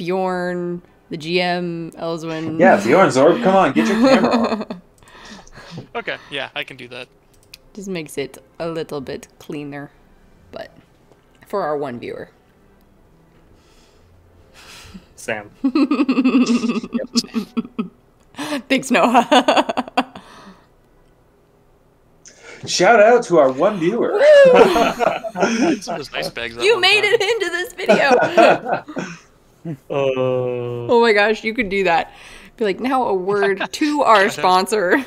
Bjorn, the GM, ELYSWEN. Yeah, Bjorn, Zorb, come on, get your camera on. Okay, yeah, I can do that. Just makes it a little bit cleaner, but for our one viewer. Sam. Thanks, Noah. Shout out to our one viewer. Some of those nice bags You made it into this video. Oh my gosh, you could do that. Be like, now a word to our sponsor.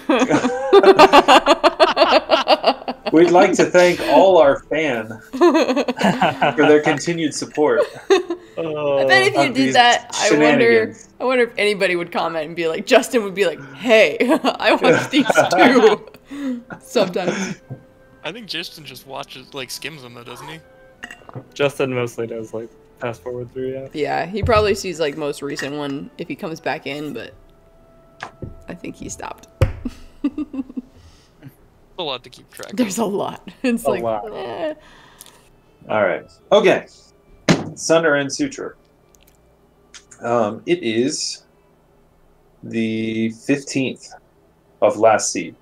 We'd like to thank all our fans for their continued support. I bet if you did that, I wonder if anybody would comment and be like, Justin would be like, hey, I watch these too. Sometimes. I think Justin just watches, like, skims them though, doesn't he? Justin mostly does, like, fast forward through, yeah. Yeah, he probably sees, like, most recent one if he comes back in, but I think he stopped. A lot to keep track of. There's a lot. It's A like, lot. eh. All right. Okay. Sunder and Suture. It is the 15th of last seed.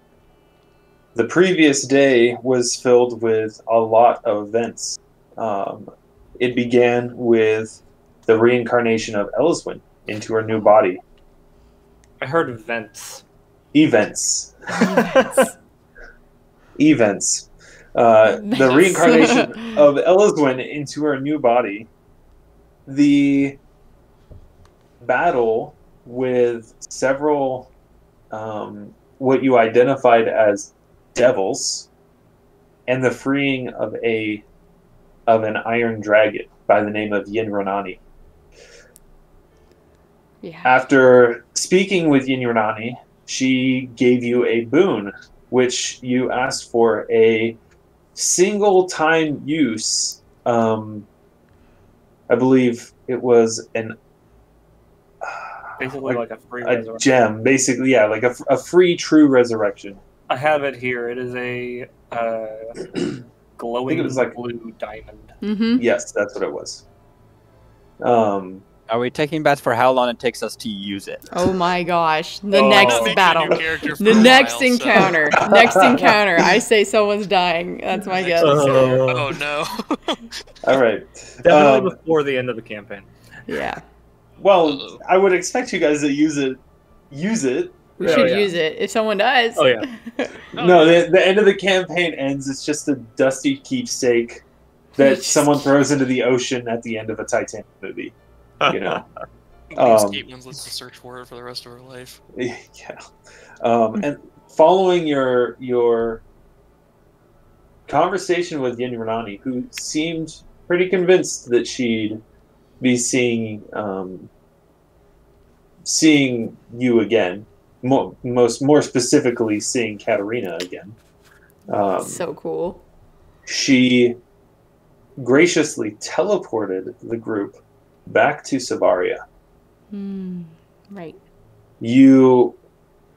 The previous day was filled with a lot of events. It began with the reincarnation of ELYSWEN into her new body. I heard events. Events. Events. The reincarnation of ELYSWEN into her new body. The battle with several what you identified as devils, and the freeing of an iron dragon by the name of Yinranani. Yeah. After speaking with Yinranani, she gave you a boon, which you asked for a single time use. I believe it was Basically like a free a resurrection. gem, basically, yeah, like a free true resurrection. I have it here. It is a glowing it was like- blue diamond. Mm-hmm. Yes, that's what it was. Are we taking bets for how long it takes us to use it? Oh my gosh. The Oh. next That makes battle. a new character for The a next while, so- encounter. Next encounter. I say someone's dying. That's my guess. Oh no. All right. Definitely before the end of the campaign. Yeah. Well, I would expect you guys to use it. We Oh, should yeah. use it if someone dies. Oh yeah. No, the end of the campaign ends. It's just a dusty keepsake that someone throws into the ocean at the end of a Titanic movie. You know. Escape ones lets us search for it for the rest of our life. Yeah. And following your conversation with Yinranani, who seemed pretty convinced that she'd be seeing you again, more specifically seeing Katarina again. So cool. She graciously teleported the group back to Savaria. Right. You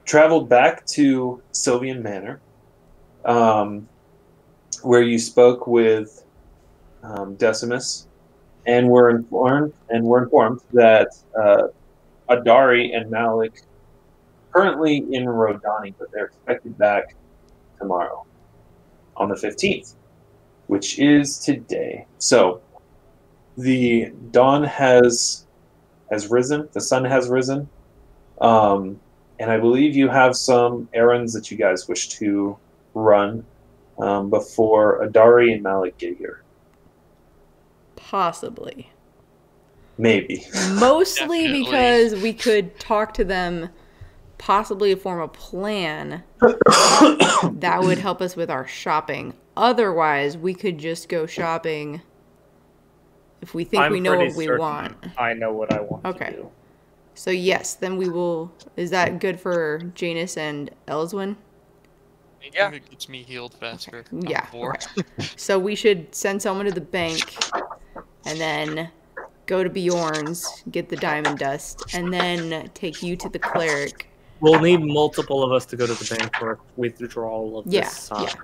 traveled back to Sylvian Manor, where you spoke with Decimus, and were informed that Adari and Malik currently in Rodani, but they're expected back tomorrow on the 15th, which is today. So the dawn has risen, the sun has risen, and I believe you have some errands that you guys wish to run before Adari and Malik get here. Possibly. Maybe. Mostly Definitely. because we could talk to them, possibly form a plan that would help us with our shopping. Otherwise, we could just go shopping if we think we know what we want. I know what I want Okay. to do. So yes, then we will. Is that good for Janus and ELYSWEN? Yeah. It gets me healed faster. Yeah. Before. Okay. So we should send someone to the bank, and then go to Bjorn's, get the diamond dust, and then take you to the cleric. We'll need multiple of us to go to the bank for withdrawal of Yeah, this size.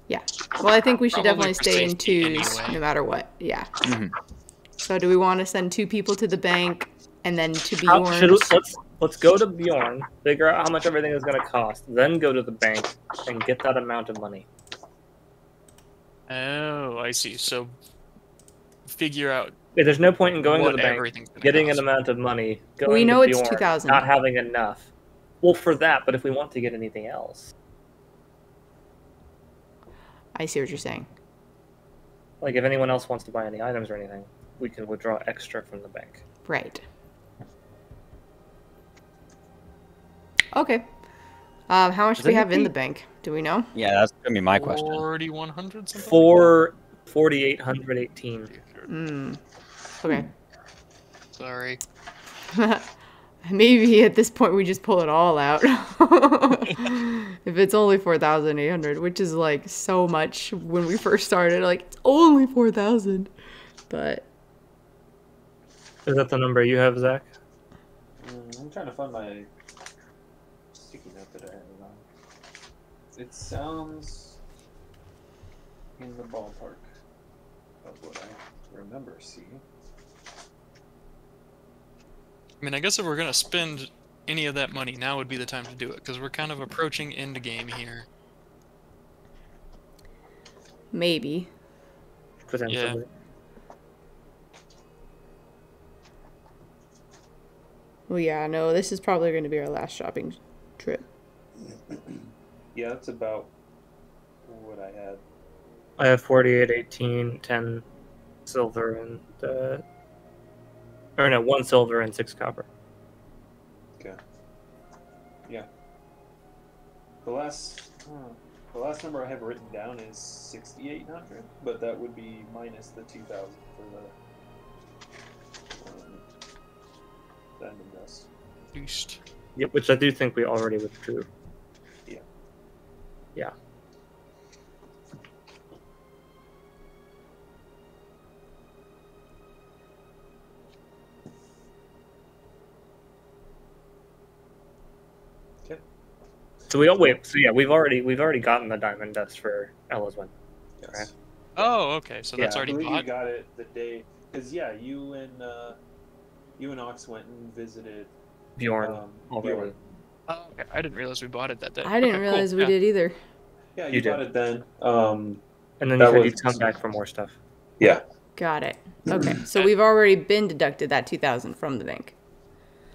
Yeah. Well, I think we should Probably definitely for stay in safety twos anyway. no matter what. Yeah. Mhm. So do we want to send 2 people to the bank And then to How, Bjorn's. let's go to Bjorn, figure out how much everything is going to cost, then go to the bank and get that amount of money. Oh, I see. So figure out. Yeah, there's no point in going to what the bank, everything's gonna getting cost. an amount of money, going We know to it's Bjorn, 2,000. not having enough. Well, for that, but if we want to get anything else, I see what you're saying. like if anyone else wants to buy any items or anything, we can withdraw extra from the bank. Right. Okay. How much do we have in the bank? Do we know? Yeah, that's gonna be my question. 4,100 something. 4,818. Okay. Sorry. Maybe at this point we just pull it all out. If it's only 4,800, which is like so much when we first started, like it's only 4,000. But Is that the number you have, Zach? I'm trying to find my sticky note that I have on. It sounds in the ballpark of what I remember seeing. I mean, I guess if we're gonna spend any of that money, now would be the time to do it, because we're kind of approaching end game here. maybe. Potentially. Well, yeah, no, this is probably going to be our last shopping trip. Yeah, that's about what I had. I have 48, 10 silver, and or no, 1 silver and 6 copper. Okay. Yeah. The last number I have written down is 6,800, but that would be minus the 2,000 for the diamond dust. Boost. Yep, which I do think we already withdrew. Yeah. Yeah. Okay. So we wait. So yeah, we've already gotten the diamond dust for ELYSWEN. Yes. Right. Oh, okay. So that's I already believe bought. you got it the day, because you and Aux went and visited Bjorn already. Bjorn. Oh, okay. I didn't realize we bought it that day. I didn't Okay, realize cool. we Yeah. did either. Yeah, You you did. got it then. And then you That said was- you'd come back for more stuff. Yeah. Got it. Okay, so we've already been deducted that 2,000 from the bank.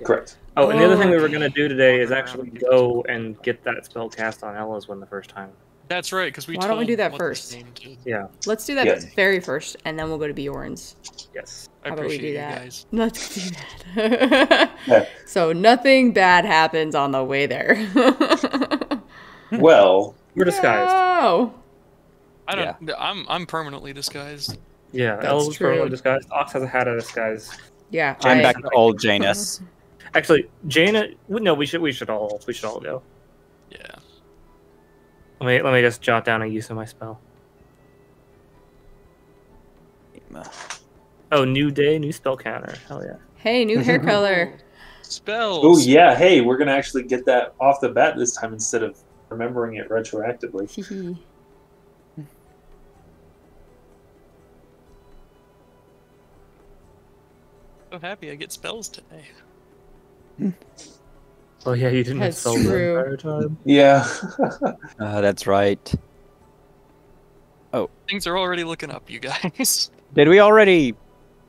Correct. Oh, and the other thing we were Okay. gonna do today is actually go and get that spell cast on ELYSWEN the first time. That's right, because we Why don't we told do that what's his first? name to- Yeah. Let's do that Yes. very first, and then we'll go to Bjorn's. Yes. I How about we appreciate do you that? guys. Let's do that. Yeah. So nothing bad happens on the way there. Well, We're disguised. No. I don't. I'm permanently disguised. Yeah, That's Els is true. permanently disguised. Ox has a hat of disguise. Yeah. I'm I- back to old Janus. Actually, Jaina. No, we should all go. Yeah. Let me just jot down a use of my spell. Oh, new day, new spell counter. Hell yeah. Hey, new hair color. Spells. oh yeah, hey, we're gonna actually get that off the bat this time instead of remembering it retroactively. So happy I get spells today. Oh yeah, you didn't have That's spell the true. entire time. Yeah. That's right. Things are already looking up, you guys. Did we already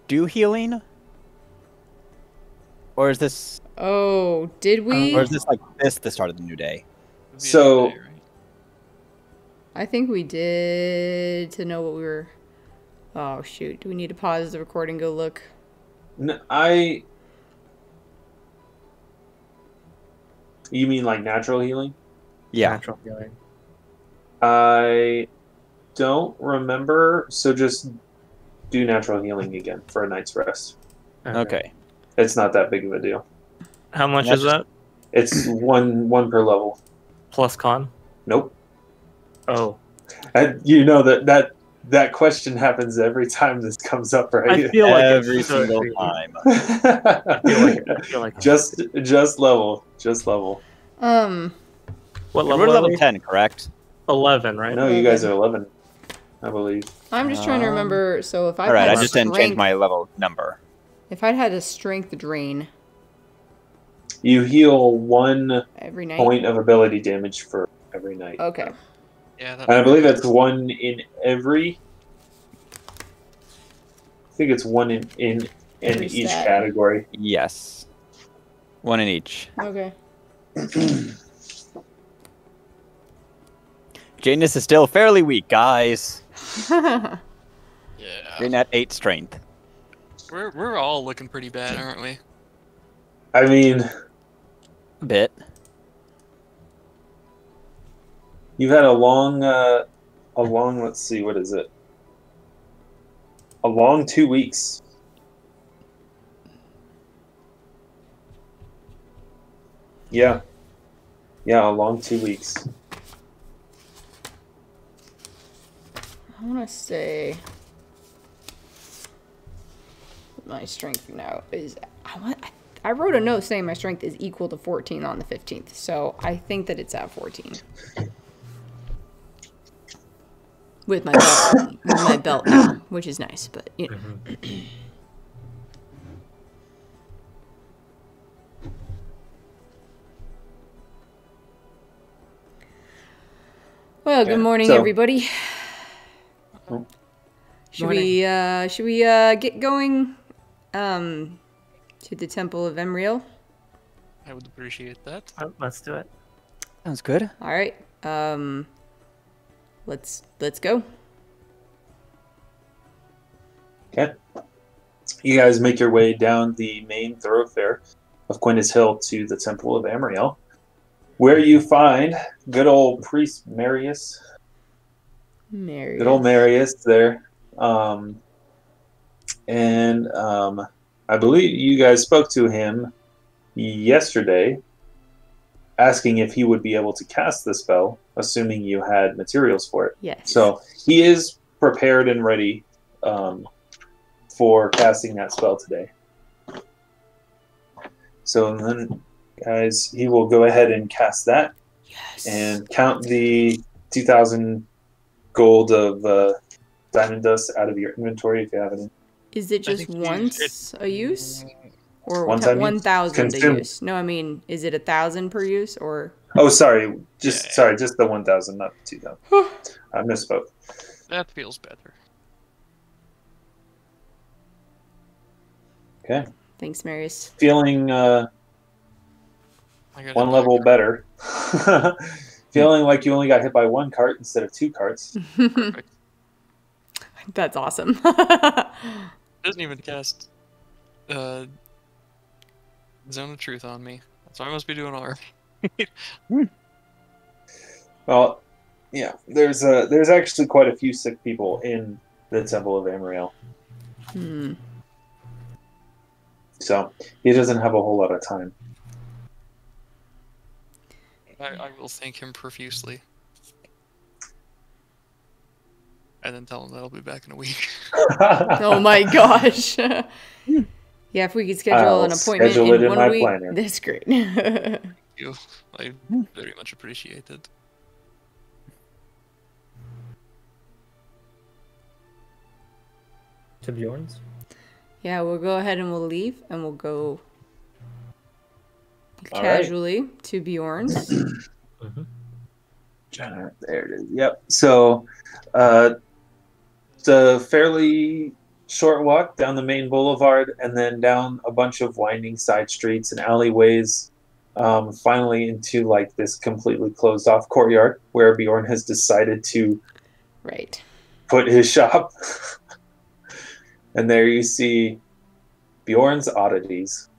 do healing? Or is this Oh, did we? or is this like this the start of the new day? It'd be So- a day, right? I think we did to know what we were. Oh, shoot. Do we need to pause the recording, go look? You mean like natural healing? Yeah. Natural healing. I don't remember, so just do natural healing again for a night's rest. Okay. It's not that big of a deal. How much That's is that? It's one per level. Plus con? Nope. Oh. And you know that question happens every time this comes up, I right? feel like Every it's single time. I feel like it. just level. What We're level? are level we? 10, correct? 11, right? No, you guys are 11, I believe. I'm just trying to remember. So if I Alright, I had just didn't change strength- my level number. If I'd had a strength drain You heal 1 every night. point of ability damage for every night. Okay. Yeah, that And I believe that's 1 in every. I think it's 1 in Every each stat. category. Yes. 1 in each. Okay. Janus is still fairly weak, guys. Yeah. You're at 8 strength. We're all looking pretty bad, aren't we? I mean, A bit. you've had a long, let's see, what is it? A long 2 weeks. Yeah. Yeah, a long 2 weeks. I want to say my strength now is. I wrote a note saying my strength is equal to 14 on the 15th, so I think that it's at 14. With my belt now, which is nice, but you know. Well, good morning, everybody. Should we get going to the Temple of Emriel? I would appreciate that. Let's do it. Sounds good. All right. Let's go. Okay. You guys make your way down the main thoroughfare of Quintus Hill to the Temple of Amriel, where you find good old priest Marius. Good old Marius there. I believe you guys spoke to him yesterday, asking if he would be able to cast the spell, assuming you had materials for it. Yes. So he is prepared and ready for casting that spell today. So then, guys, he will go ahead and cast that. Yes. And count the 2,000 gold of diamond dust out of your inventory if you have any. Is it just once a use? Or One time use? 1,000 a Consume. use? No, I mean, is it 1,000 per use or? Oh, sorry. Just the 1,000, not 2,000. I misspoke. That feels better. Okay. Thanks, Marius. Feeling I got one it level back. better. Feeling like you only got hit by 1 cart instead of 2 carts. Perfect. That's awesome. Doesn't even cast Zone of Truth on me. So I must be doing alright. Well, yeah. There's actually quite a few sick people in the Temple of Amriel. So he doesn't have a whole lot of time. I will thank him profusely. And then tell him that I'll be back in a week. Oh my gosh. Yeah, if we could schedule an appointment schedule it in in my 1 week, planner. that's great. Thank you. I very much appreciate it. To Bjorn's? Yeah, we'll go ahead and we'll leave and we'll go All casually to Bjorn's. There it is. Yep. So, it's a fairly short walk down the main boulevard and then down a bunch of winding side streets and alleyways, finally into like this completely closed off courtyard where Bjorn has decided to put his shop. And there you see Bjorn's Oddities.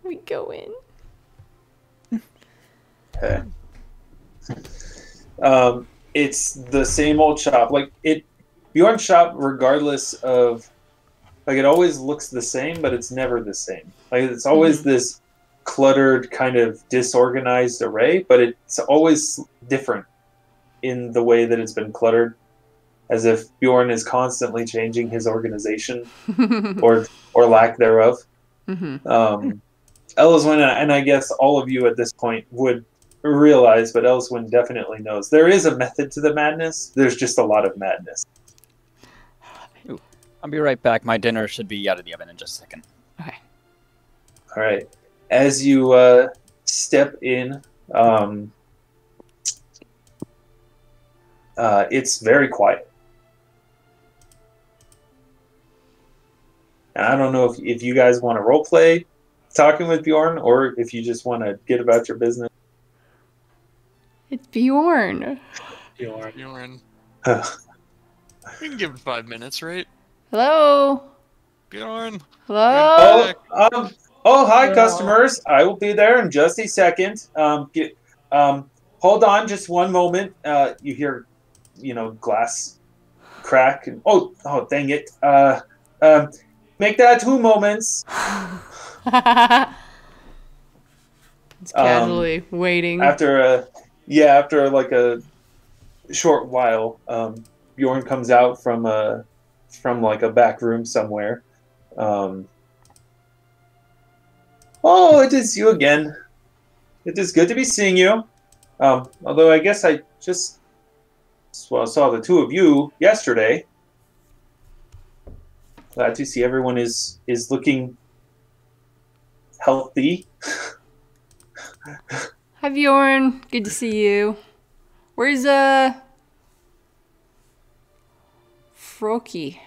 We go in. Okay. It's the same old shop. Bjorn's shop, regardless of, it always looks the same, but it's never the same. It's always this cluttered, kind of disorganized array, but it's always different in the way that it's been cluttered, as if Bjorn is constantly changing his organization or lack thereof. ELYSWEN, and I guess all of you at this point would realize, but ELYSWEN definitely knows, there is a method to the madness. There's just a lot of madness. I'll be right back. My dinner should be out of the oven in just a second. Okay. All right. As you step in, it's very quiet. And I don't know if you guys want to role play talking with Bjorn, or if you just want to get about your business. It's Bjorn. Bjorn. We can give it 5 minutes, right? Hello. Bjorn. Hello. Hi, customers. I will be there in just a second. Hold on just one moment. You hear, glass crack. And, dang it. Make that 2 moments. It's casually waiting. After like a short while, Bjorn comes out from like a back room somewhere. Oh, it is you again. It is good to be seeing you. Although I guess I just saw the two of you yesterday. Glad to see everyone is looking healthy. Hi, Bjorn. Good to see you. Where's Froki?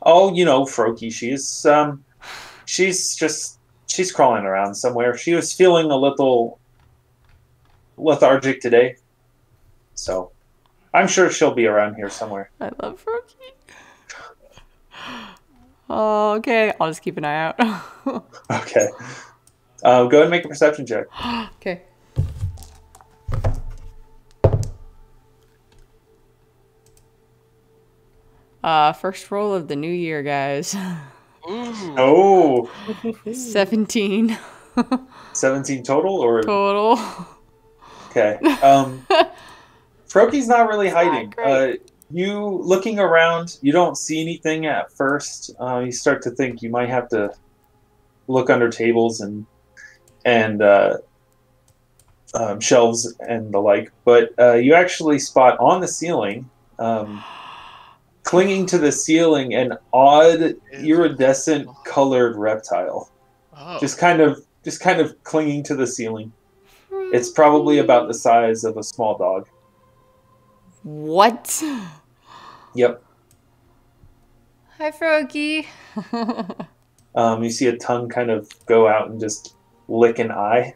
Oh, Froki. She's crawling around somewhere. She was feeling a little lethargic today, so I'm sure she'll be around here somewhere. I love Froki. Oh, okay. I'll just keep an eye out. Okay. Go ahead and make a perception check. Okay. First roll of the new year, guys. Ooh. Oh. 17. 17 total, or Total. okay. Froki's not really hiding. Great. You looking around, you don't see anything at first. You start to think you might have to look under tables and shelves and the like, but you actually spot on the ceiling, clinging to the ceiling, an odd iridescent colored reptile. Oh. Just kind of clinging to the ceiling. It's probably about the size of a small dog. What? Yep. Hi, Froki. You see a tongue kind of go out and just lick an eye.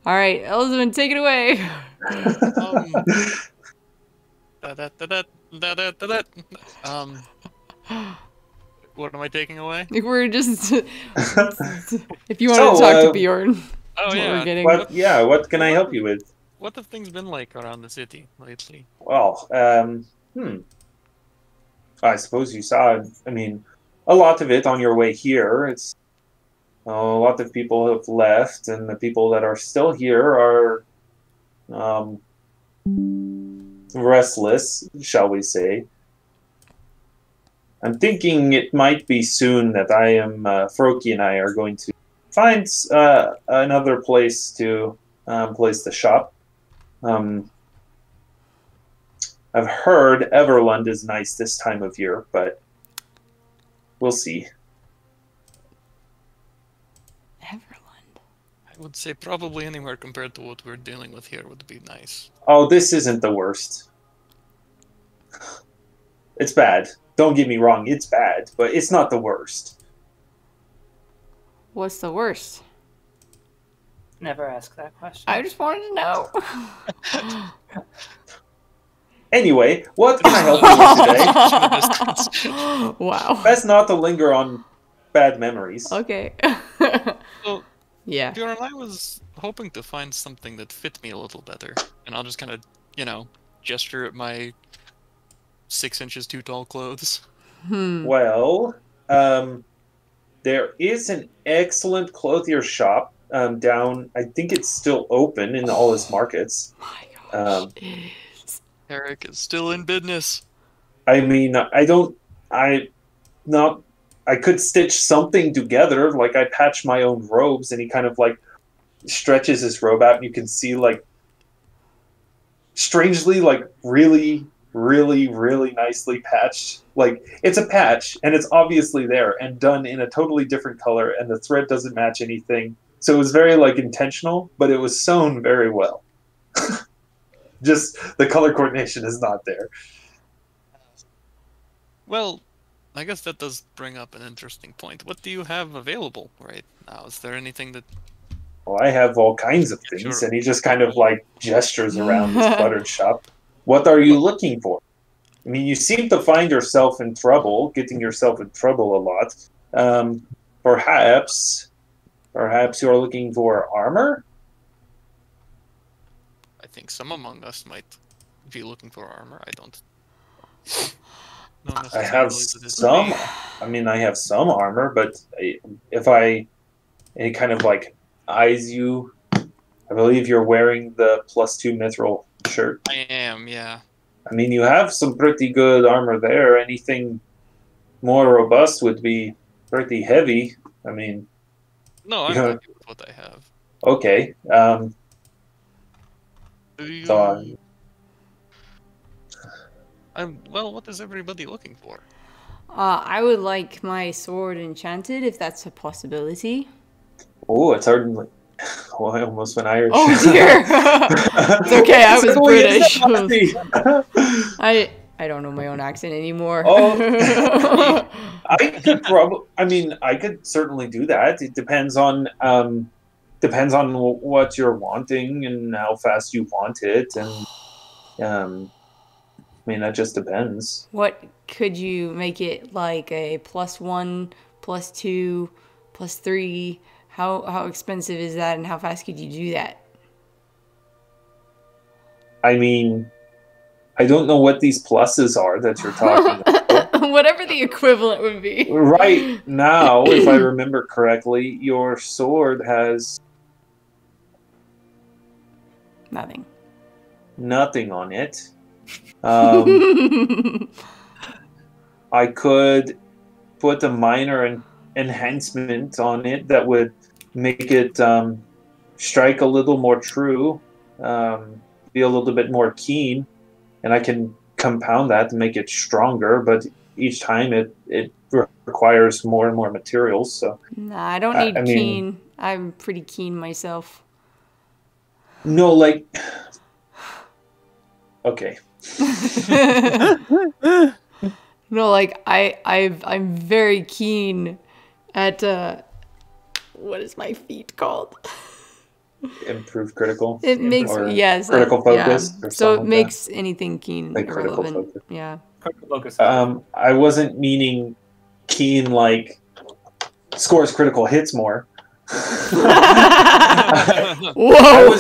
All right, ELYSWEN, take it away. What am I taking away? We're just... if you want to talk to Bjorn. Oh, what yeah. we're getting. What can I help you with? What have things been like around the city lately? Well, I suppose you saw, a lot of it on your way here. It's a lot of people have left, and the people that are still here are restless, shall we say. I'm thinking it might be soon that Froki and I are going to find another place to place the shop. I've heard Everlund is nice this time of year, but we'll see. Everlund. I would say probably anywhere compared to what we're dealing with here would be nice. Oh, this isn't the worst. It's bad. Don't get me wrong, it's bad, but it's not the worst. What's the worst? Never ask that question. I just wanted to know. Anyway, what can I help you with today? Wow. Best not to linger on bad memories. Okay. So, yeah. Bjorn, I was hoping to find something that fit me a little better, and I'll just kind of, gesture at my 6 inches too tall clothes. Well, there is an excellent clothier shop down. I think it's still open in all its markets. My gosh, Eric is still in business. I could stitch something together. Like, I patch my own robes, and he kind of like stretches his robe out, and you can see like strangely like really, really, really nicely patched. Like it's a patch and it's obviously there and done in a totally different color and the thread doesn't match anything. So it was very like intentional, but it was sewn very well. Just the color coordination is not there. Well, I guess that does bring up an interesting point. What do you have available right now? Is there anything that... Well, I have all kinds of things, Sure. and he just kind of like gestures around this cluttered shop. What are you looking for? I mean, you seem to find yourself in trouble, getting yourself in trouble a lot. Perhaps you're looking for armor? I think some among us might be looking for armor. I don't know I have necessarily that it's some. me. I mean, I have some armor, but if I kind of like eyes you, I believe you're wearing the +2 mithril shirt. I am, yeah. I mean, you have some pretty good armor there. Anything more robust would be pretty heavy. I mean, No, I'm Yeah. happy with what I have. okay. Do you... So, well, what is everybody looking for? I would like my sword enchanted, if that's a possibility. oh, it's hard. Oh, I almost went Irish. Oh dear! It's okay, I was British. I don't know my own accent anymore. Oh. I could probably. I mean, I could certainly do that. It depends on what you're wanting and how fast you want it, and I mean that just depends. What could you make it like a +1, +2, +3? How expensive is that, and how fast could you do that? I mean, I don't know what these pluses are that you're talking about. Whatever the equivalent would be. Right now, if I remember correctly, your sword has nothing on it. I could put a minor enhancement on it that would make it strike a little more true, be a little bit more keen, and I can compound that to make it stronger, but each time it requires more and more materials. So Nah, I don't need I mean, keen. I'm pretty keen myself. no, like, okay. No, like I'm very keen at what is my feat called? Improve critical. It makes or yes critical focus. Yeah. Or So it something makes anything keen like critical irrelevant. focus. Yeah. Critical focus. I wasn't meaning keen like scores critical hits more. Whoa!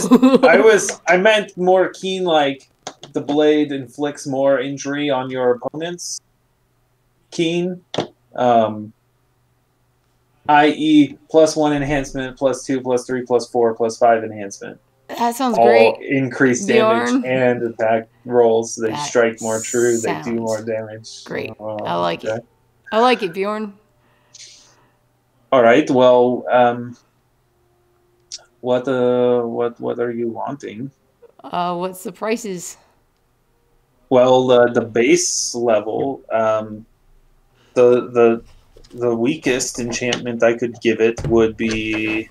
I meant more keen like the blade inflicts more injury on your opponents. Keen, i.e. +1 enhancement, +2, +3, +4, +5 enhancement. That sounds All great. increased Bjorn. damage and attack rolls. They That strike more true. They do sounds more damage. Great. Oh, I like okay. it. I like it, Bjorn. All right. Well, what are you wanting? What's the prices? Well, the base level, the weakest enchantment I could give it would be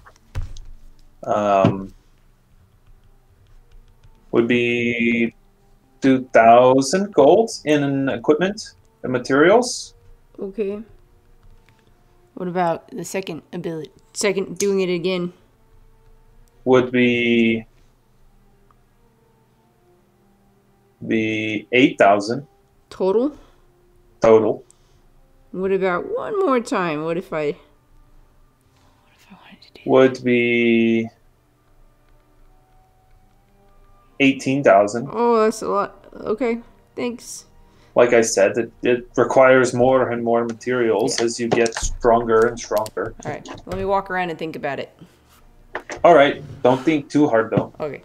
2,000 gold in equipment and materials. Okay. What about the second ability? Second, doing it again. Would be 8,000 Total? total. What about one more time? What if I wanted to do Would be 18,000. Oh, that's a lot. Okay, thanks. Like I said, it requires more and more materials Yeah. as you get stronger and stronger. All right, let me walk around and think about it. All right, don't think too hard though, Okay.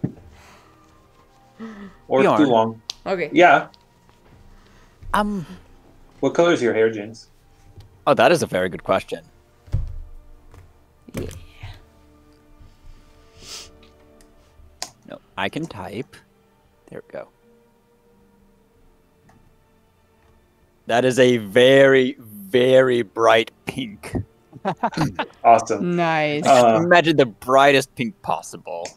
or Bjorn. too long. Okay. Yeah. Um. What color is your hair, James? Oh, that is a very good question. Yeah. No, I can type. There we go. That is a very, very bright pink. Awesome. Nice. Imagine the brightest pink possible.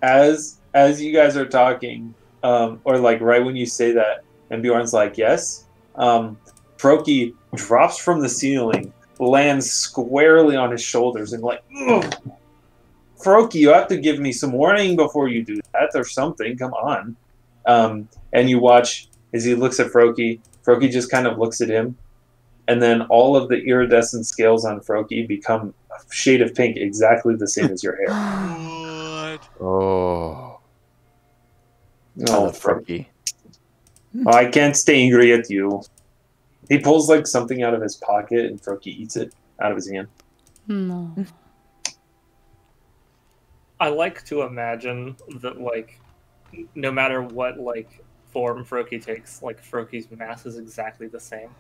As you guys are talking, or like right when you say that, and Bjorn's like, yes, Froki drops from the ceiling, lands squarely on his shoulders, and like, ugh. Froki, you have to give me some warning before you do that or something. Come on. And you watch as he looks at Froki. Froki just kind of looks at him, and then all of the iridescent scales on Froki become a shade of pink, exactly the same as your hair. What? Oh. Oh, Froki. I can't stay angry at you. He pulls like something out of his pocket, and Froki eats it out of his hand. No. I like to imagine that, like, no matter what like form Froki takes, like Froki's mass is exactly the same.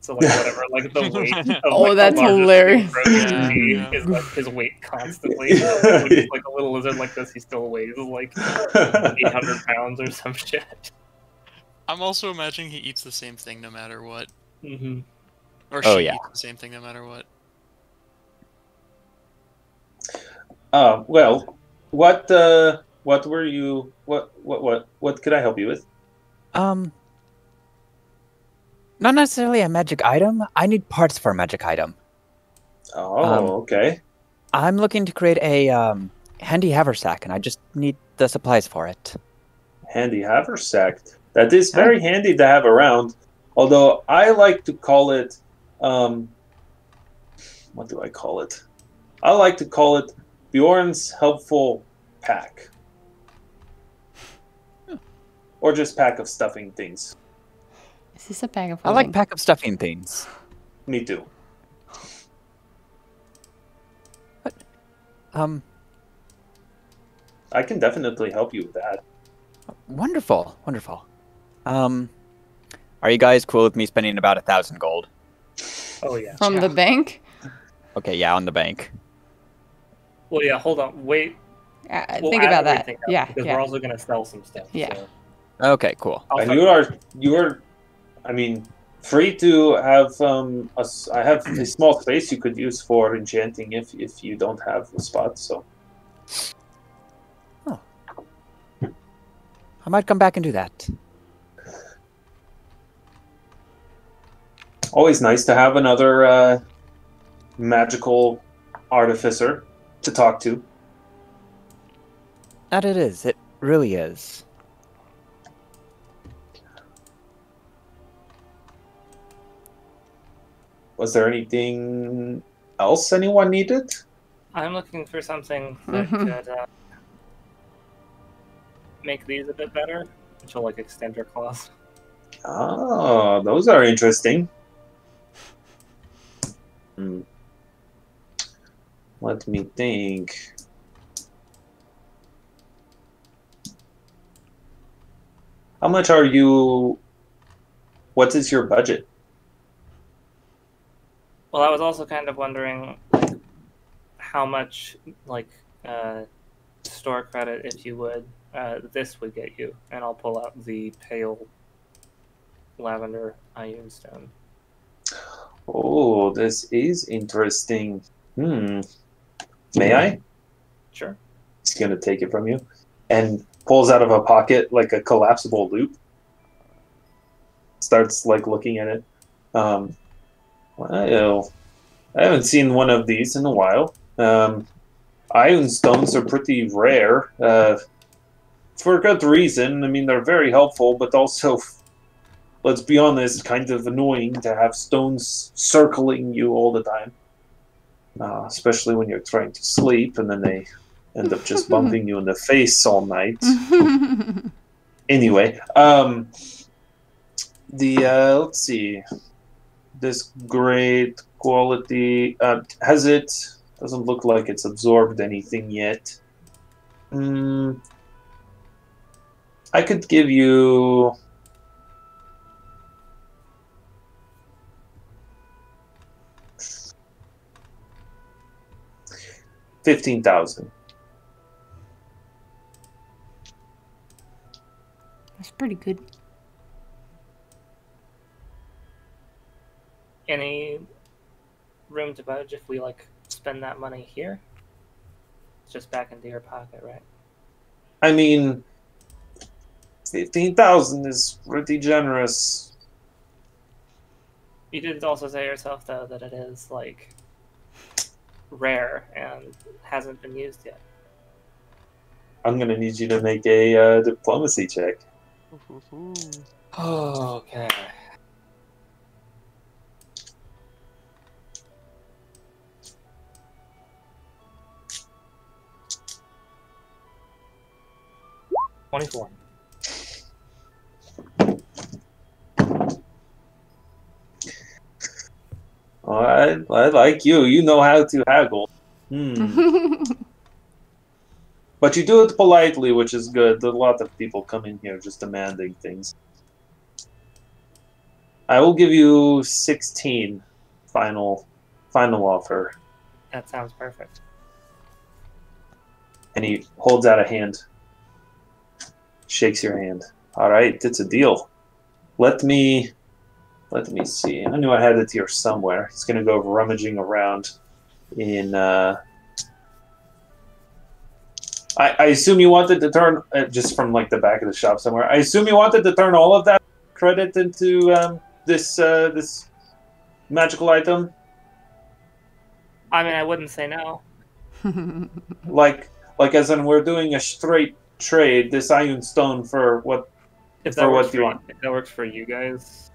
So like whatever, like the weight of Oh, like, that's the largest hilarious. Froki would be Yeah. is like his weight constantly. When he's like a little lizard like this, he still weighs like 800 pounds or some shit. I'm also imagining he eats the same thing no matter what. Mm-hmm. Or Oh, she yeah. eats the same thing no matter what. Well, what were you? What could I help you with? Not necessarily a magic item. I need parts for a magic item. Oh, okay. I'm looking to create a handy haversack, and I just need the supplies for it. Handy haversack. That is very handy to have around. Although I like to call it, what do I call it? I like to call it Bjorn's helpful pack, or just pack of stuffing things. Is this a bag of I like holding? pack of stuffing things. Me too. I can definitely help you with that. Wonderful, wonderful. Are you guys cool with me spending about 1,000 gold? Oh yeah. From the bank? Okay, yeah, on the bank. Well, yeah. Hold on. Wait. We'll Think add about that. everything up, Yeah, because yeah. we're also gonna sell some stuff. Yeah. So Okay, cool. I'll And start- you are, I mean, free to have I have a small space you could use for enchanting if you don't have a spot. So I might come back and do that. always nice to have another magical artificer to talk to. That it is. It really is. Was there anything else anyone needed? I'm looking for something that could make these a bit better, which will like extend your claws. Oh, those are interesting. Let me think. How much are you? What is your budget? Well, I was also kind of wondering like, how much like store credit, if you would, this would get you, and I'll pull out the pale lavender iron stone. Oh, this is interesting. May I? Sure. He's gonna take it from you, and pulls out of a pocket like a collapsible loop. Starts like looking at it. Well, I haven't seen one of these in a while. Iron stones are pretty rare, for good reason. I mean, they're very helpful, but also, let's be honest, kind of annoying to have stones circling you all the time. Especially when you're trying to sleep, and then they end up just bumping you in the face all night. Anyway, let's see. This great quality has it? Doesn't look like it's absorbed anything yet. I could give you 15,000. pretty good. Any room to budge if we like spend that money here? It's just back into your pocket, right? I mean, 15,000 is pretty generous. You did also say yourself though that it is like rare and hasn't been used yet. I'm gonna need you to make a diplomacy check. Oh, okay. $24. Oh, I like you. You know how to haggle. But you do it politely, which is good. A lot of people come in here just demanding things. I will give you 16 final offer. That sounds perfect. And he holds out a hand. Shakes your hand. All right, it's a deal. Let me see. I knew I had it here somewhere. He's gonna go rummaging around in. I assume you wanted to turn just from like the back of the shop somewhere. I assume you wanted to turn all of that credit into this magical item. I mean, I wouldn't say no. Like as in we're doing a straight trade. This iron stone for what? If For that what works do you want? If that works for you guys.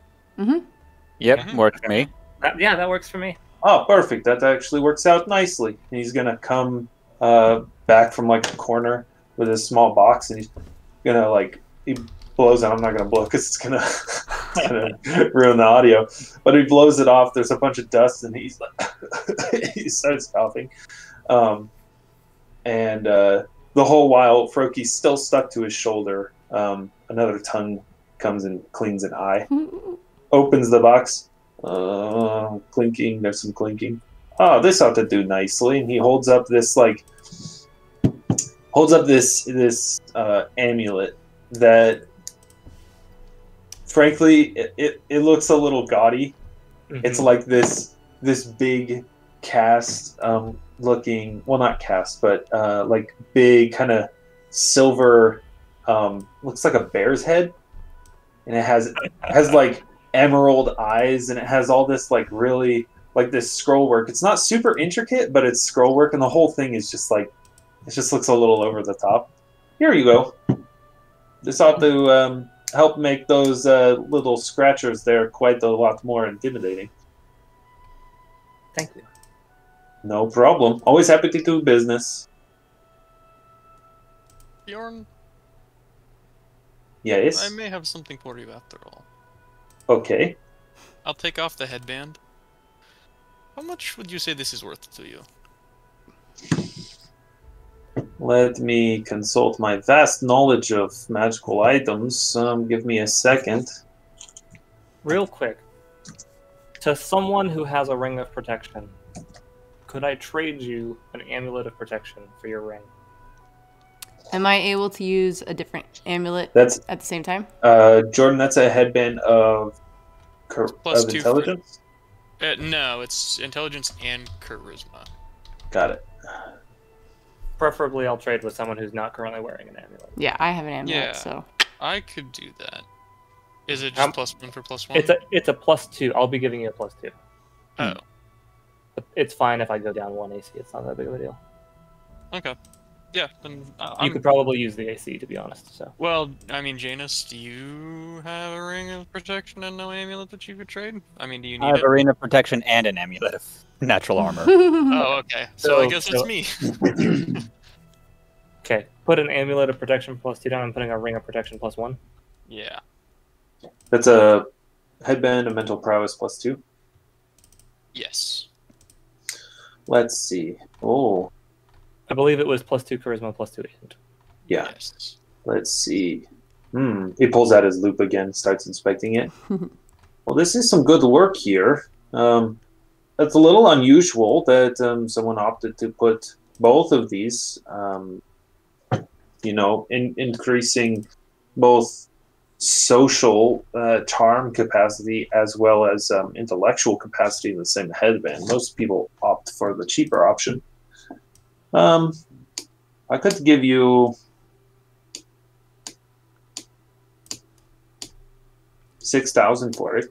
Yep, works for me. Yeah, that works for me. Oh, perfect. That actually works out nicely. And he's gonna come back from like the corner with a small box, and he's gonna like he blows it. I'm not gonna blow because it's gonna ruin the audio. But he blows it off. There's a bunch of dust, and he's like he starts coughing, and the whole while Froki's still stuck to his shoulder. Another tongue comes and cleans an eye. Opens the box. Clinking. There's some clinking. Oh, this ought to do nicely. And he holds up this amulet that, frankly, it looks a little gaudy. Mm-hmm. It's like this big cast looking. Well, not cast, but like big kind of silver. Looks like a bear's head, and it has like emerald eyes, and it has all this like really like this scroll work. It's not super intricate, but it's scroll work, and the whole thing is just like it just looks a little over the top. Here you go. This ought to help make those little scratchers there quite a lot more intimidating. Thank you. No problem. Always happy to do business. Bjorn, yes? I may have something for you after all. Okay. I'll take off the headband. How much would you say this is worth to you? Let me consult my vast knowledge of magical items. Give me a second. Real quick. To someone who has a ring of protection, could I trade you an amulet of protection for your ring? Am I able to use a different amulet That's at the same time? Jordan, that's a headband of intelligence? No, it's intelligence and charisma. Got it. Preferably I'll trade with someone who's not currently wearing an amulet. Yeah, I have an amulet, Yeah. so. I could do that. Is it just +1 for +1? It's a +2. I'll be giving you a +2. Oh. It's fine if I go down 1 AC. It's not that big of a deal. Okay. Yeah, then you could probably use the AC, to be honest. So. Well, I mean, Janus, do you have a ring of protection and no amulet that you could trade? I mean, do you need I have a ring of protection and an amulet of natural armor. Oh, okay. So I guess it's me. Okay, put an amulet of protection +2 down. I'm putting a ring of protection +1. Yeah. That's a headband of mental prowess +2. Yes. Let's see. Oh. I believe it was +2 charisma, +2 agent. Yeah. Yes. Let's see. He pulls out his loop again, starts inspecting it. Well, this is some good work here. It's a little unusual that someone opted to put both of these, increasing both social charm capacity as well as intellectual capacity in the same headband. Most people opt for the cheaper option. I could give you 6,000 for it,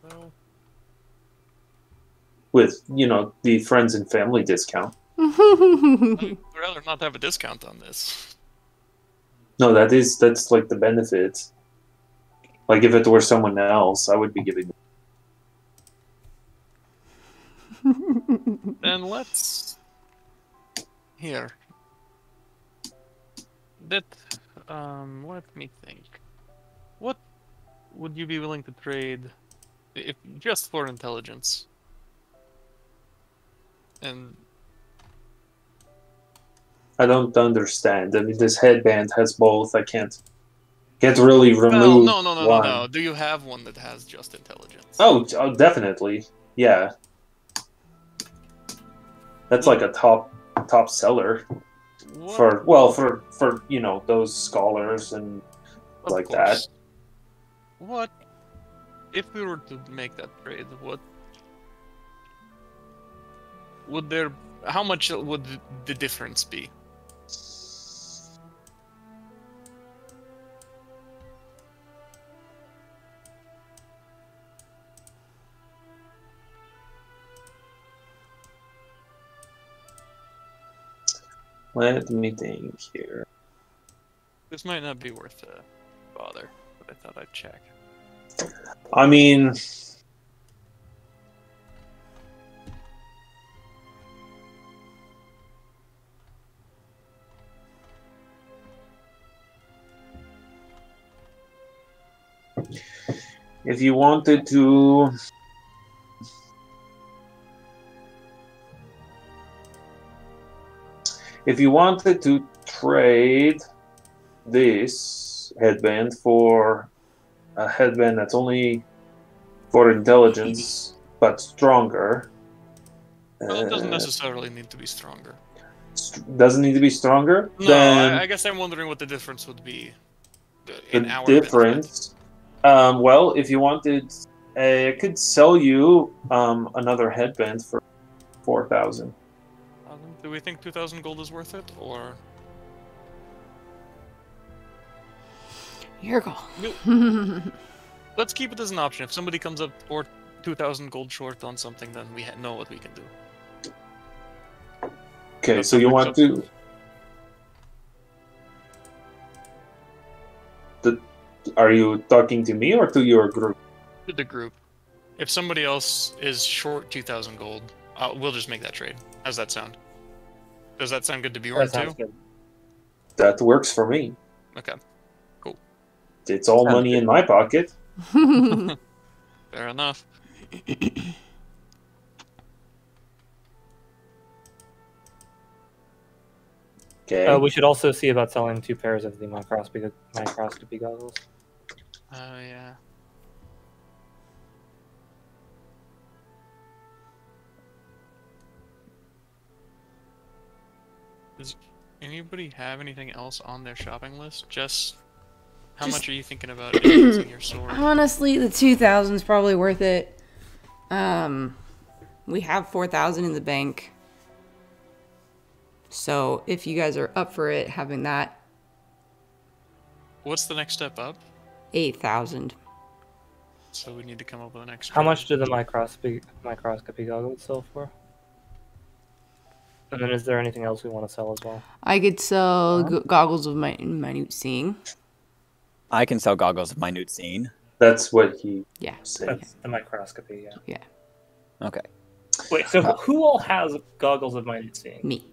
So, with the friends and family discount. I'd rather not have a discount on this. No, that's like the benefit. Like if it were someone else, I would be giving. Then let's here. That let me think. What would you be willing to trade if just for intelligence? And I don't understand. I mean, this headband has both. I can't really remove. well, no. one. Do you have one that has just intelligence? Oh, definitely. Yeah. That's like a top seller What? for those scholars and Of like course. What if we were to make that trade? What would there? How much would the difference be? Let me think here. This might not be worth a bother, but I thought I'd check. I mean, if you wanted to. If you wanted to trade this headband for a headband that's only for intelligence but stronger, Well, it doesn't necessarily need to be stronger. doesn't need to be stronger. No, then I guess I'm wondering what the difference would be. the In our benefit. difference. Well, if you wanted, I could sell you another headband for 4,000. Do we think 2,000 gold is worth it, or Your call. let's keep it as an option. If somebody comes up or 2,000 gold short on something, then we know what we can do. Okay, That's so you not want to. Are you talking to me or to your group? To the group. If somebody else is short 2,000 gold, we'll just make that trade. How's that sound? Does that sound good to Bjorn That sounds too? good. That works for me. Okay. It's all Sounds money good. in my pocket. Fair enough. Okay. We should also see about selling 2 pairs of the microscopy goggles. Oh, yeah. Does anybody have anything else on their shopping list? Jess, how much are you thinking about advancing your sword? Honestly, the 2,000 is probably worth it. We have 4,000 in the bank. So if you guys are up for it, having that What's the next step up? 8,000. So we need to come up with an extra. How much do the microscopy goggles sell for? And then is there anything else we want to sell as well? I could sell goggles of minute seeing. I can sell goggles of minute seeing. That's what he Yeah. said. That's the microscopy, yeah. Yeah. Okay. Wait, so who all has goggles of minute seeing? Me.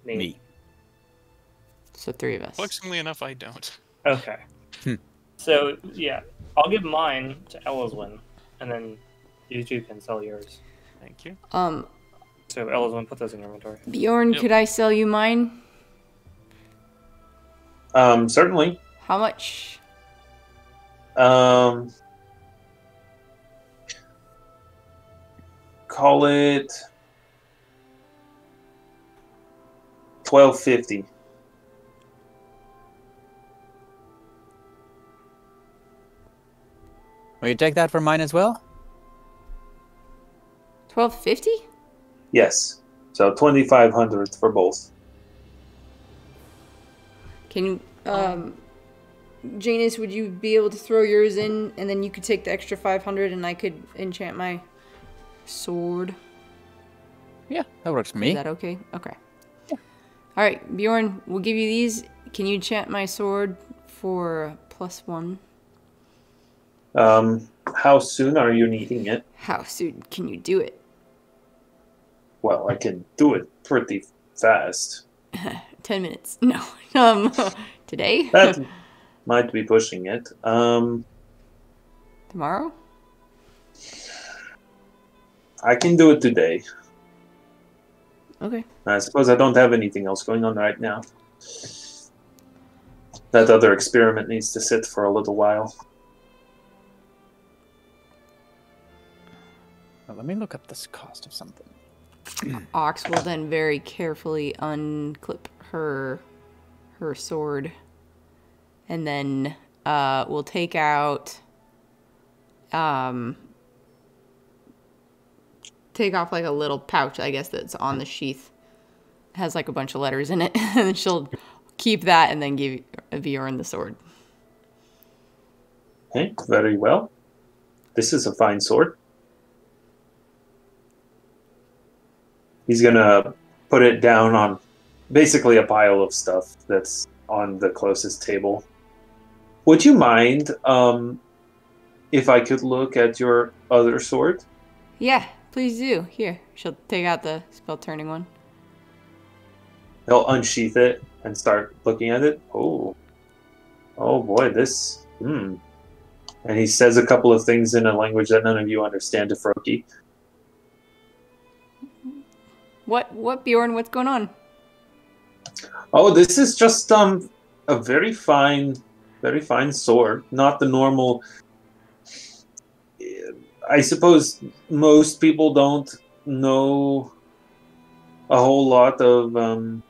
Me. So 3 of us. Flexible enough, I don't. Okay. So, yeah, I'll give mine to ELYSWEN, and then you two can sell yours. Thank you. So, ELYSWEN, put those in your inventory. Bjorn, Yep. could I sell you mine? Certainly. How much? Call it 1250. Will you take that for mine as well? 1250? Yes. So 2,500 for both. Can you, Janus, would you be able to throw yours in, and then you could take the extra 500, and I could enchant my sword? Yeah, that works for me. Is that okay? Okay. Yeah. All right, Bjorn, we'll give you these. Can you enchant my sword for +1? How soon are you needing it? How soon can you do it? Well, I can do it pretty fast. 10 minutes. No. Today? That might be pushing it. Tomorrow? I can do it today. Okay. I suppose I don't have anything else going on right now. That other experiment needs to sit for a little while. Well, let me look up this cost of something. Ox will then very carefully unclip her sword, and then we'll take out take off like a little pouch, I guess, that's on the sheath. It has like a bunch of letters in it, and then she'll keep that and then give Bjorn the sword. Okay, very well. This is a fine sword. He's gonna put it down on basically a pile of stuff that's on the closest table. Would you mind if I could look at your other sword? Yeah, please do. Here, she'll take out the spell turning one. He'll unsheath it and start looking at it. Oh boy, this. And he says a couple of things in a language that none of you understand, Froki. What, Bjorn? What's going on? Oh, this is just a very fine sword. Not the normal. I suppose most people don't know a whole lot of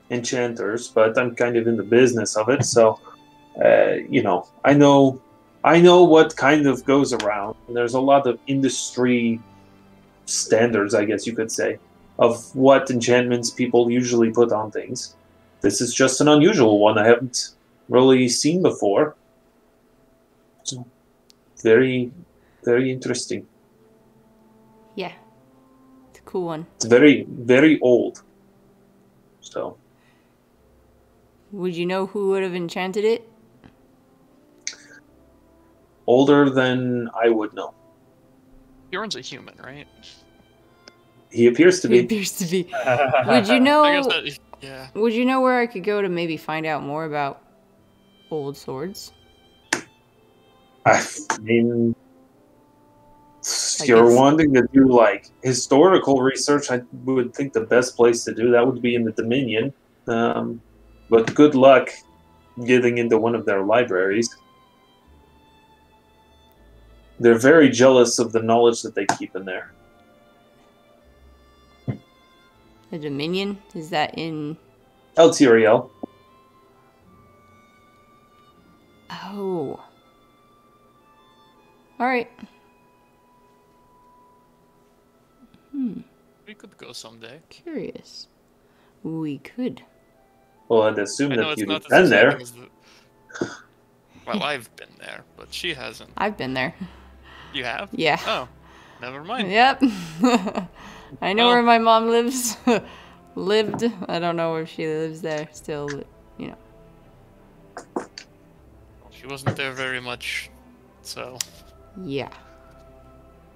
enchanters, but I'm kind of in the business of it, so I know what kind of goes around. And there's a lot of industry standards, I guess you could say, of what enchantments people usually put on things. This is just an unusual one I haven't really seen before. So, very, very interesting. Yeah, it's a cool one. It's very, very old. So, would you know who would have enchanted it? older than I would know. Bjorn's a human, right? He appears to He be. appears to be. Would you know? I guess that, yeah. Would you know where I could go to maybe find out more about old swords? I mean, if you're wanting to do like historical research, I would think the best place to do that would be in the Dominion. But good luck getting into one of their libraries. They're very jealous of the knowledge that they keep in there. The Dominion? Is that in... Eltiriel. Oh. Alright. We could go someday. Curious. We could. Well, I'd assume I know that it's you'd not have been the same there. thing as the... Well, I've been there, but she hasn't. I've been there. You have? Yeah. Oh, never mind. Yep. I know Well. where my mom lives. Lived. I don't know if she lives there still, but, you know. She wasn't there very much, so... Yeah.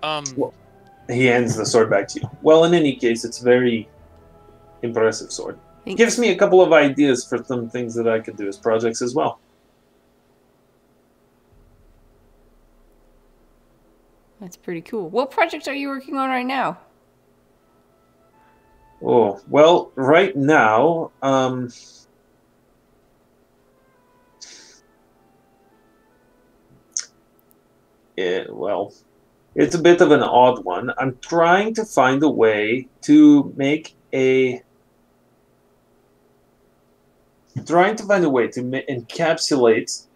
Well, he hands the sword back to you. Well, in any case, it's a very impressive sword. Thanks. Gives me a couple of ideas for some things that I could do as projects as well. That's pretty cool. What project are you working on right now? Oh, well, right now, well, it's a bit of an odd one. I'm trying to find a way to make encapsulate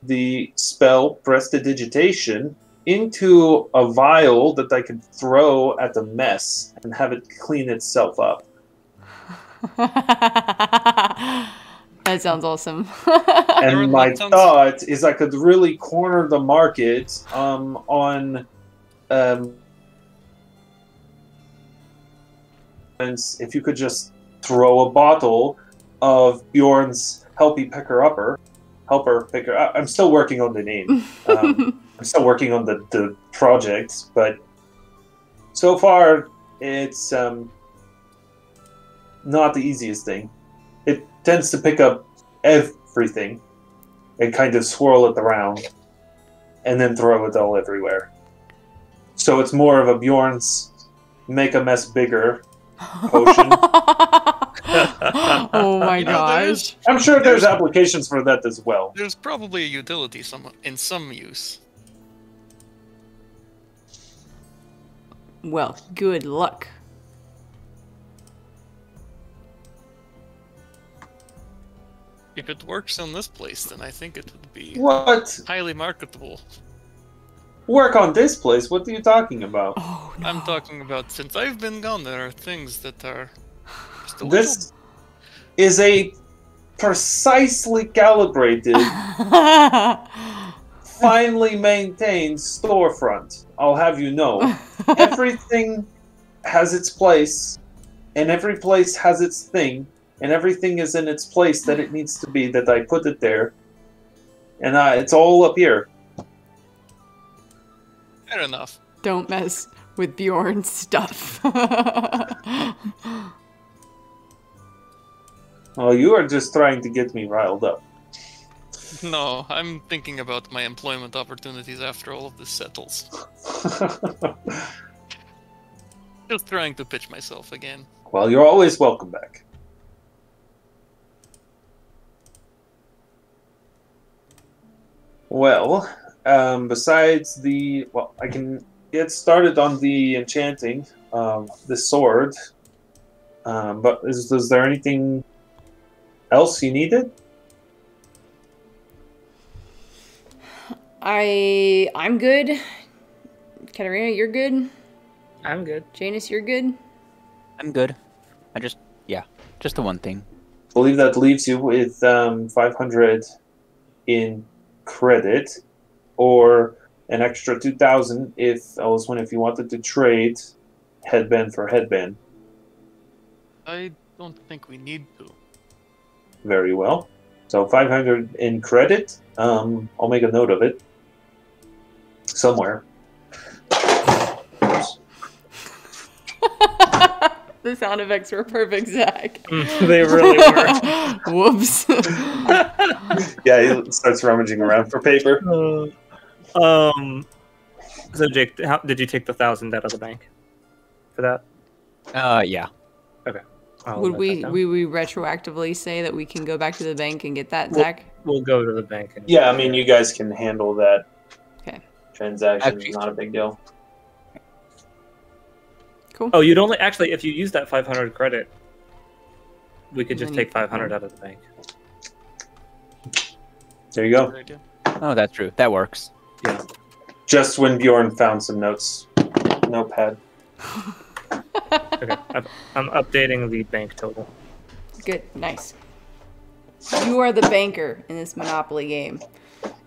the spell prestidigitation into a vial that I could throw at the mess and have it clean itself up. That sounds awesome. And my thought is I could really corner the market on if you could just throw a bottle of Bjorn's helper picker. I'm still working on the name. I'm still working on the project, but so far it's not the easiest thing. It tends to pick up everything and kind of swirl it around and then throw it all everywhere. So it's more of a Bjorn's make a mess bigger potion. Oh my gosh. I'm sure there's applications for that as well. There's probably a utility in some use. Well, good luck. If it works on this place, then I think it would be What? highly marketable. Work on this place? What are you talking about? Oh no. I'm talking about since I've been gone, there are things that are just a This is a precisely calibrated, finely maintained storefront. I'll have you know. Everything has its place, and every place has its thing, and everything is in its place that it needs to be, that I put it there. And it's all up here. fair enough. Don't mess with Bjorn's stuff. Well, you are just trying to get me riled up. No, I'm thinking about my employment opportunities after all of this settles. Just trying to pitch myself again. Well, you're always welcome back. Well, besides I can get started on the enchanting the sword. But is there anything else you needed? I'm good. Katarina, you're good. I'm good. Janus, you're good. I'm good. Just the one thing. I believe that leaves you with 500 in credit, or an extra 2,000 if you wanted to trade headband for headband. I don't think we need to. Very well. So 500 in credit. I'll make a note of it somewhere. The sound effects were perfect, Zach. They really were. Whoops. Yeah, he starts rummaging around for paper. So Jake, did you take the 1,000 out of the bank for that? Yeah. Okay. Would we retroactively say that we can go back to the bank and get that, Zach? We'll go to the bank. Yeah, I mean, you guys can handle that. Okay. Transaction is not a big deal. Cool. Oh, you'd only actually, if you use that 500 credit, we could just Then you take 500 out of the bank. There you go. Good idea. Oh, that's true. That works. Yeah. Just when Bjorn found some notes. Notepad. Okay. I'm updating the bank total. Good. Nice. You are the banker in this Monopoly game,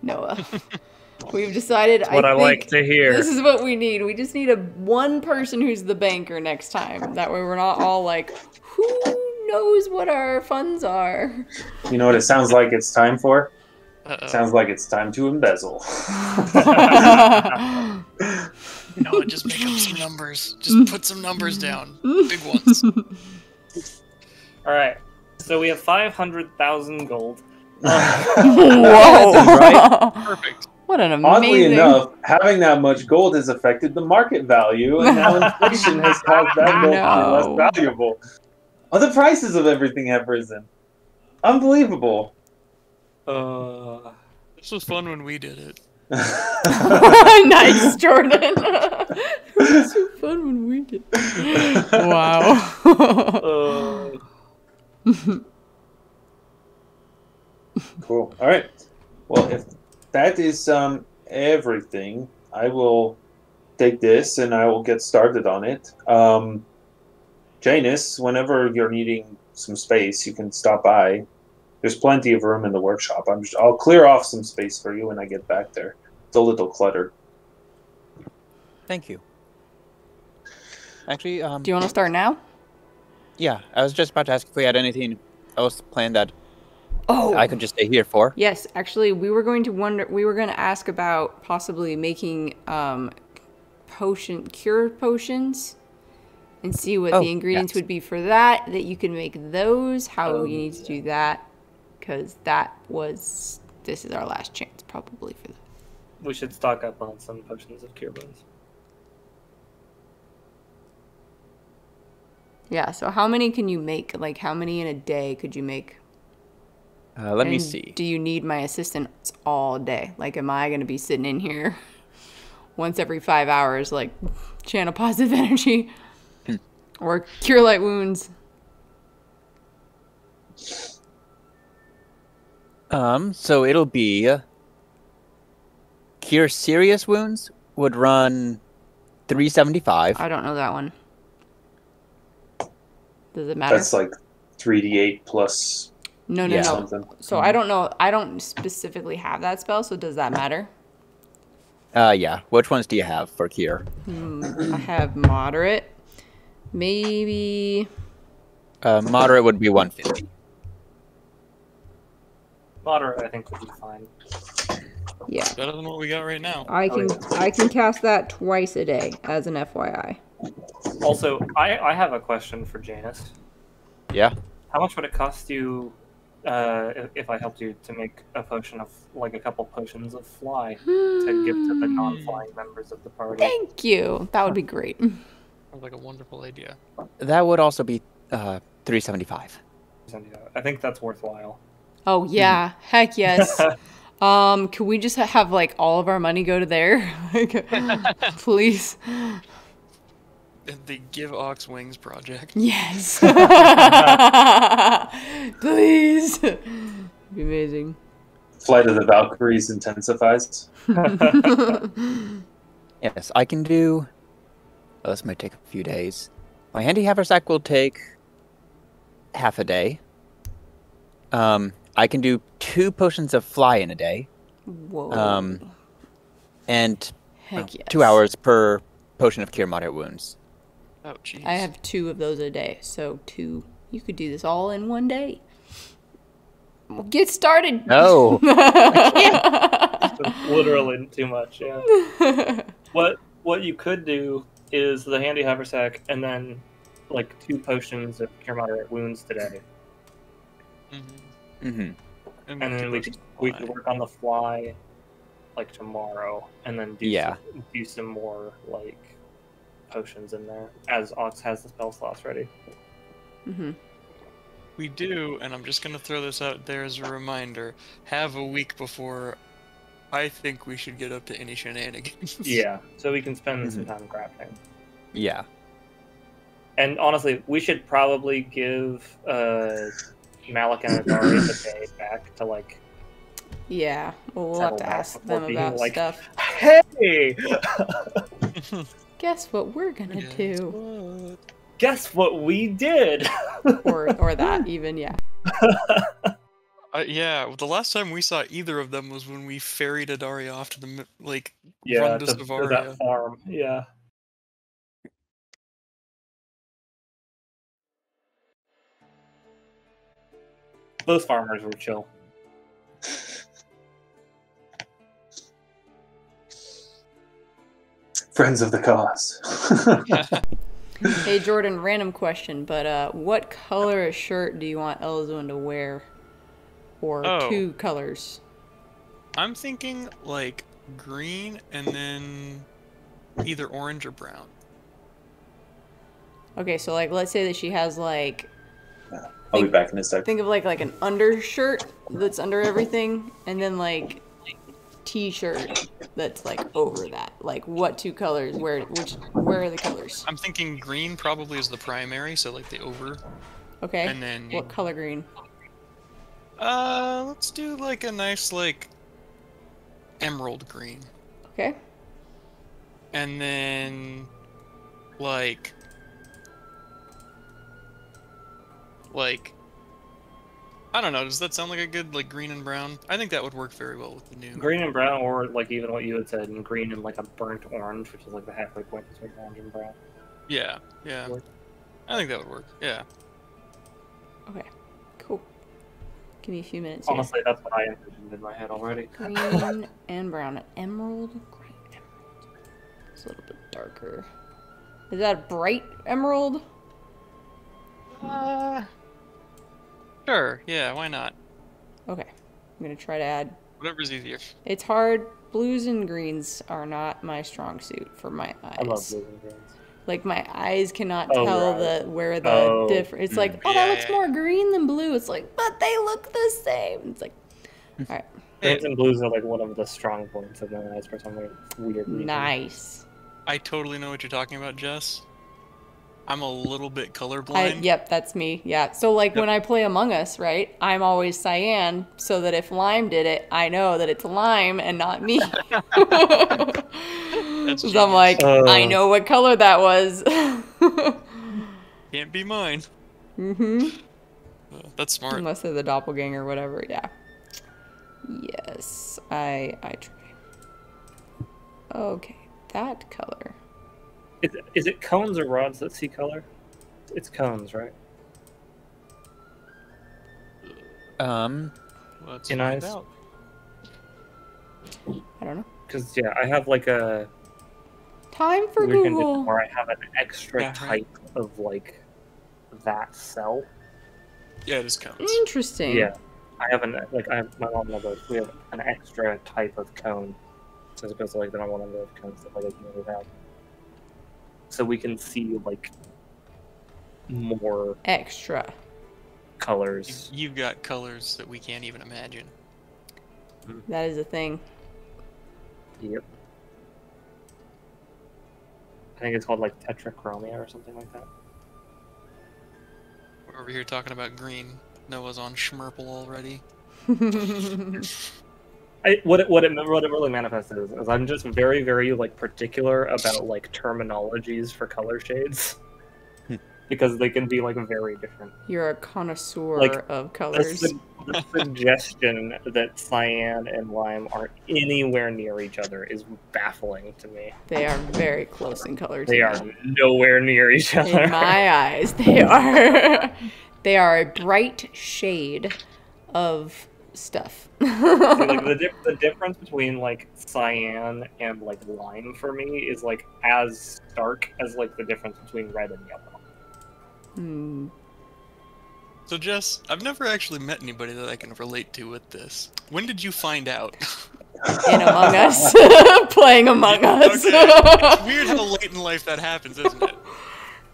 Noah. We've decided. That's what I like to hear. This is what we need. We just need one person who's the banker next time. That way, we're not all like, who knows what our funds are. You know what it sounds like it's time for? Uh-oh. Sounds like it's time to embezzle. No, just make up some numbers. Just put some numbers down. Big ones. All right. So we have 500,000 gold. Whoa! Right? Perfect. What an amazing. Oddly enough, having that much gold has affected the market value, and now inflation has caused that gold to be less valuable. Oh, the prices of everything have risen. Unbelievable. This was fun when we did it. Nice, Jordan. It was so fun when we did. Wow. Cool. All right. Well, if that is everything, I will take this and I will get started on it. Janus, whenever you're needing some space, you can stop by. There's plenty of room in the workshop. I'll clear off some space for you when I get back there. It's a little cluttered. Thank you. Actually, Do you want to start now? yeah, I was just about to ask if we had anything else planned that Oh, I could just stay here for. yes. Actually, we were going to ask about possibly making cure potions and see what the ingredients would be for that. That you can make those. How you need to do that, because this is our last chance probably for that. We should stock up on some potions of cure wounds. Yeah. So how many can you make? Like, how many in a day could you make? Let me see. Do you need my assistance all day? Like, am I going to be sitting in here once every 5 hours, like, channel positive energy? Or cure light wounds? So it'll be cure serious wounds would run 375. I don't know that one. Does it matter? That's like 3d8 plus No. something. So I don't know. I don't specifically have that spell, so does that matter? Yeah. Which ones do you have for cure? I have moderate. Maybe... Moderate would be 150. Moderate, I think, would be fine. Yeah. Better than what we got right now. I can cast that twice a day, as an FYI. Also, I have a question for Janus. Yeah. How much would it cost you if I helped you to make a potion of, like, a couple potions of fly to give to the non-flying members of the party? Thank you. That would be great. Sounds like a wonderful idea. That would also be 375. I think that's worthwhile. Oh, yeah. Heck yes. Can we just have, like, all of our money go to there? Like, please. The Give Ox Wings project. Yes. Please. It'd be amazing. Flight of the Valkyries intensifies. Yes, I can do... Well, this might take a few days. My handy haversack will take half a day. I can do 2 potions of fly in a day. Whoa. And Heck yes. 2 hours per potion of cure moderate wounds. Oh, jeez. I have 2 of those a day, so 2. You could do this all in one day. Well, get started. No. Literally too much, yeah. What you could do is the handy haversack and then, like, 2 potions of cure moderate wounds today. Mm-hmm. Mm-hmm. And then we could work on the fly, like, tomorrow, and then do some more, like, potions in there, as Aux has the spell slots ready. Mm-hmm. We do, and I'm just going to throw this out there as a reminder, have a week before I think we should get up to any shenanigans. Yeah, so we can spend some time crafting. Yeah. And honestly, we should probably give Malik and Adari the day back to, like... Yeah, well, we'll have to ask them about like, stuff. Hey! Guess what we're gonna do? Guess what we did? or that, even, yeah. Yeah, the last time we saw either of them was when we ferried Adari off to the, run to to Savaria. that farm, yeah. Those farmers were chill. Friends of the cause. Hey, Jordan, random question, but what color shirt do you want ELYSWEN to wear? Or 2 colors? I'm thinking, like, green and then either orange or brown. Okay, so, like, let's say that she has, like... I'll be back in a sec. Think of, like an undershirt that's under everything, and then, like, t-shirt that's, like, over that. Like, what 2 colors? Where are the colors? I'm thinking green probably is the primary, so, like, the over. Okay. And then... What color green? Let's do, like, a nice, like, emerald green. Okay. and then like I don't know. Does that sound like a good like green and brown? I think that would work very well with the new Green and brown, or like even what you had said, in green and like a burnt orange, which is like the halfway point between orange and brown. Yeah. I think that would work. Yeah. Okay, cool. Give me a few minutes here. Honestly, that's what I envisioned in my head already. Green and brown. An emerald? Green emerald. It's a little bit darker. Is that a bright emerald? Sure. Yeah. Why not? Okay. I'm going to try to add... Whatever's easier. It's hard. Blues and greens are not my strong suit for my eyes. I love blues and greens. Like, my eyes cannot Oh, tell right. where the difference... It's like, oh, that Yeah, looks yeah. more green than blue. It's like, but they look the same. It's like, all right. Greens and blues are like one of the strong points of my eyes for some weird reason. Nice. I totally know what you're talking about, Jess. I'm a little bit colorblind. Yep, that's me. Yeah. So, like, when I play Among Us, right, I'm always cyan, so that if Lime did it, I know that it's Lime and not me. That's So I'm like, I know what color that was. Can't be mine. Mm-hmm. That's smart. Unless they're the doppelganger or whatever, yeah. Yes, I try. Okay, that color. Is it cones or rods that see color? It's cones, right? Let's In find eyes? out. I don't know. Because, yeah, I have like a Time for weird condition Google. where I have an extra Yeah, right. type of like that cell. Yeah, it is cones. Interesting. Yeah. I have my mom and I both, we have an extra type of cone as opposed to like the normal number of cones that like I can have. So we can see like more Extra. colors. You've got colors that we can't even imagine. That is a thing. Yep. I think it's called like tetrachromia or something like that. We're over here talking about green. Noah's on Schmerple already. What it really manifests is I'm just very, very like particular about like terminologies for color shades because they can be like very different. You're a connoisseur Like, of colors. The suggestion that cyan and lime are anywhere near each other is baffling to me. They are very close in color to They me. are nowhere near each other. In my eyes, they are. They are a bright shade of stuff. See, like the difference between like cyan and like lime for me is like as stark as like the difference between red and yellow. Hmm. So Jess, I've never actually met anybody that I can relate to with this. When did you find out? In Among Us. Playing Among Us. Okay. It's weird how late in life that happens, isn't it?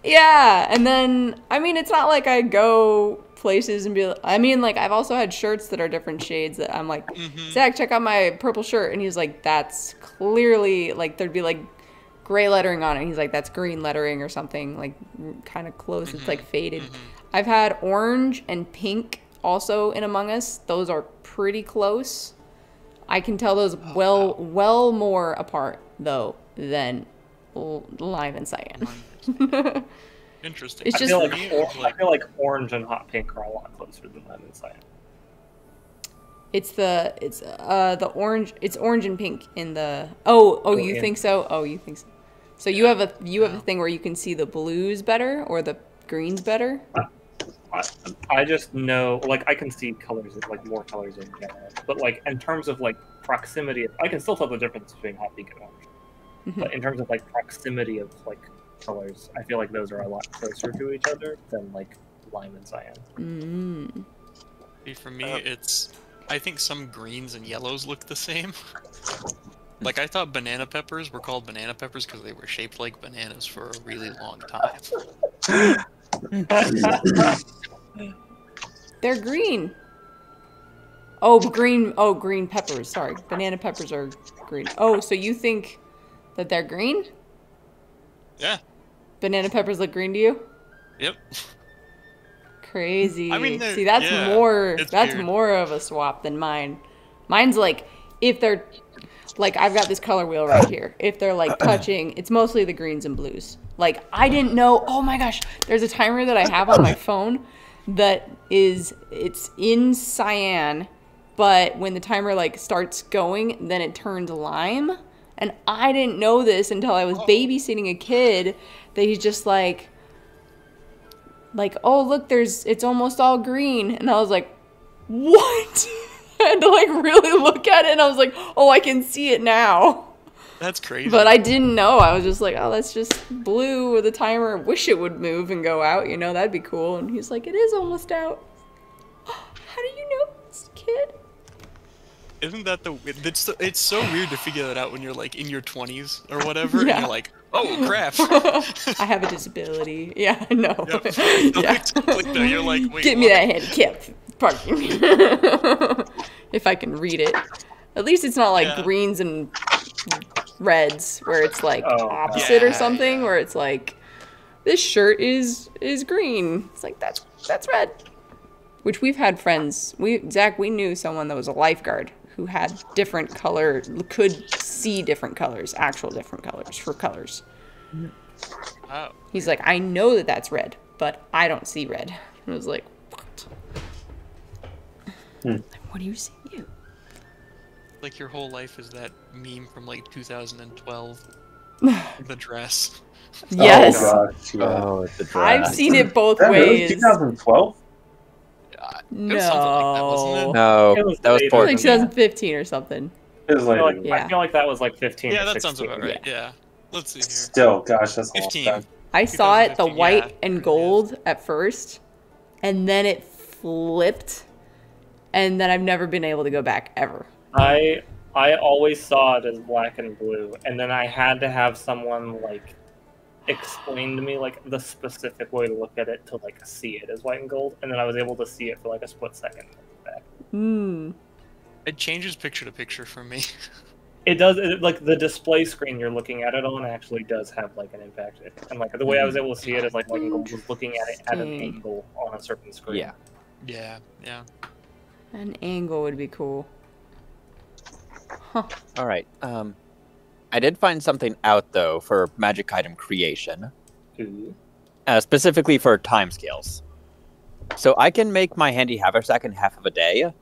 Yeah, and then, I mean, it's not like I go places and be like, I mean, like, I've also had shirts that are different shades that I'm like, Zach, check out my purple shirt. And he's like, that's clearly, like, there'd be, like, gray lettering on it. He's like, that's green lettering or something, like, kind of close. It's, like, faded. I've had orange and pink also in Among Us. Those are pretty close. I can tell those well more apart, though, than lime and cyan. Interesting. It's I just feel like orange and hot pink are a lot closer than lime and cyan. it's the orange. It's orange and pink in the. Oh, you yeah. think so? Oh, you think so? So you have a thing where you can see the blues better or the greens better. I just know, like, I can see colors, like, more colors in general. But, like, in terms of, like, proximity, I can still tell the difference between hot pink and orange. But in terms of, like, proximity of, like, colors, I feel like those are a lot closer to each other than, like, lime and cyan. Mm. See, for me, it's... I think some greens and yellows look the same. Like, I thought banana peppers were called banana peppers because they were shaped like bananas for a really long time. They're green. Oh, green. Oh, green peppers. Sorry, banana peppers are green. Oh, so you think that they're green? Yeah. Banana peppers look green to you? Yep. Crazy. I mean, see, that's yeah, more. it's That's weird. more of a swap than mine. Mine's like if they're. like I've got this color wheel right here. If they're like touching, it's mostly the greens and blues. Like I didn't know. Oh my gosh, there's a timer that I have on my phone that it's in cyan, but when the timer like starts going, then it turns lime. And I didn't know this until I was babysitting a kid that he's just like, oh look, it's almost all green, and I was like, what? I had to like really look at it, and I was like, oh, I can see it now. That's crazy. But I didn't know. I was just like, oh, that's just blue with a timer. Wish it would move and go out. You know, that'd be cool. And he's like, it is almost out. How do you know this, kid? Isn't that it's so weird to figure that out when you're like in your 20s or whatever, Yeah. and you're like, oh crap. I have a disability. Yeah, I know. Yep. Yeah. No, you're like, wait, Get me what? that handicap parking. If I can read it. At least it's not like greens and reds where it's like opposite or something, where it's like this shirt is green. It's like that's red. Which we've had friends. We knew someone that was a lifeguard who had different color, could see different colors, actual different colors for colors. Oh. He's like, I know that that's red, but I don't see red. And I was like, what? What do you see? You? Like your whole life is that meme from like 2012. The dress. Yes. Oh, gosh, yeah. Oh, the dress. I've seen it both That really ways. 2012? It was something like that, wasn't it? No, It was that was later. poor. Like 2015 or something. It was I feel, later. like, Yeah. I feel like that was like 15 Yeah, or that 16. sounds about right. Yeah. Let's see here. Still, gosh, that's a long 15. time. I saw it the 2015, white yeah. and gold at first, and then it flipped, and then I've never been able to go back ever. I always saw it as black and blue, and then I had to have someone like explain to me like the specific way to look at it to like see it as white and gold, and then I was able to see it for like a split second. Back. It changes picture to picture for me. It does, like the display screen you're looking at it on actually does have like an impact. And like the way I was able to see it is like white and gold was looking at it at an Interesting. angle on a certain screen. Yeah. Yeah. An angle would be cool. All right. I did find something out though for magic item creation, Ooh. specifically for timescales. So I can make my handy haversack in half of a day,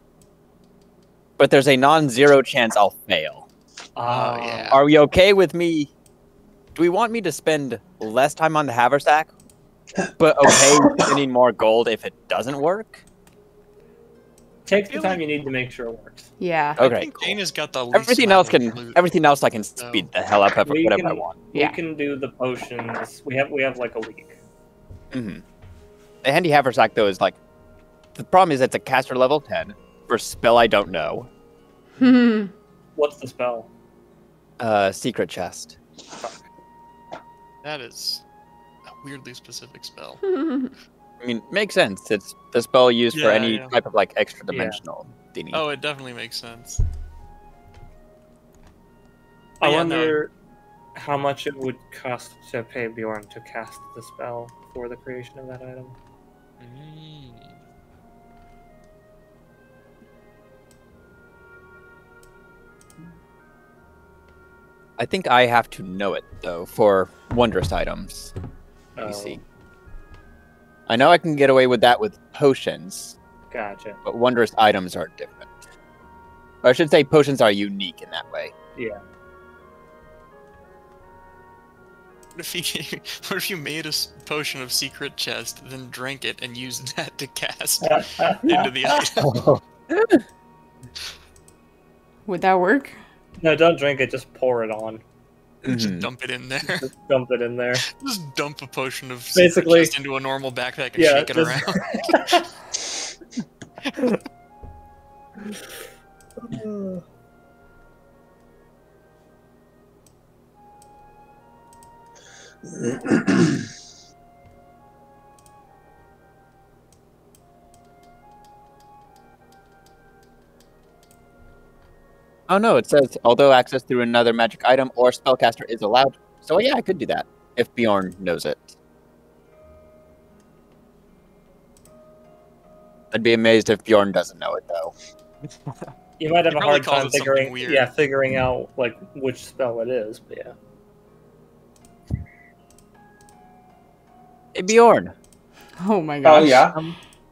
but there's a non-zero chance I'll fail. Oh, yeah. Are we okay with me? Do we want me to spend less time on the haversack, but okay with spending more gold if it doesn't work? Take the time you need to make sure it works. Yeah. Okay. I think Jane has got the least Everything amount else of can. loot. Everything else I can speed the hell up of We whatever can- I want. Yeah. We can do the potions. We have like a week. Mm-hmm. The handy haversack though is like, the problem is it's a caster level 10 for a spell I don't know. What's the spell? Secret chest. That is a weirdly specific spell. I mean, makes sense. It's the spell used for Yeah, any yeah. type of like extra dimensional thingy. Oh, it definitely makes sense. I Yeah, wonder how much it would cost to pay Bjorn to cast the spell for the creation of that item. Mm. I think I have to know it though for wondrous items. Let me see. I know I can get away with that with potions, Gotcha. but wondrous items are different. Or I should say potions are unique in that way. Yeah. What if you made a potion of secret chest, then drank it and used that to cast into the item? Would that work? No, don't drink it. Just pour it on. Just dump it in there. Just dump it in there. Just dump a potion of Basically- secret chest into a normal backpack and Yeah, shake it around. Oh no, it says although access through another magic item or spellcaster is allowed. So yeah, I could do that if Bjorn knows it. I'd be amazed if Bjorn doesn't know it though. You might have He a probably hard calls time it something figuring, weird. figuring out like which spell it is. But yeah. Hey, Bjorn. Oh my gosh. Oh yeah.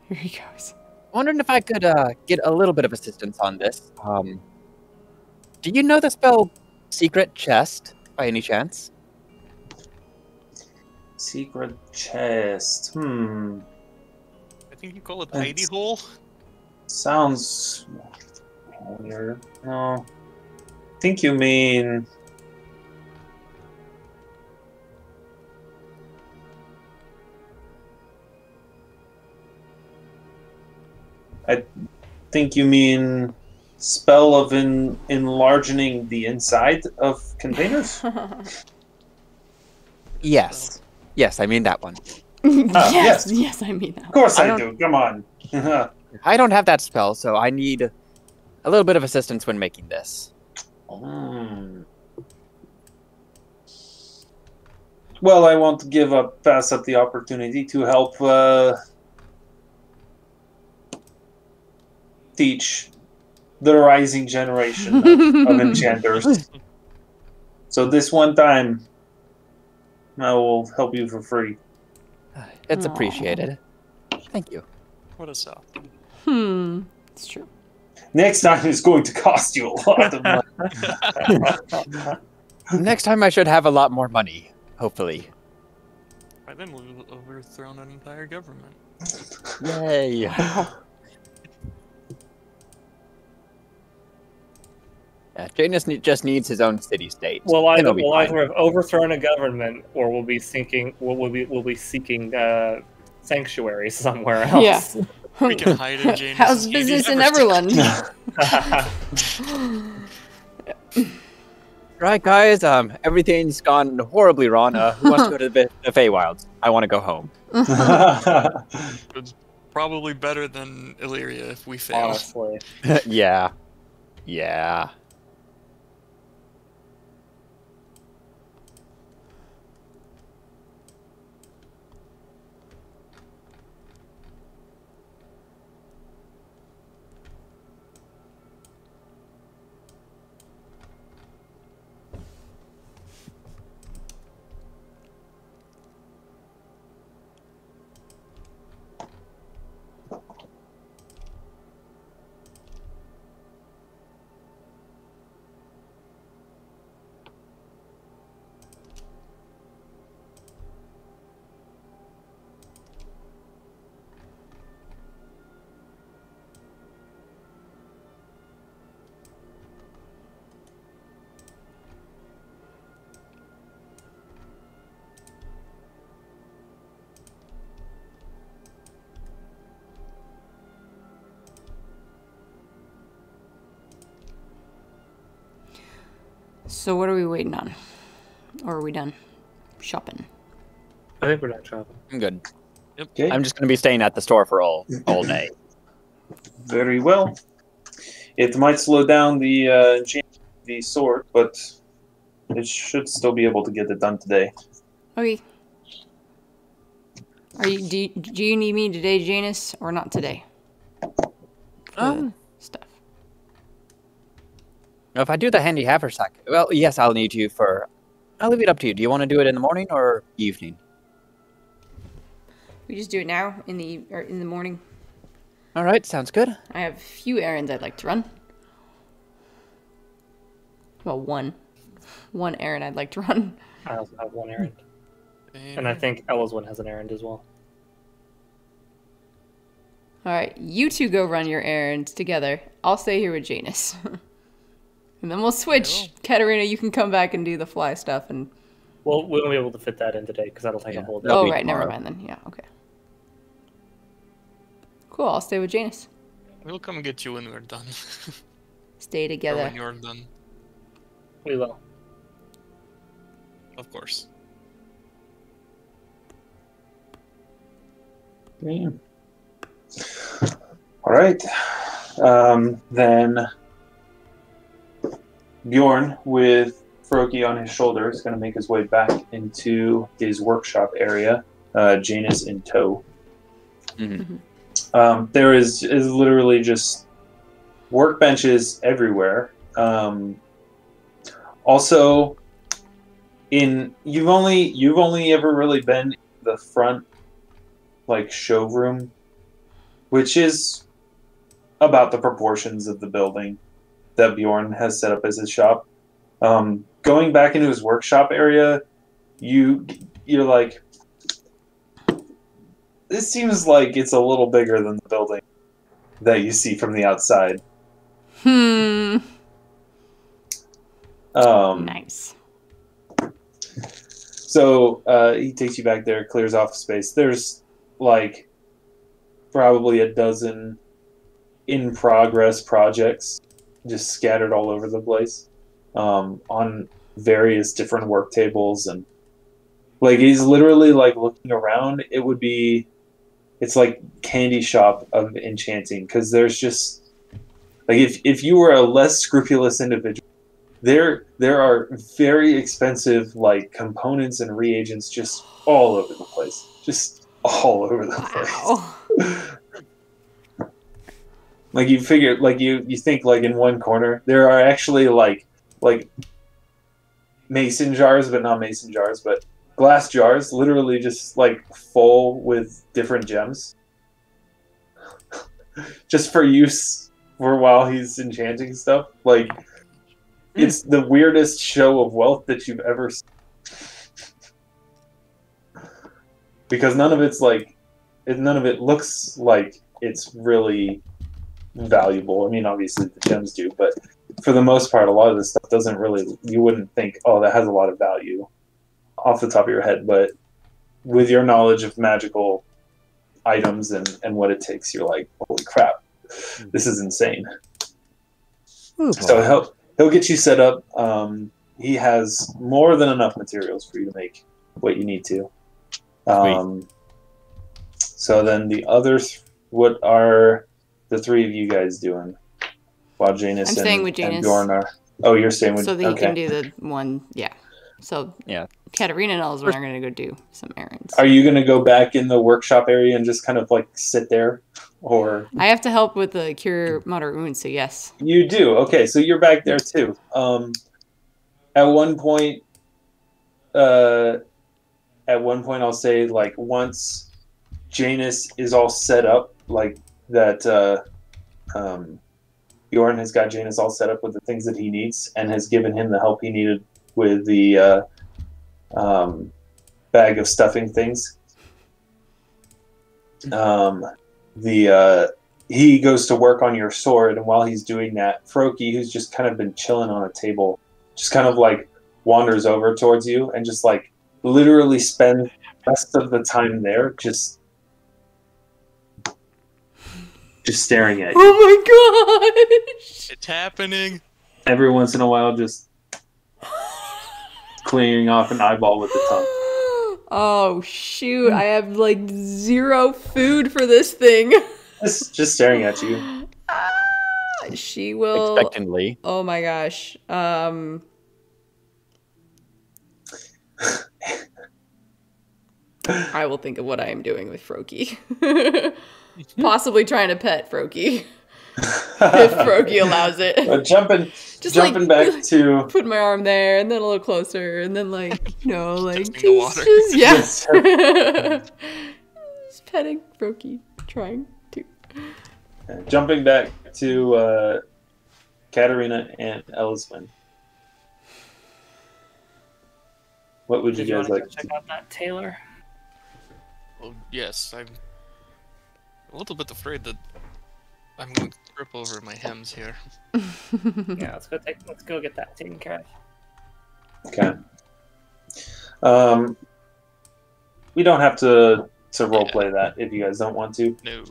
Here he goes. Wondering if I could get a little bit of assistance on this. Do you know the spell Secret Chest by any chance? Secret chest. I think you call it hidey hole. Sounds weird. No. I think you mean. I think you mean spell of enlarging the inside of containers. Yes. Yes, I mean that one. Yes, yes. yes, I mean that. Of course I don't- do. Come on. I don't have that spell, so I need a little bit of assistance when making this. Well, I won't pass up the opportunity to help teach the rising generation of enchanters. So this one time, I will help you for free. It's Aw. appreciated. Thank you. What a soft. It's true. Next time it's going to cost you a lot of money. Next time I should have a lot more money, hopefully. By then we'll have overthrown an entire government. Yay. Yeah, Janus just needs his own city-state. We'll and either it'll be fine. have overthrown a government, or we'll be seeking sanctuary somewhere else. Yeah. We can hide in Janus. How's business in Everland? Right, guys. Everything's gone horribly wrong. Who wants to go to the Feywilds? I want to go home. It's probably better than Illyria if we fail. Honestly. Yeah. Yeah. So what are we waiting on? Or are we done shopping? I think we're done shopping. I'm good. Okay. I'm just going to be staying at the store for all day. Very well. It might slow down the sword, but it should still be able to get it done today. Okay. Do you need me today, Janus, or not today? Stuff. If I do the handy haversack, well, yes, I'll need you for. I'll leave it up to you. Do you want to do it in the morning or evening? We just do it now in the morning. All right, sounds good. I have a few errands I'd like to run. Well, one errand I'd like to run. I also have one errand. Same And I here. think ELYSWEN has an errand as well. All right, you two go run your errands together. I'll stay here with Janus. And then we'll switch. Katarina, you can come back and do the fly stuff. And Well, we won't be able to fit that in today because that'll take a Yeah. whole day. That'll oh, be right, never tomorrow. mind then. Yeah, okay. Cool, I'll stay with Janus. We'll come get you when we're done. Stay Or together. when you're done, We will. of course. Yeah. All right. Then Bjorn, with Froki on his shoulder, is going to make his way back into his workshop area, Janus in tow. Mhm. There is literally just workbenches everywhere. Also, you've only ever really been in the front, like, showroom, which is about the proportions of the building that Bjorn has set up as his shop. Going back into his workshop area, you're like, this seems like it's a little bigger than the building that you see from the outside. Nice. So he takes you back there, clears off space. There's like probably a dozen in progress projects just scattered all over the place on various different work tables, and like he's literally like looking around. It's like candy shop of enchanting, because there's just like if you were a less scrupulous individual, there are very expensive like components and reagents just all over the place. Just all over the place. Like you figure, like you think like in one corner there are actually like mason jars, but not mason jars, but glass jars, literally just like full with different gems, just for use for while he's enchanting stuff. Like it's the weirdest show of wealth that you've ever seen. Because none of it looks like it's really valuable. I mean, obviously the gems do, but for the most part, a lot of this stuff doesn't really, you wouldn't think, oh, that has a lot of value off the top of your head. But with your knowledge of magical items and what it takes, you're like, holy crap, this is insane. Ooh, so he'll get you set up. He has more than enough materials for you to make what you need to. So then the others, what are the three of you guys doing? While Janus I'm staying with Janus. and Bjorn are... Oh, you're staying with... So that you can do the one... Yeah. So yeah. Katarina and Alvyn are going to go do some errands. Are you going to go back in the workshop area and just kind of like sit there? Or... I have to help with the cure moderate wounds, so yes. You do? Okay, so you're back there too. At one point, I'll say, like, once Janus is all set up, like that, Bjorn has got Janus all set up with the things that he needs and has given him the help he needed with the bag of stuffing things. He goes to work on your sword, and while he's doing that, Froki, who's just kind of been chilling on a table, just kind of like wanders over towards you and just like literally spends the rest of the time there just staring at you. Oh my gosh! It's happening. Every once in a while, just cleaning off an eyeball with the tongue. Oh shoot! I have like zero food for this thing. Just staring at you. She will Expectantly. Oh my gosh. I will think of what I am doing with Froki. Possibly trying to pet Froki. If Froki allows it. Jumping back to... Put my arm there, and then a little closer, and then like, you know, like... Testing the water. Yes. Just petting Froki. Trying to. Jumping back to Katarina and ELYSWEN. What would you guys like to check out that tailor? Well, yes, I'm a little bit afraid that I'm going to trip over my hems here. Yeah, let's go get that taken care of. Okay. We don't have to roleplay that if you guys don't want to. No.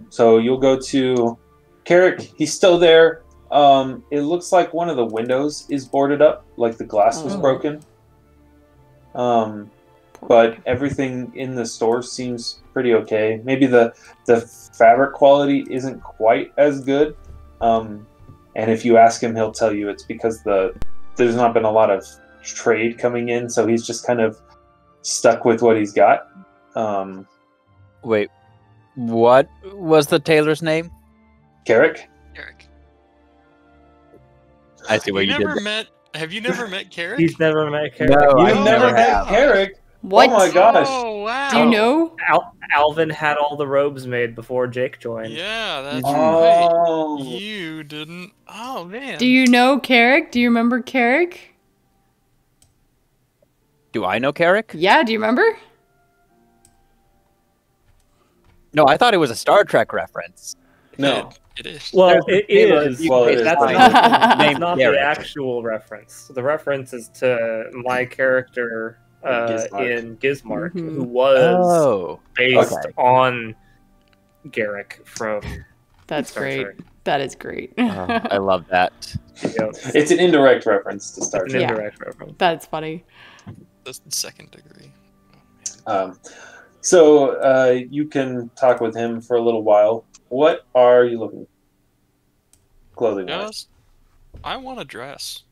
So you'll go to Carrick. He's still there. It looks like one of the windows is boarded up, like the glass was broken. But everything in the store seems pretty okay. Maybe the fabric quality isn't quite as good. And if you ask him, he'll tell you it's because there's not been a lot of trade coming in, so he's just kind of stuck with what he's got. Wait, what was the tailor's name? Carrick? Eric. I see what you did. Have you never met Carrick? He's never met Carrick. No, You've I never met have. Carrick? What? Oh my gosh. Oh wow! Do you know? Alvyn had all the robes made before Jake joined. Yeah, that's Oh. right. You didn't. Oh man. Do you know Carrick? Do you remember Carrick? Do I know Carrick? Yeah, do you remember? No, I thought it was a Star Trek reference. No. It is. Well, it is. Well, it is. That's Fine. not, Named that's not the Carrick. actual reference. The reference is to my character in Gizmark, Mhm. who was Oh. based okay. on Garrick from That's Star great. Trek. That is great. I love that. Yep. It's an indirect reference to Star An Trek. Yeah. indirect reference. That's funny. The second degree. So you can talk with him for a little while. What are you looking for? Clothing-wise? Just, I want a dress.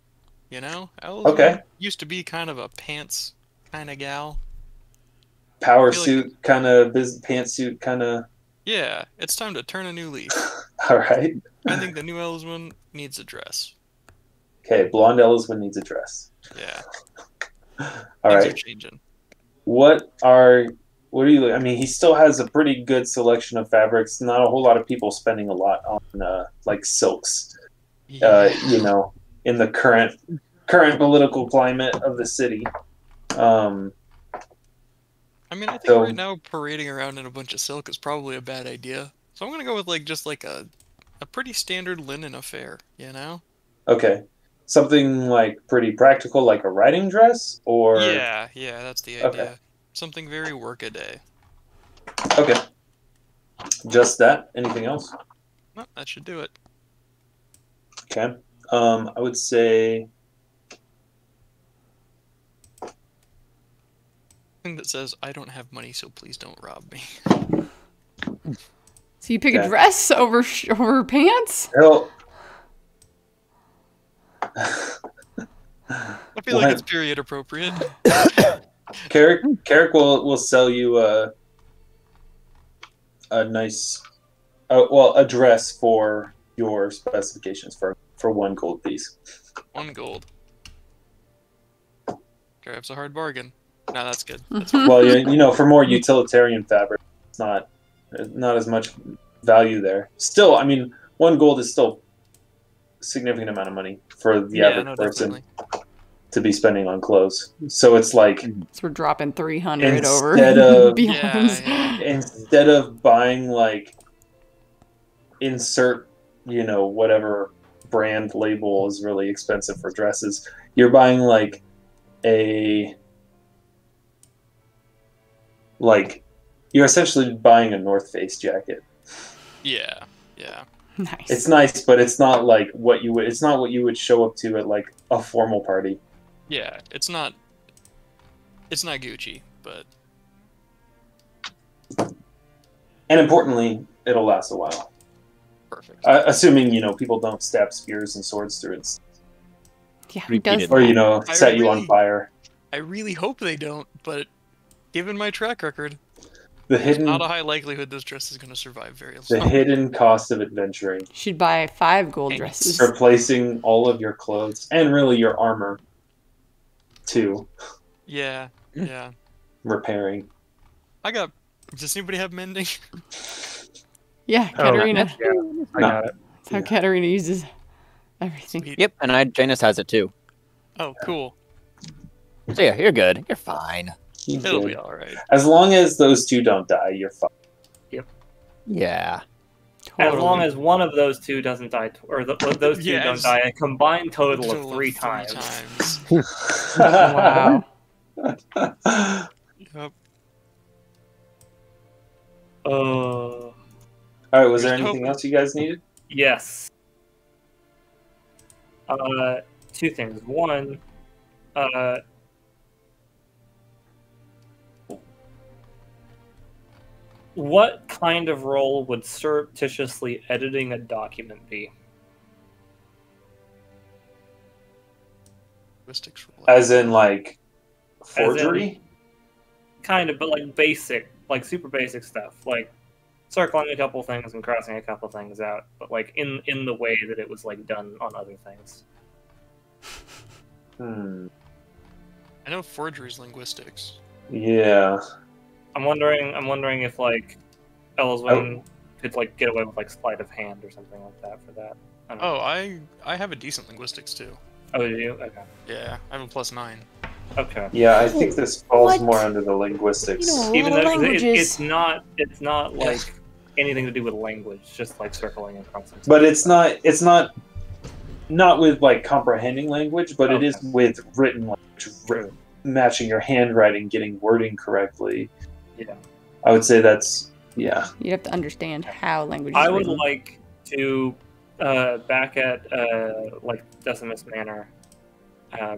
You know, Okay. Used to be kind of a pants kind of gal. Power feel like- suit, kind of pantsuit, kind of. Yeah, it's time to turn a new leaf. All right. I think the new ELYSWEN needs a dress. Okay, blonde ELYSWEN needs a dress. Yeah, All things are right. changing. What are you? I mean, he still has a pretty good selection of fabrics. Not a whole lot of people spending a lot on like silks. You know, in the current political climate of the city. I mean, I think So- right now parading around in a bunch of silk is probably a bad idea. So I'm gonna go with just a pretty standard linen affair, you know? Okay, something like pretty practical, like a riding dress, or Yeah, that's the idea. Okay. Something very workaday. Okay, just that. Anything else? Well, that should do it. Okay. I would say Thing that says, "I don't have money, so please don't rob me." So you pick Okay. a dress over pants? hell. I feel like it's period appropriate. Carrick will sell you a nice, a dress for your specifications for 1 gold piece. 1 gold. Carrick's a hard bargain. No, that's good. That's fine. Well, you know, for more utilitarian fabric, it's not as much value there. Still, I mean, 1 gold is still a significant amount of money for the Yeah, average no, person definitely. to be spending on clothes. So it's like So we're dropping 300 over Instead of- beyond. Yeah. instead of buying like insert, you know, whatever brand label is really expensive for dresses, you're buying like you're essentially buying a North Face jacket. Yeah. Nice. It's nice, but it's not like what you would show up to at like a formal party. Yeah, it's not Gucci, but And importantly, it'll last a while. perfect. Assuming, you know, people don't stab spears and swords through it, Yeah, who does Repeated. or, that? you know, I set you on really- fire. I really hope they don't, but given my track record, The there's hidden not a high likelihood this dress is going to survive very the long. hidden cost of adventuring. Should buy 5 gold And dresses. Replacing all of your clothes and really your armor too. Yeah. Repairing. Does anybody have mending? Yeah, Oh, Katarina. yeah, I got it. That's how Katarina uses everything. Sweet. Yep, and Janus has it too. Oh, cool. So yeah, you're good. You're fine. You It'll did. be all right. As long as those 2 don't die, you're fine. Yeah. As Totally. long as one of those 2 doesn't die, those 2 Yeah, don't it's- die a combined total of Total 3 3 times. Wow. Yep. All right. Was there There's anything hope. else you guys needed? Yes. 2 things. One, what kind of role would surreptitiously editing a document be? Linguistics roll. As in, like, forgery? Kind of, but like basic, like super basic stuff, like circling a couple things and crossing a couple things out, but like in the way that it was like done on other things. Hmm. I know forgery's linguistics. Yeah. I'm wondering if like ELYSWEN could like get away with like sleight of hand or something like that for that. I don't know. Oh, I have a decent linguistics too. Oh, do you? Okay. Yeah, I have a +9. Okay. Yeah, I think this falls What? more under the linguistics. You know, Even Little though 'cause languages. it's not Yeah. like anything to do with language, just like circling and crossing. But it's not with like comprehending language, but it is Okay. with written language, matching your handwriting, getting wording correctly. Yeah. I would say that's You have to understand how language is I would written. like to back at like Decimus Manor,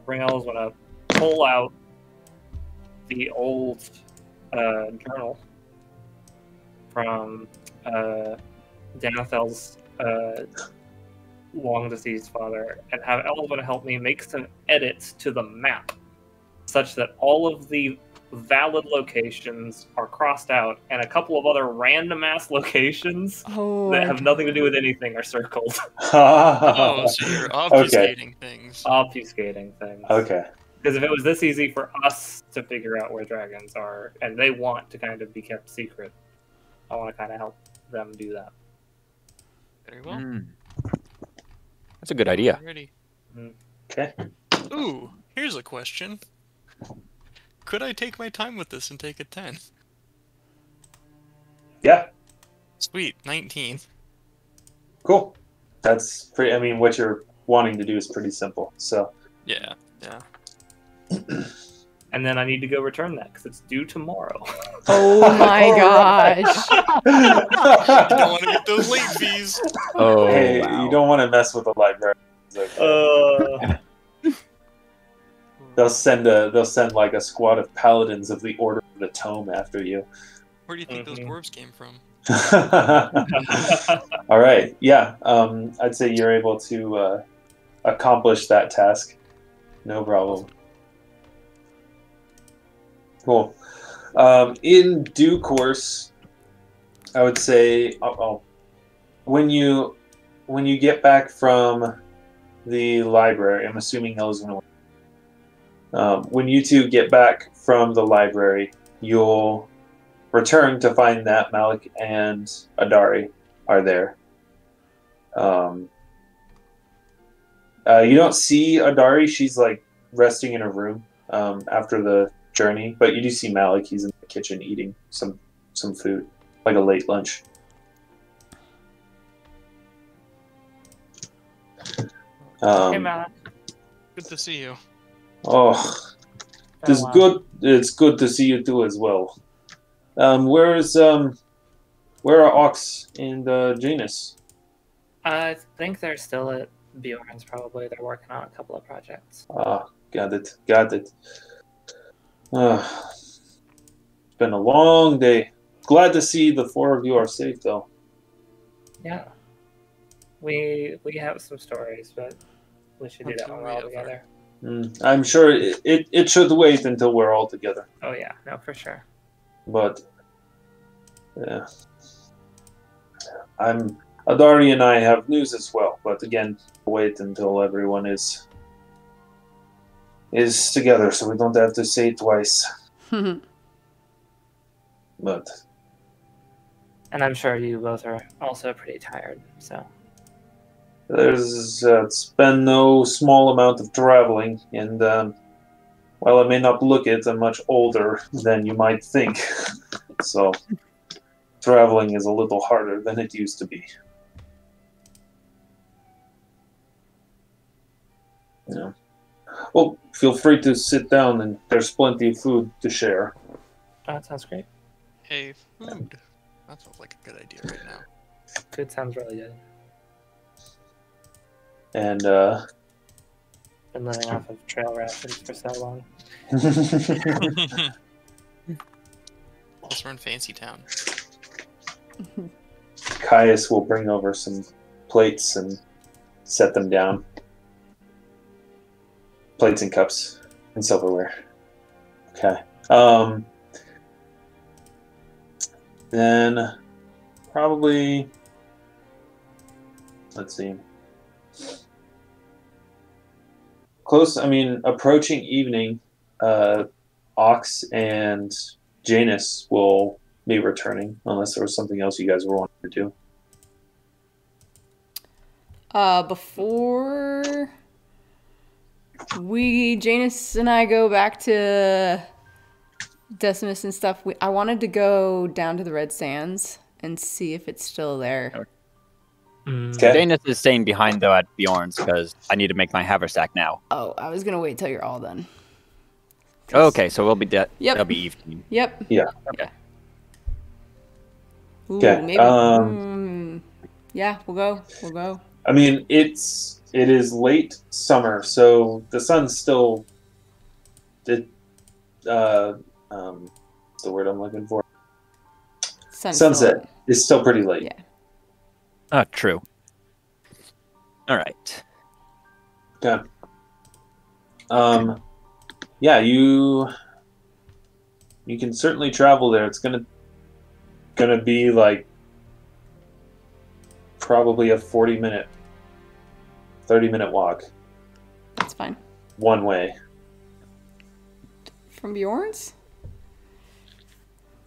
bring ELYSWEN up, pull out the old journal from Danathel's long deceased father, and have ELYSWEN help me make some edits to the map, such that all of the valid locations are crossed out, and a couple of other random ass locations Oh, that have nothing to do with anything are circled. Oh, so you're obfuscating things. Obfuscating things. Okay. Because if it was this easy for us to figure out where dragons are, and they want to kind of be kept secret, I want to kind of help them do that. Very well. That's a good idea. Ready. Okay. Ooh, here's a question. Could I take my time with this and take a 10? Yeah. Sweet, 19. Cool. That's pretty. I mean, what you're wanting to do is pretty simple. So. Yeah. And then I need to go return that because it's due tomorrow. oh my gosh. You don't want to get those late fees. Oh, Hey, wow. you don't want to mess with the library. It's okay. They'll send like a squad of paladins of the Order of the Tome after you. Where do you think those dwarves came from? All right. Yeah. I'd say you're able to accomplish that task. No problem. Cool. In due course, I would say, when you get back from the library, I'm assuming ELYSWEN. When you two get back from the library, you'll return to find that Malik and Adari are there. You don't see Adari; she's like resting in her room after the journey. But you do see Malik; he's in the kitchen eating some food, like a late lunch. Hey, Malik. Good to see you. Oh, it's good. It's good to see you too as well. Where are Aux and Janus? I think they're still at Bjorn's probably. They're working on a couple of projects. Ah, got it. It's been a long day. Glad to see the four of you are safe, though. Yeah. We have some stories, but we should do that when we're all together. I'm sure it should wait until we're all together. Oh yeah, no, for sure. But yeah, Adari and I have news as well. But again, wait until everyone is together, so we don't have to say it twice. But And I'm sure you both are also pretty tired, so. there's it's been no small amount of traveling, and while I may not look it, I'm much older than you might think. So traveling is a little harder than it used to be. Yeah. Well, feel free to sit down, and there's plenty of food to share. Oh, that sounds great. Hey, food. That sounds like a good idea right now. Food sounds really good. And Been living off of trail rations for so long. Plus, we're in Fancy Town. Caius will bring over some plates and set them down. Plates and cups and silverware. Okay. Then probably, let's see. close. I mean, approaching evening, Ox and Janus will be returning, unless there was something else you guys were wanting to do. Before Janus and I go back to Decimus and stuff, I wanted to go down to the Red Sands and see if it's still there. Okay. Janus is staying behind though at Bjorn's because I need to make my haversack now. Oh, I was gonna wait till you're all done. Okay, so we'll be Yep. It'll be evening. Yep. Yeah. Okay. Ooh, Okay, maybe. Yeah, we'll go. We'll go. I mean, it is late summer, so the sun's still what's the word I'm looking for? Sunset is still pretty late. Yeah. Oh, true. All right. Okay. Yeah, you can certainly travel there. It's gonna be like probably a 40-minute, 30-minute walk. That's fine. One way. From Bjorn's?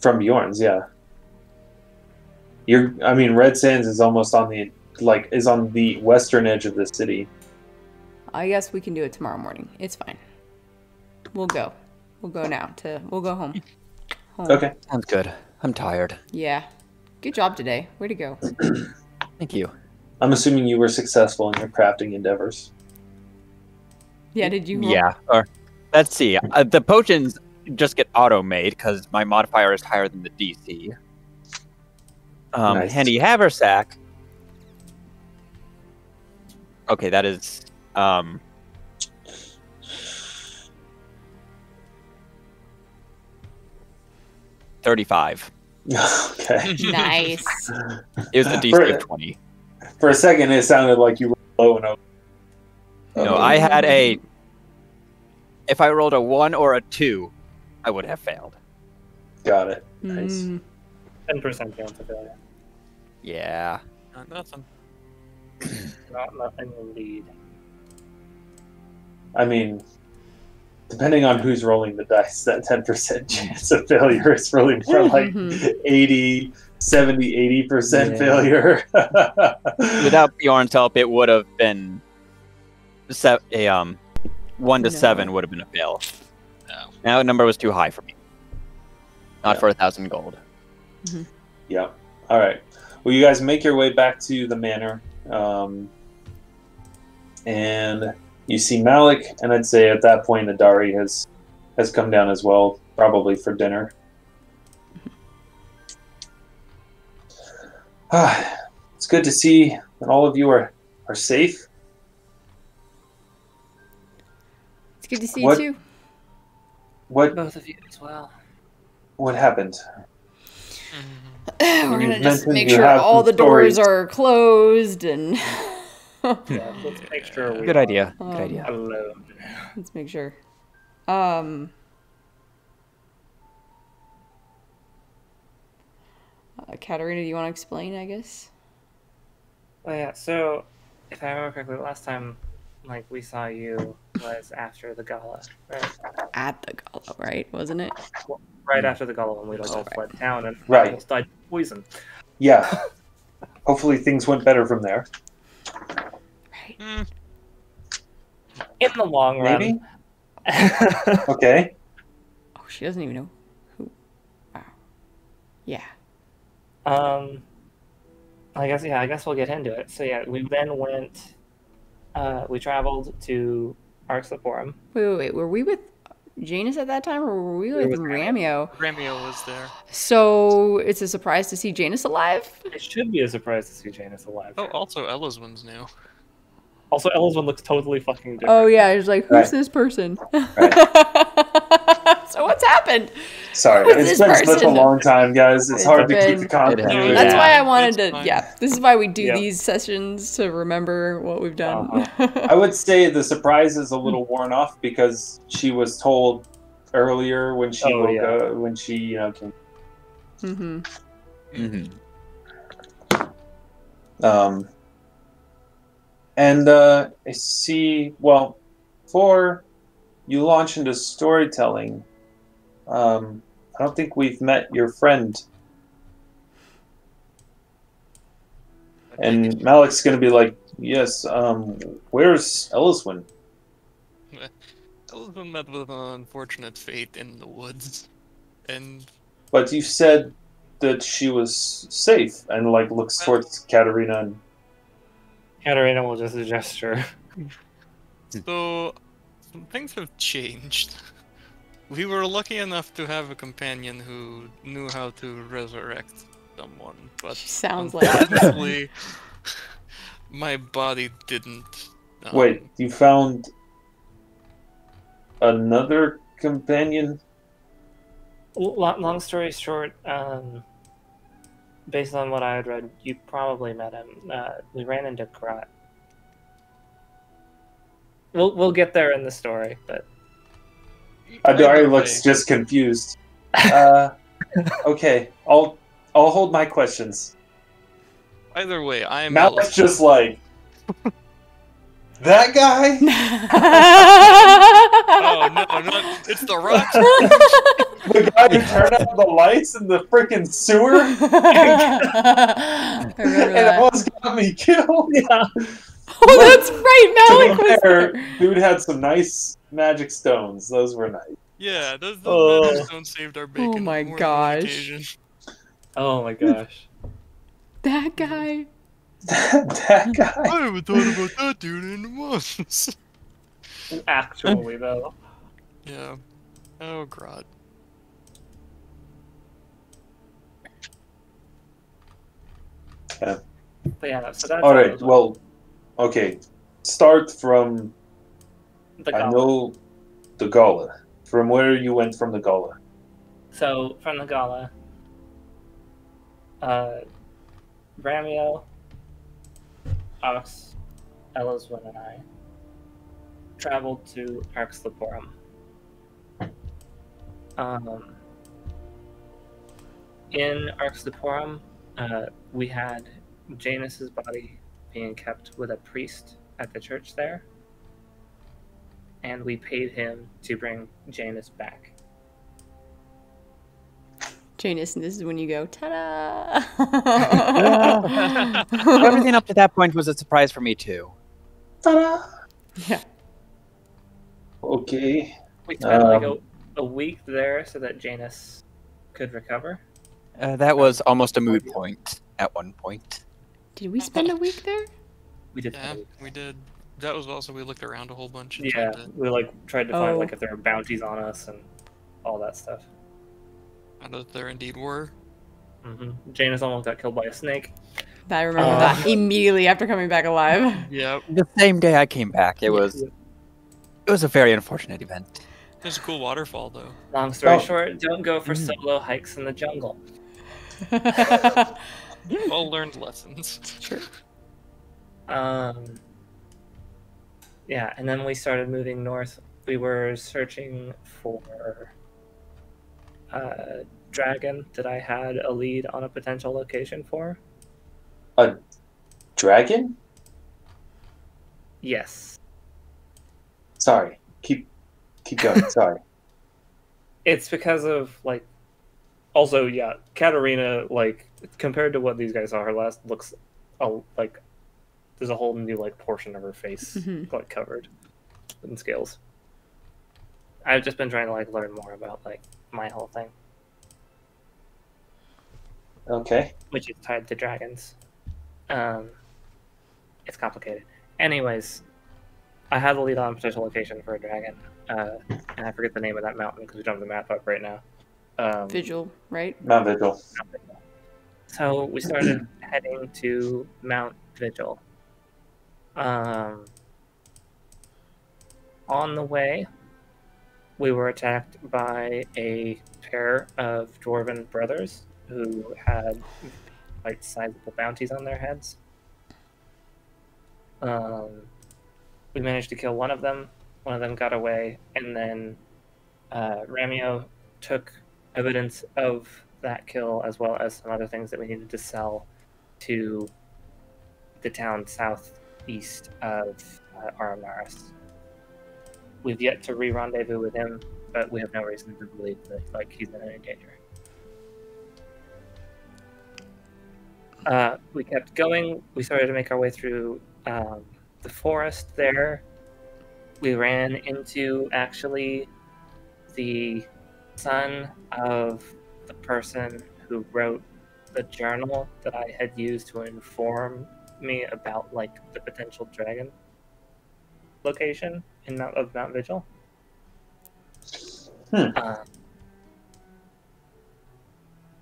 From Bjorn's, yeah. Red Sands is almost on the western edge of the city. I guess we can do it tomorrow morning. It's fine. We'll go. We'll go now. We'll go home. Okay. Sounds good. I'm tired. Yeah. Good job today. Way to go. Thank you. I'm assuming you were successful in your crafting endeavors. Yeah, did you? Yeah. Or let's see. The potions just get auto-made because my modifier is higher than the DC. Nice. Handy haversack. Okay, that is 35. Okay. Nice. It was a DC of 20. For a second, it sounded like you were low and over. No, I had a. If I rolled a 1 or a 2, I would have failed. Got it. Nice. 10% chance of failure. Yeah. Not nothing. Not nothing indeed. I mean, depending on who's rolling the dice, that 10% chance of failure is really more like 80, 70, 80% failure. Without Bjorn's help, it would have been 1 to 7 would have been a fail. No. Now the number was too high for me. Not for 1,000 gold. Yeah. All right. Well, you guys make your way back to the manor, and you see Malik, and I'd say at that point Adari has come down as well, probably for dinner. It's good to see that all of you are safe. It's good to see you too. Both of you as well. What happened? We're gonna just mentioned make you sure have all some the doors stories. are closed and Yeah, let's make sure we Good idea. Um, Good idea. alone. let's make sure. Katarina, do you want to explain, I guess? Well, yeah, so if I remember correctly, the last time we saw you was after the gala, right? At the gala, right? Wasn't it? Right after the gala when we all right. fled town and Right. almost died of poison. Yeah. Hopefully things went better from there. Right. In the long run. Maybe? Okay. Oh, she doesn't even know who. Wow. Yeah. I guess we'll get into it. So yeah, we then went we traveled to Arcane. Wait. Were we with Janus at that time, or were we with Ramio? Ramio was there. So it's a surprise to see Janus alive? It should be a surprise to see Janus alive. Oh, also ELYSWEN's new. Also, ELYSWEN looks totally fucking different. Oh yeah, it's like, who's Right. this person? Right. So what's happened? Sorry, Who's it's this been such a person? long time, guys. It's It's hard to keep been- the continuity. Yeah. That's why I wanted It's to. fine. Yeah, this is why we do Yep. these sessions to remember what we've done. I would say the surprise is a little worn off because she was told earlier when she Oh, yeah. when she came. Mm-hmm. Mm-hmm. And I see. Well, before you launch into storytelling, I don't think we've met your friend. And Malik's going to be like, yes, where's ELYSWEN? Alvyn met with an unfortunate fate in the woods, and But you said that she was safe, and like looks towards Katarina. And Katarina will just gesture. so some things have changed. We were lucky enough to have a companion who knew how to resurrect someone, but She sounds like unfortunately, my body didn't. wait, you found another companion? Long story short, based on what I had read, you probably met him. We ran into Krat. We'll get there in the story, but Adari looks just confused. Okay, I'll hold my questions. Either way, I am. Malik's just like, that guy? Oh no, it's the rock. The guy who turned out the lights in the freaking sewer? I remember And that. almost got me killed? yeah. Oh, that's right. To Malik be was fair, there. dude had some nice magic stones. Those were nice. Yeah, those Oh. magic stones saved our bacon. Oh my on more than one gosh. occasion. Oh my gosh. That guy. That guy. I haven't thought about that dude in months. Actually, though. Yeah. Oh god. But yeah, so that's Alright, well, okay. Start from, the I gala. know, the Gala. From where you went from the Gala. So from the gala, Ramio, Ox, ELYSWEN, and I traveled to Arxleporum. In Arxleporum, we had Janus's body being kept with a priest at the church there, and we paid him to bring Janus back. Janus, and this is when you go, ta-da! Everything up to that point was a surprise for me too. Ta-da! Yeah. Okay. We spent like a week there so that Janus could recover. That was almost a moot point at one point. Did we spend a week there? We did. Yeah, we did. That was also, we looked around a whole bunch. And Yeah, tried to we like tried to find Oh. like if there were bounties on us and all that stuff. find out that there indeed were. Janus almost got killed by a snake. I remember that immediately after coming back alive. Yeah, The same day I came back, it was a very unfortunate event. there's a cool waterfall though. Long story Oh. short, don't go for solo hikes in the jungle. Well learned lessons. Sure. Yeah, and then we started moving north. We were searching for a dragon that I had a lead on a potential location for. A dragon? Yes. Sorry. Keep going. Sorry. It's because of like also yeah, Katarina, like compared to what these guys saw her last, looks like there's a whole new like portion of her face like covered in scales. I've just been trying to like learn more about like my whole thing, Okay. which is tied to dragons. It's complicated. Anyways, I had the lead on a potential location for a dragon, and I forget the name of that mountain because we don't have the map up right now. Vigil, right? Mount Vigil. So we started heading to Mount Vigil. On the way, we were attacked by a pair of dwarven brothers who had quite sizable bounties on their heads. We managed to kill one of them. One of them got away, and then Ramio took evidence of that kill as well as some other things that we needed to sell to the town southeast of Aramaris. we've yet to re-rendezvous with him, but we have no reason to believe that like he's in any danger. We kept going. We started to make our way through the forest there. We ran into actually the son of the person who wrote the journal that I had used to inform me about like the potential dragon location in Mount Vigil.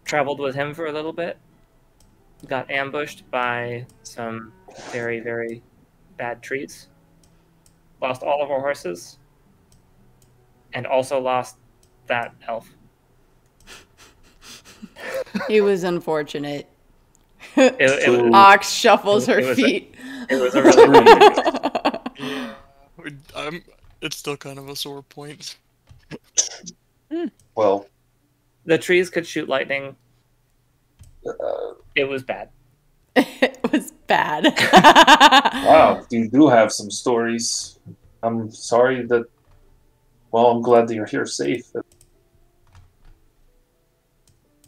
Traveled with him for a little bit. Got ambushed by some very, very bad trees. Lost all of our horses. And also lost that elf. It was unfortunate. It Ox shuffles her was feet. it was a really Yeah, it's still kind of a sore point. Well, The trees could shoot lightning. It was bad. It was bad. wow, you do have some stories. I'm sorry that. Well, I'm glad that you're here safe.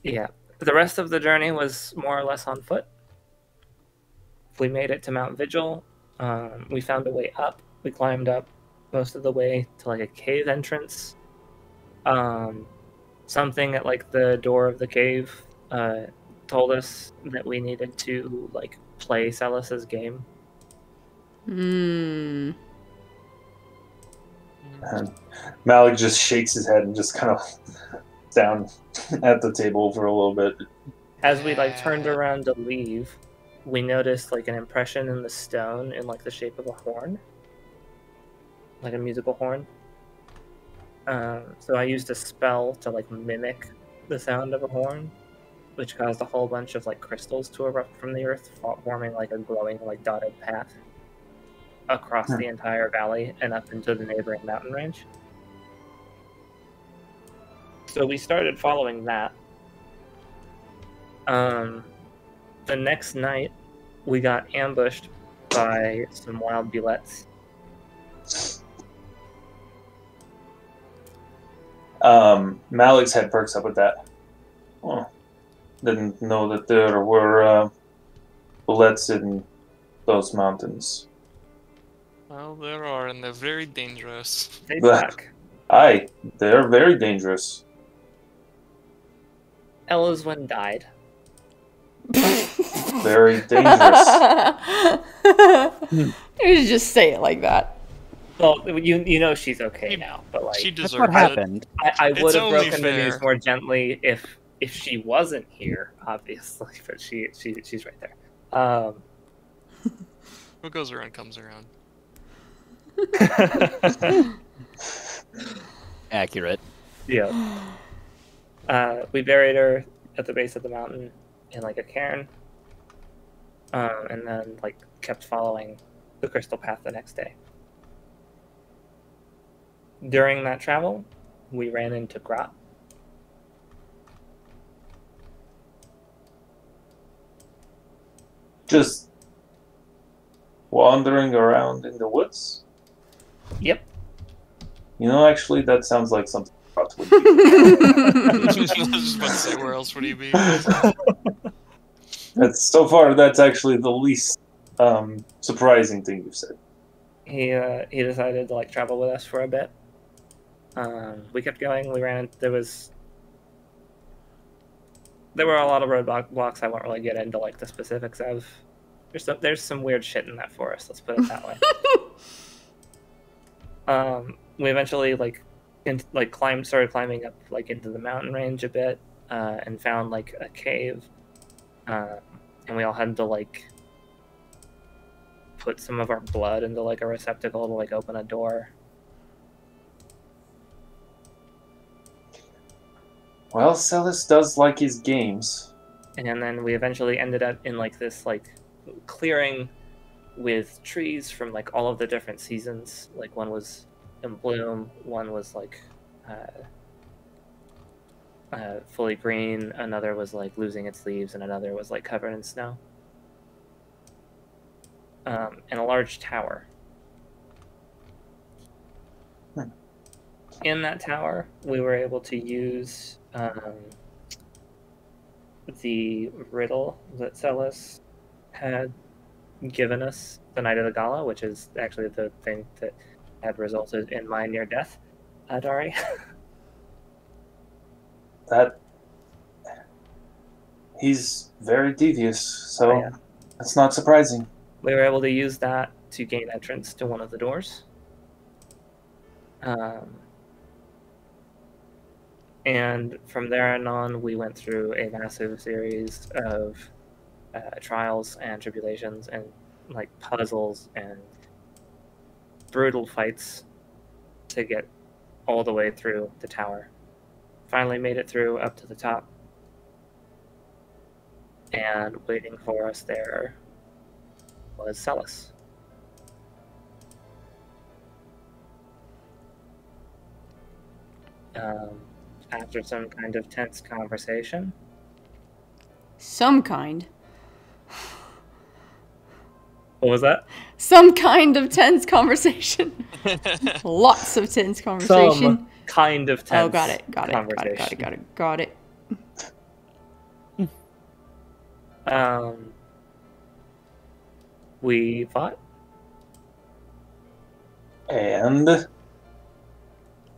Yeah. The rest of the journey was more or less on foot. We made it to Mount Vigil. We found a way up. We climbed up most of the way to like a cave entrance. Something at like the door of the cave told us that we needed to like play Celis's game. Hmm. And Malik just shakes his head and just kind of down at the table for a little bit. As we like turned around to leave, we noticed like an impression in the stone in like the shape of a horn, like a musical horn. So I used a spell to like mimic the sound of a horn, which caused a whole bunch of like crystals to erupt from the earth, forming like a glowing like dotted path across the entire valley and up into the neighboring mountain range. So we started following that. The next night, we got ambushed by some wild bullets. Malik's head perks up with that. Oh, didn't know that there were bullets in those mountains. Well, there are, and they're very dangerous. They suck. Aye, they're very dangerous. ELYSWEN died. Very dangerous. You just say it like that. Well, you know she's okay now, but like She That's deserved what it. happened. I It's would have only broken the news fair. more gently if she wasn't here, obviously, but she's right there. What goes around comes around. Accurate. Yeah. We buried her at the base of the mountain in like a cairn, and then like kept following the crystal path the next day. During that travel, we ran into Grot. Just wandering around in the woods. Yep. You know, actually, that sounds like something Grot would do. I was just about to say, where else would he be? So far, that's actually the least surprising thing you've said. He decided to like travel with us for a bit. We kept going. We ran. There were a lot of roadblocks. I won't really get into like the specifics of. There's some weird shit in that forest. Let's put it that way. We eventually started climbing up like into the mountain range a bit, and found like a cave, and we all had to like put some of our blood into like a receptacle to like open a door. Well, Celis does like his games. And then we eventually ended up in like this like clearing with trees from like all of the different seasons. Like one was in bloom, one was like fully green, another was like losing its leaves, and another was like covered in snow. And a large tower. in that tower, we were able to use the riddle that Celis had given us the night of the gala, which is actually the thing that had resulted in my near death, Dari. That he's very devious, so Oh, yeah. that's not surprising. We were able to use that to gain entrance to one of the doors. And from there on, we went through a massive series of trials and tribulations and like puzzles and brutal fights to get all the way through the tower. Finally made it through up to the top. And waiting for us there was Celis. After some kind of tense conversation. Some kind. What was that? Some kind of tense conversation. Lots of tense conversation. Some kind of tense Oh, got it. conversation. Got it. We fought. And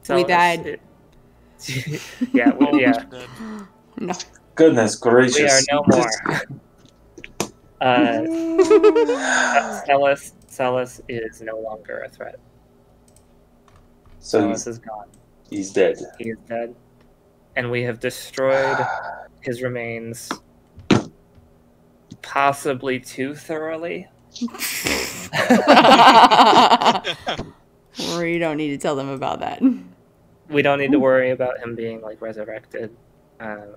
We died. Yeah, well, yeah. No. goodness gracious. We are no more. Celis is no longer a threat. So Celis is gone. he's dead. He is dead. And we have destroyed his remains possibly too thoroughly. Or you don't need to tell them about that. We don't need to worry about him being like resurrected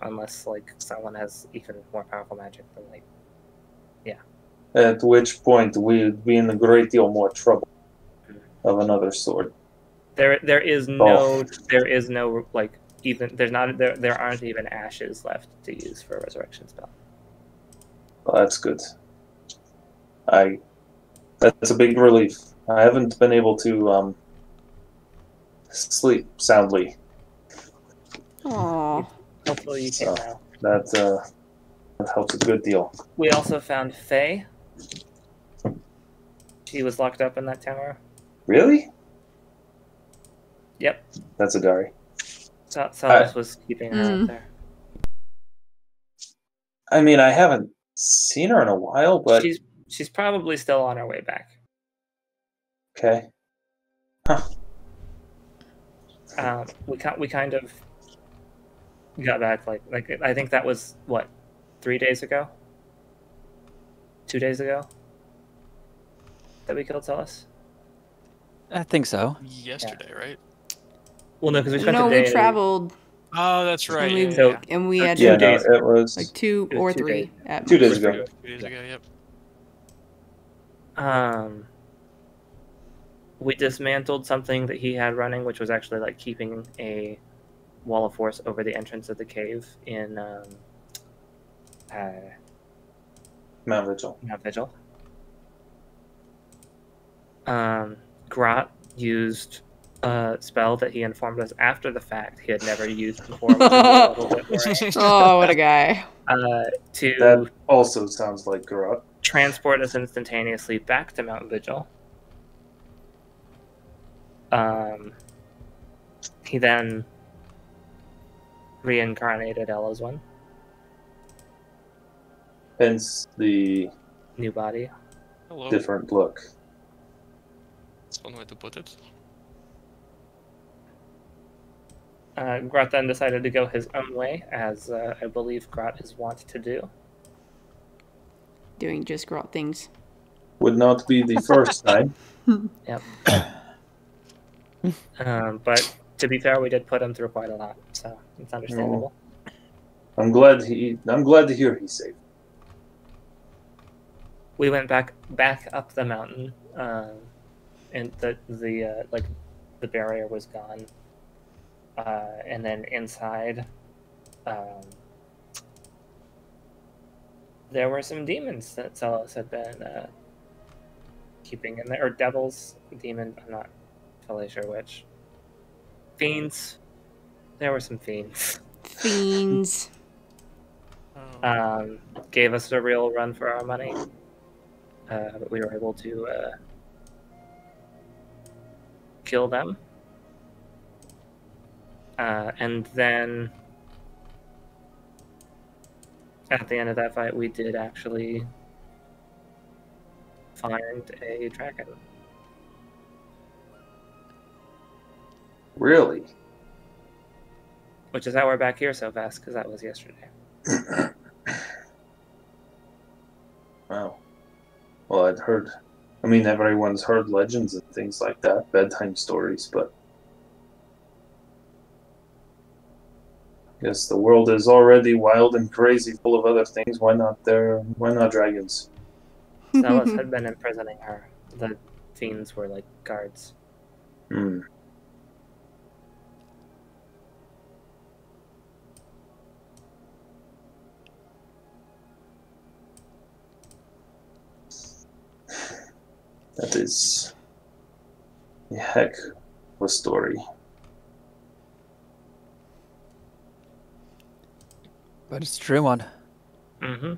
unless like someone has even more powerful magic than like At which point we would be in a great deal more trouble of another sort. there is no like even there aren't even ashes left to use for a resurrection spell. Well, that's good. That's a big relief. I haven't been able to sleep soundly. Aww. Hopefully you can now. That helps a good deal. We also found Faye. She was locked up in that tower. Really? Yep. That's a Dari. Celis was keeping her out there. I mean, I haven't seen her in a while, but She's probably still on her way back. okay. Huh. We kind of got back like I think that was what 3 days ago, 2 days ago that we killed Celis. I think so. Yesterday, right? Well, no, because we spent No, a day. we traveled Oh, that's right. And we- Yeah. and we had Yeah, no, days. it was like 2 It was or 2 3 days. at 2 most. days ago. 2 days ago, yep. We dismantled something that he had running, which was actually like keeping a wall of force over the entrance of the cave in Mount Vigil. Mount Vigil. Grot used a spell that he informed us after the fact he had never used before, which is a little bit worrying, Oh, what a guy. to That also sounds like Garot. transport us instantaneously back to Mount Vigil. He then reincarnated ELYSWEN, Hence the new body. Hello. different look. That's one way to put it. Grot then decided to go his own way, as I believe Grot is wont to do. Doing just grot things. Would not be the first time. Yep. But to be fair, we did put him through quite a lot, so it's understandable. I'm glad to hear he's safe. We went back up the mountain, and the barrier was gone. And then inside, there were some demons that Celis had been keeping in there, or devils, demon. I'm not totally sure which. Fiends. There were some fiends. Fiends. Gave us a real run for our money. But we were able to kill them. And then at the end of that fight, we did actually find a dragon. Really? Which is how we're back here so fast, because that was yesterday. Wow. Well, everyone's heard legends and things like that, bedtime stories, but I guess the world is already wild and crazy, full of other things. Why not dragons? Zealous had been imprisoning her. The fiends were like guards. Hmm. That is a heck of a story. But it's a true one. Mm-hmm.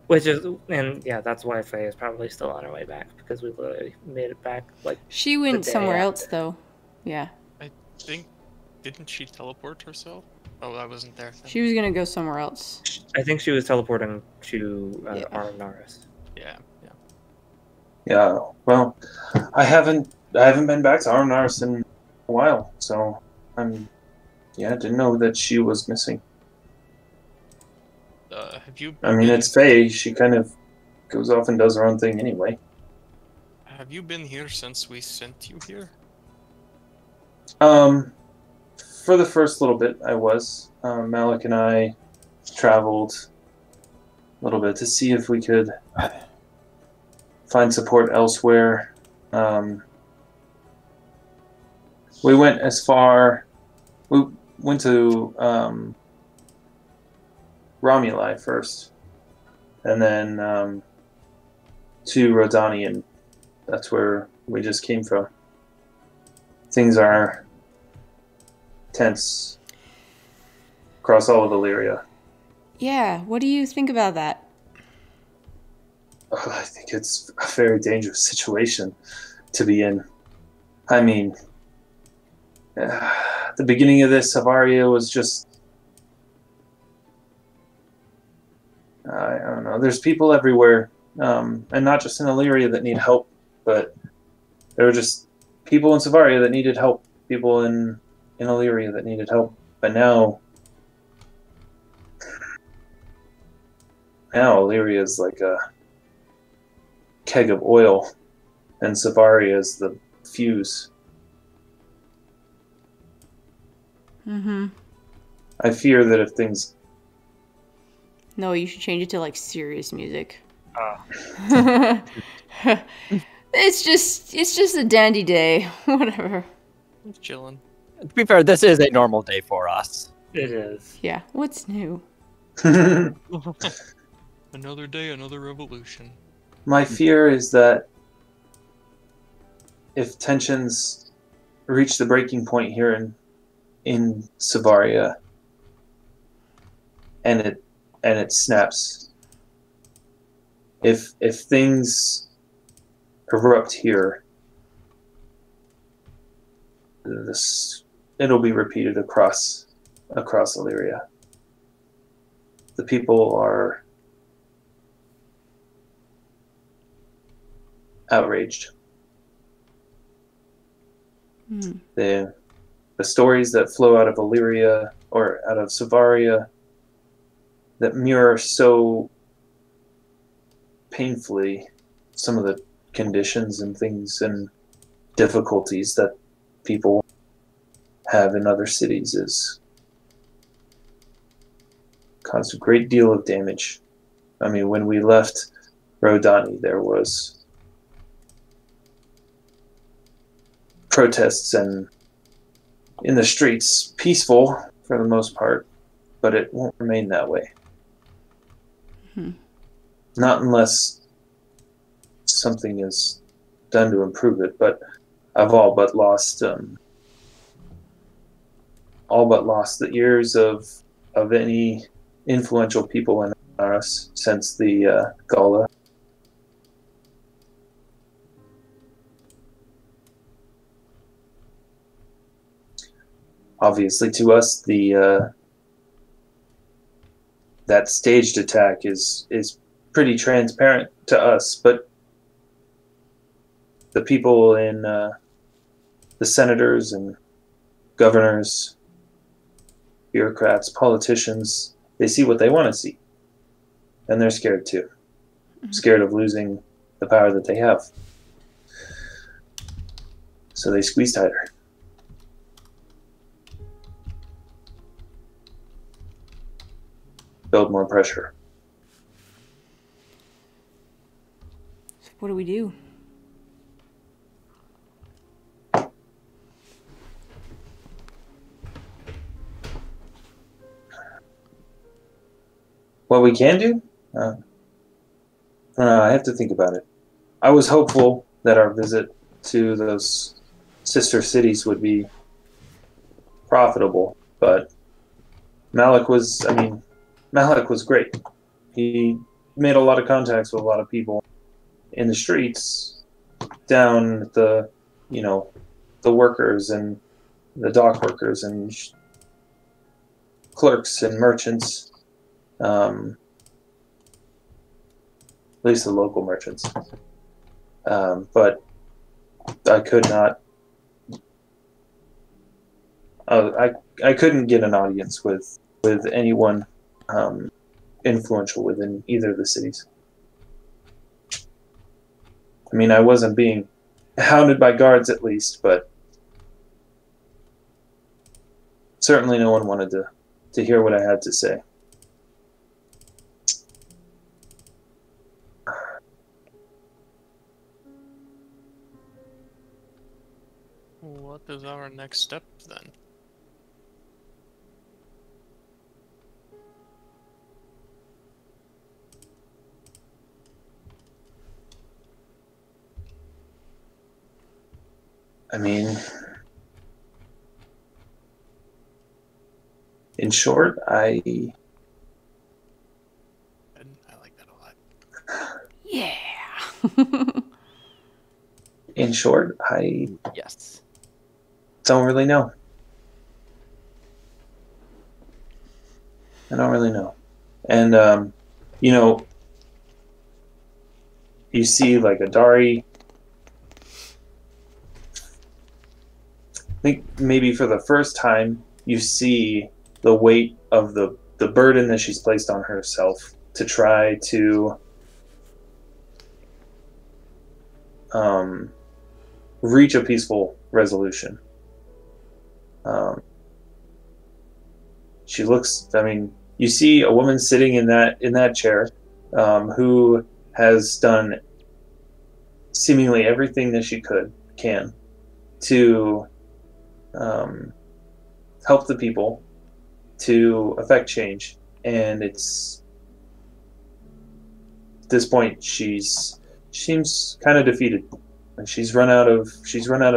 Which is, and yeah, that's why Faye is probably still on her way back, because we literally made it back like. She went day somewhere after. else, though. Yeah. I think, didn't she teleport herself? Oh, I wasn't there. She was gonna go somewhere else. I think she was teleporting to Yeah. Arnaris. Yeah, yeah. Yeah. Well, I haven't been back to Arnaris in a while, so didn't know that she was missing. Have you? I mean, it's Faye. She kind of goes off and does her own thing anyway. Have you been here since we sent you here? For the first little bit, I was. Malik and I traveled a little bit to see if we could find support elsewhere. We went as far. We went to Romuli first, and then to Rodani, and that's where we just came from. Things are tense across all of Illyria. Yeah, what do you think about that? I think it's a very dangerous situation to be in. I mean, the beginning of this, Savaria was just... I don't know. There's people everywhere, and not just in Illyria that need help, but there were just people in Savaria that needed help, people in Illyria that needed help. But now Illyria is like a keg of oil, and Savaria is the fuse. Mm-hmm. I fear that if things... No, you should change it to, like, serious music. Oh. It's just a dandy day. Whatever. I'm chilling. To be fair, this is a normal day for us. It is. Yeah, what's new? Another day, another revolution. My fear is that if tensions reach the breaking point here in Savaria, and it snaps, if things erupt here, it'll be repeated across Illyria. The people are outraged. Mm. The stories that flow out of Illyria or out of Savaria that mirror so painfully some of the conditions and things and difficulties that people have in other cities is caused a great deal of damage. I mean, when we left Rodani, there was protests and in the streets, peaceful for the most part, but it won't remain that way. Hmm. Not unless something is done to improve it, but I've all but lost the ears of any influential people in us since the Gala. Obviously, to us, that staged attack is pretty transparent to us, but the people in the senators and governors, bureaucrats, politicians, they see what they want to see, and they're scared too. Scared of losing the power that they have, so they squeeze tighter. Build more pressure. So what do we do? What we can do? I have to think about it. I was hopeful that our visit to those sister cities would be profitable, but Malik was great. He made a lot of contacts with a lot of people in the streets, down at the workers and the dock workers and clerks and merchants. At least the local merchants. But I could not. I couldn't get an audience with anyone influential within either of the cities. I mean, I wasn't being hounded by guards, at least, but certainly no one wanted to hear what I had to say. What is our next step then? I mean, in short, I like that a lot. Yeah. In short, I Yes. don't really know. I don't really know. And, you see like Adari, I think maybe for the first time, you see the weight of the burden that she's placed on herself to try to reach a peaceful resolution. She looks, I mean, you see a woman sitting in that chair who has done seemingly everything that she can to help the people, to affect change, and it's at this point she seems kind of defeated. She's run out of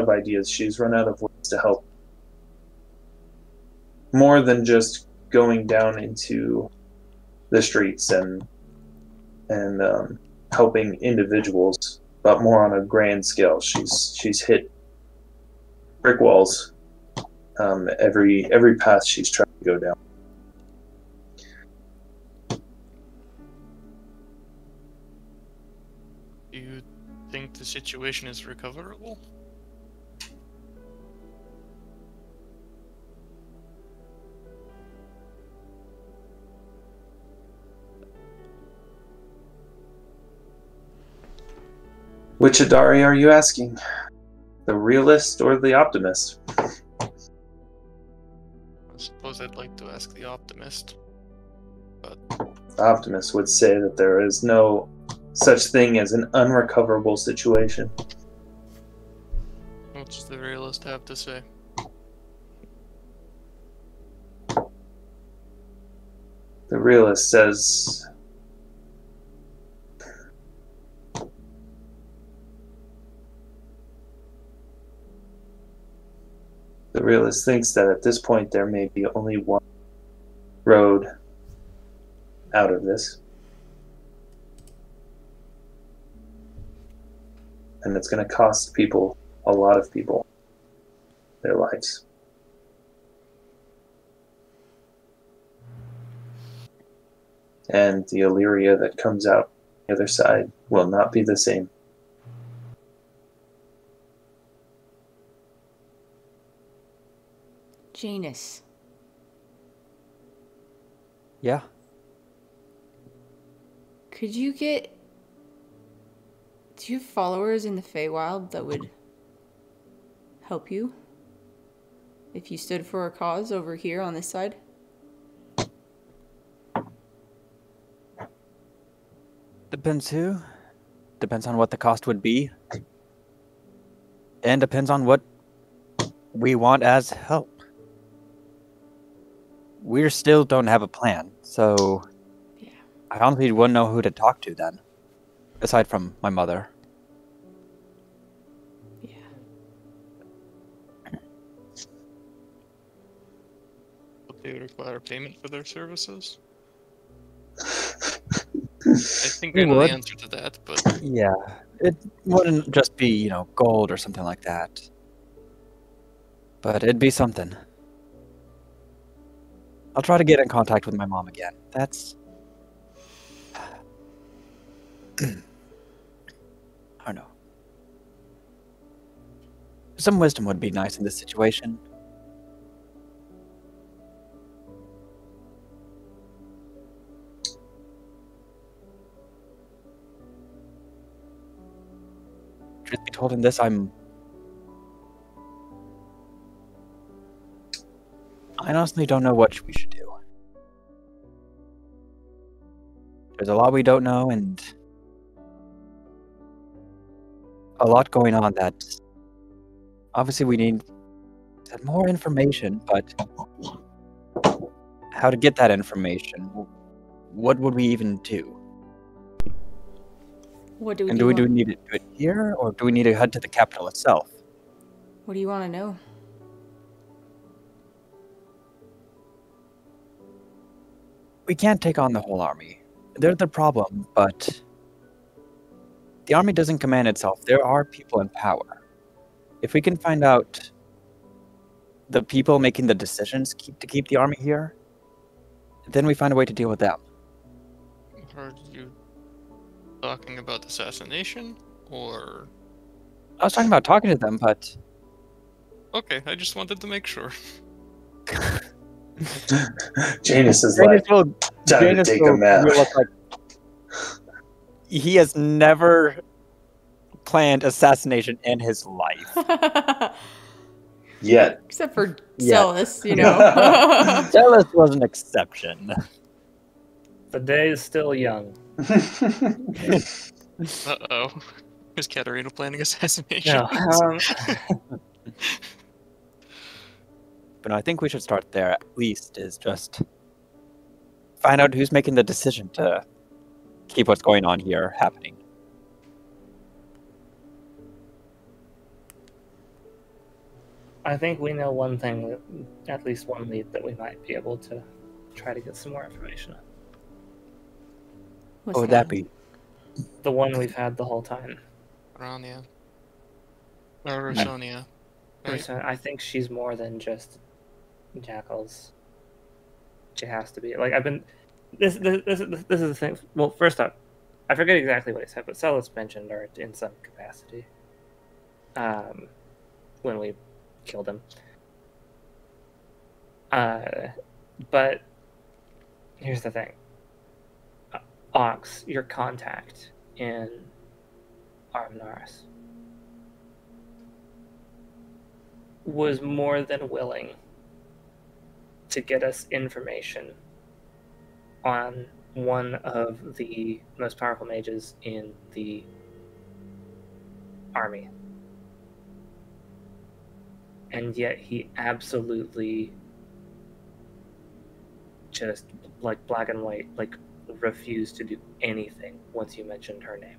ideas. She's run out of ways to help. More than just going down into the streets and helping individuals, but more on a grand scale. She's hit brick walls every path she's trying to go down. Do you think the situation is recoverable? Which Adari are you asking? The realist or the optimist? I suppose I'd like to ask the optimist. But The optimist would say that there is no such thing as an unrecoverable situation. what does the realist have to say? The realist says The realist thinks that at this point there may be only one road out of this. And it's going to cost people, a lot of people, their lives. And the Illyria that comes out the other side will not be the same. Janus. Yeah. Could you get... Do you have followers in the Feywild that would help you? If you stood for a cause over here on this side? Depends who. Depends on what the cost would be. And depends on what we want as help. We still don't have a plan, so Yeah. I honestly wouldn't know who to talk to then. Aside from my mother. Yeah. Would they require payment for their services? I think I know the answer to that, but Yeah. It wouldn't just be, gold or something like that. But it'd be something. I'll try to get in contact with my mom again. That's... I don't know. Some wisdom would be nice in this situation. Truth be told, in this, I honestly don't know what we should do. There's a lot we don't know, and a lot going on that obviously we need more information, but how to get that information? What would we even do? What do we And do? do we need to do it here, or do we need to head to the capital itself? What do you want to know? We can't take on the whole army. They're the problem, but the army doesn't command itself. There are people in power. If we can find out the people making the decisions to keep the army here, then we find a way to deal with them. are you talking about assassination, or... I was talking about talking to them, but... Okay, I just wanted to make sure. Janus is like, time to take a nap. Like he has never planned assassination in his life. Yet. Except for Yeah. Celis, Celis was an exception. The day is still young. Uh-oh. Is Katarina planning assassination? No. But I think we should start there at least, is just find out who's making the decision to keep what's going on here happening. I think we know one thing, at least one lead that we might be able to try to get some more information on. What's What would that be? The one we've had the whole time. Auxsonia. Or Auxsonia. Right? I think she's more than just jackals. She has to be. Like, I've been... This is the thing. Well, first up, I forget exactly what he said, but Celis mentioned her in some capacity. When we killed him. But here's the thing. Aux, your contact in Armnaris, was more than willing to get us information on one of the most powerful mages in the army. And yet he absolutely just, like, black and white, like, refused to do anything once you mentioned her name.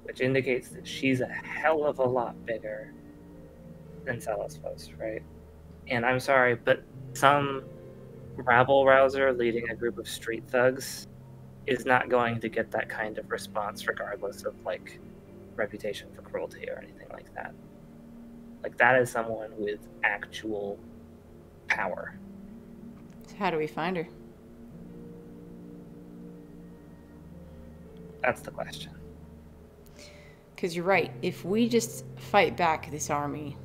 Which indicates that she's a hell of a lot bigger in Salasfos, right? And I'm sorry, but some rabble rouser leading a group of street thugs is not going to get that kind of response regardless of, like, reputation for cruelty or anything like that. Like, that is someone with actual power. So how do we find her? That's the question. Because you're right. If we just fight back this army,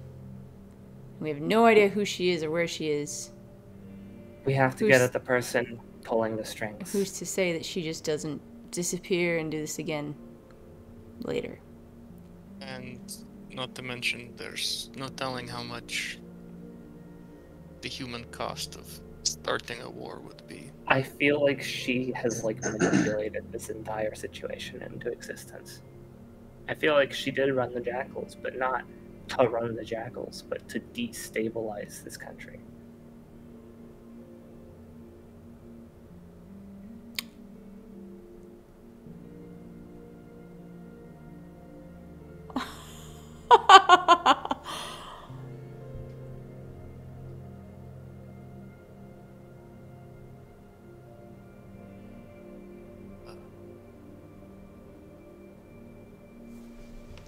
we have no idea who she is or where she is. We have to get at the person pulling the strings. Who's to say that she just doesn't disappear and do this again later? And not to mention, there's no telling how much the human cost of starting a war would be. I feel like she has, like, manipulated this entire situation into existence. I feel like she did run the Jackals, but not to run the Jackals, but to destabilize this country.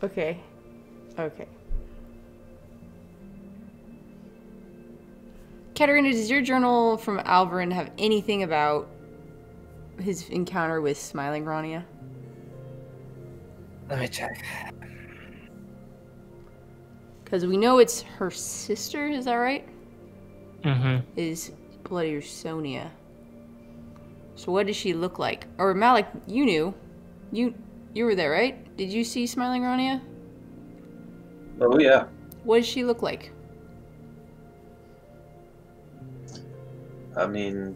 Okay. Okay. Katarina, does your journal from Alveryn have anything about his encounter with Smiling Rania? Let me check. Because we know it's her sister, is that right? Mm-hmm. Is Bloody Auxsonia. So what does she look like? Or Malik, you knew. You were there, right? Did you see Smiling Rania? Oh, yeah. What does she look like? I mean,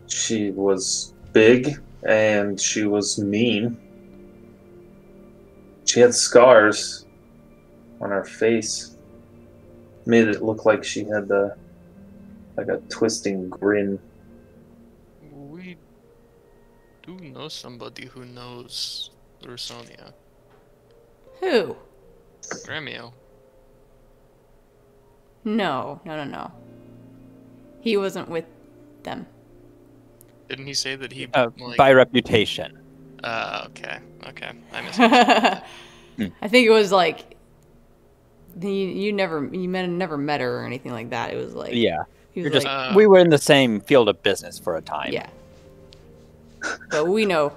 she was big and she was mean. She had scars on her face. Made it look like she had like a twisting grin. We do know somebody who knows Auxsonia. Who? Gremio. No. He wasn't with them. Didn't he say that he By reputation. Okay. I misunderstood. I think it was like you never met her or anything like that. It was like Yeah. he was You're like, just we were in the same field of business for a time. yeah. But we know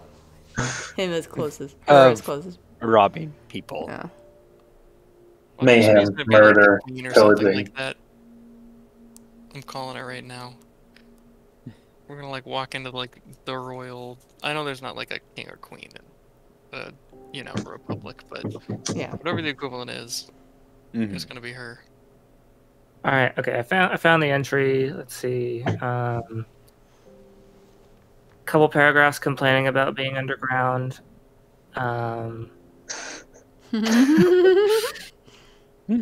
him as closest. Her as closest. Robbing people. Yeah. Well, Mayhem, she's gonna be murder, like a queen or something pillaging. like that. I'm calling it right now. We're gonna like walk into like the royal. I know there's not like a king or queen in republic, but Yeah. whatever the equivalent is, Mhm. it's gonna be her. All right. Okay. I found the entry. Let's see. Couple paragraphs complaining about being underground.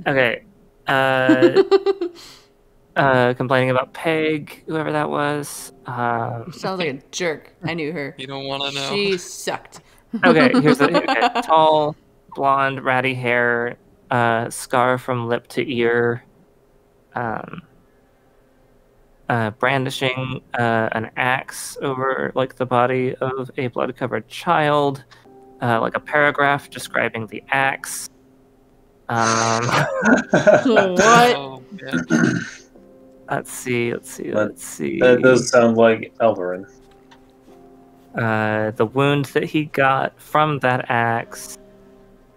Okay. Complaining about Peg, whoever that was. Sounds like a jerk. I knew her. You don't want to know. She sucked. Okay, tall, blonde, ratty hair, scar from lip to ear, brandishing an axe over like the body of a blood-covered child, like a paragraph describing the axe. What? Oh, man. Let's see. That does sound like Alveryn. The wound that he got from that axe,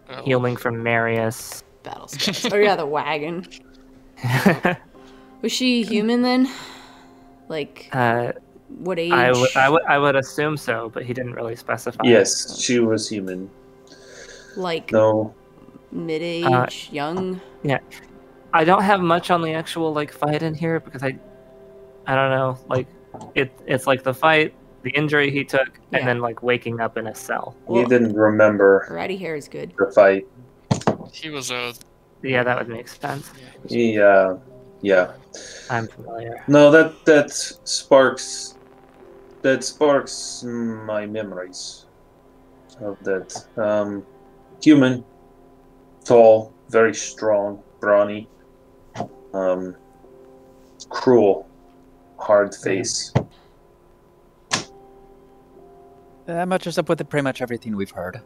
Oh. healing from Marius. Battle scars. Oh yeah, the wagon. Was she human then? Like what age? I would assume so, but he didn't really specify. Yes, she was human. Like No. mid-age, young. Yeah, I don't have much on the actual like fight in here because I don't know. Like it's like the fight, the injury he took, Yeah. and then like waking up in a cell. He didn't remember Ratty hair is good. the fight. He was Yeah, that would make sense. Yeah. I'm familiar. No, that sparks my memories of that. Human, tall, very strong, brawny, cruel, hard face. That matches up with pretty much everything we've heard.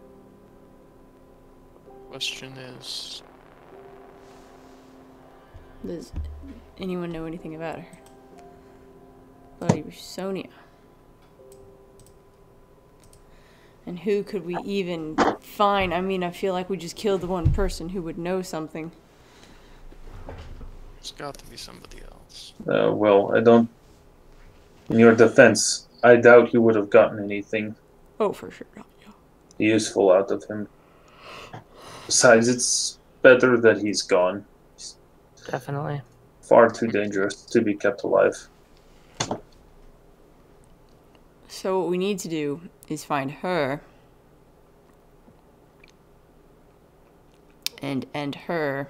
Question is, Does anyone know anything about her? Auxsonia. And who could we even find? I mean, I feel like we just killed the one person who would know something. it's got to be somebody else. Well, I don't... In your defense, I doubt you would have gotten anything Oh, for sure. useful out of him. Besides, it's better that he's gone. He's Definitely. far too dangerous to be kept alive. So what we need to do is find her and end her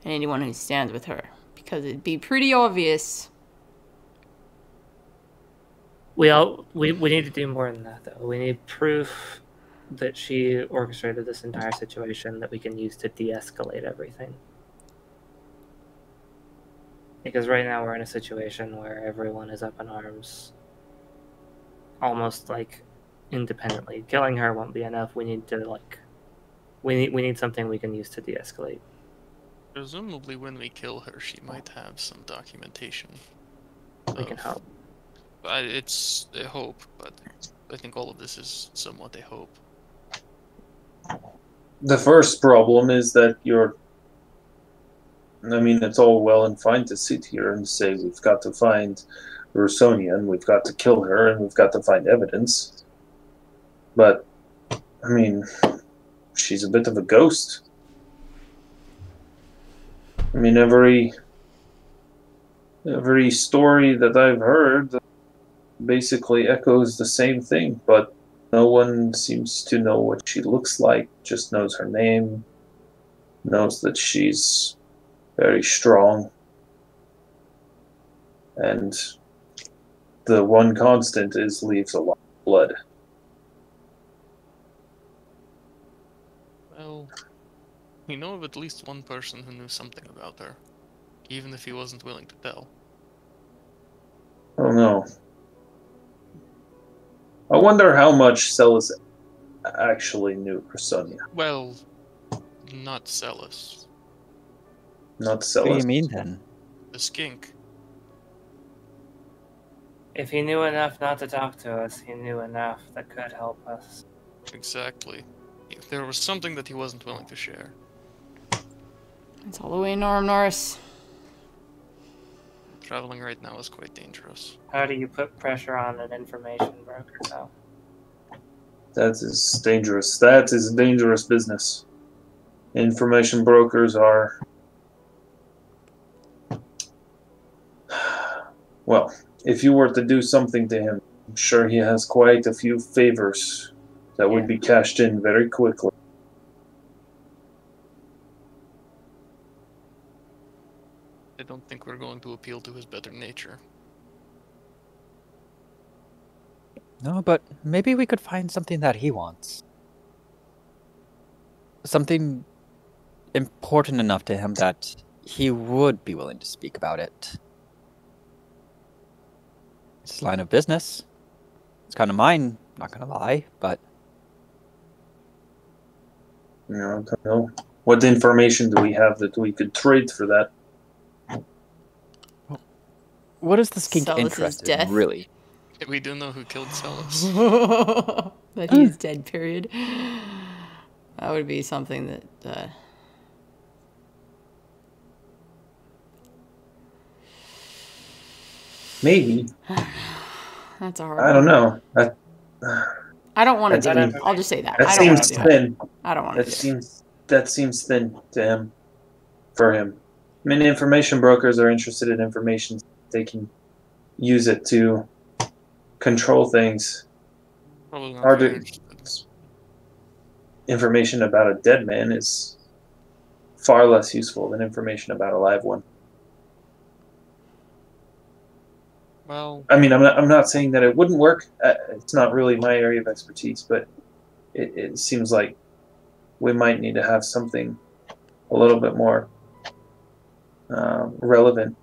and anyone who stands with her, because it'd be pretty obvious. We need to do more than that, though. We need proof that she orchestrated this entire situation that we can use to de-escalate everything. Because right now we're in a situation where everyone is up in arms, almost like independently. Killing her won't be enough. We need to we need something we can use to de-escalate. Presumably, when we kill her, she might have some documentation. We can help. It's a hope, but I think all of this is somewhat a hope. The first problem is that I mean, it's all well and fine to sit here and say we've got to find Auxsonia and we've got to kill her and we've got to find evidence. But, I mean, she's a bit of a ghost. I mean, every story that I've heard basically echoes the same thing, but no one seems to know what she looks like, just knows her name, knows that she's very strong, and the one constant is leaves a lot of blood. Well, we know of at least one person who knew something about her, even if he wasn't willing to tell. Oh no. I wonder how much Celis actually knew Auxsonia. Well, not Celis. Not What do Celis. you mean, then? The skink. If he knew enough not to talk to us, he knew enough that could help us. Exactly. If there was something that he wasn't willing to share. It's all the way in Arm Norris. Traveling right now is quite dangerous. How do you put pressure on an information broker, though? That is dangerous. That is dangerous business. Information brokers are... Well, if you were to do something to him, I'm sure he has quite a few favors that would be cashed in very quickly. I don't think we're going to appeal to his better nature. No, but maybe we could find something that he wants. Something important enough to him that he would be willing to speak about it. It's his line of business. It's kind of mine, not gonna lie, but... You know, I don't know. What information do we have that we could trade for that? What is the skink Celis's interested death. in, really? We do know who killed Celis. That he's dead, period. That would be something that... Maybe. That's a hard I don't know. I don't want to do That it. I'll just say that. That I don't want seems to do it. thin. I don't want to do it. That seems thin to him. For him. I mean, information brokers are interested in information. They can use it to control things. Probably not Hard very to- interested. Information about a dead man is far less useful than information about a live one. Well, I mean, I'm not saying that it wouldn't work. It's not really my area of expertise, but it seems like we might need to have something a little bit more relevant.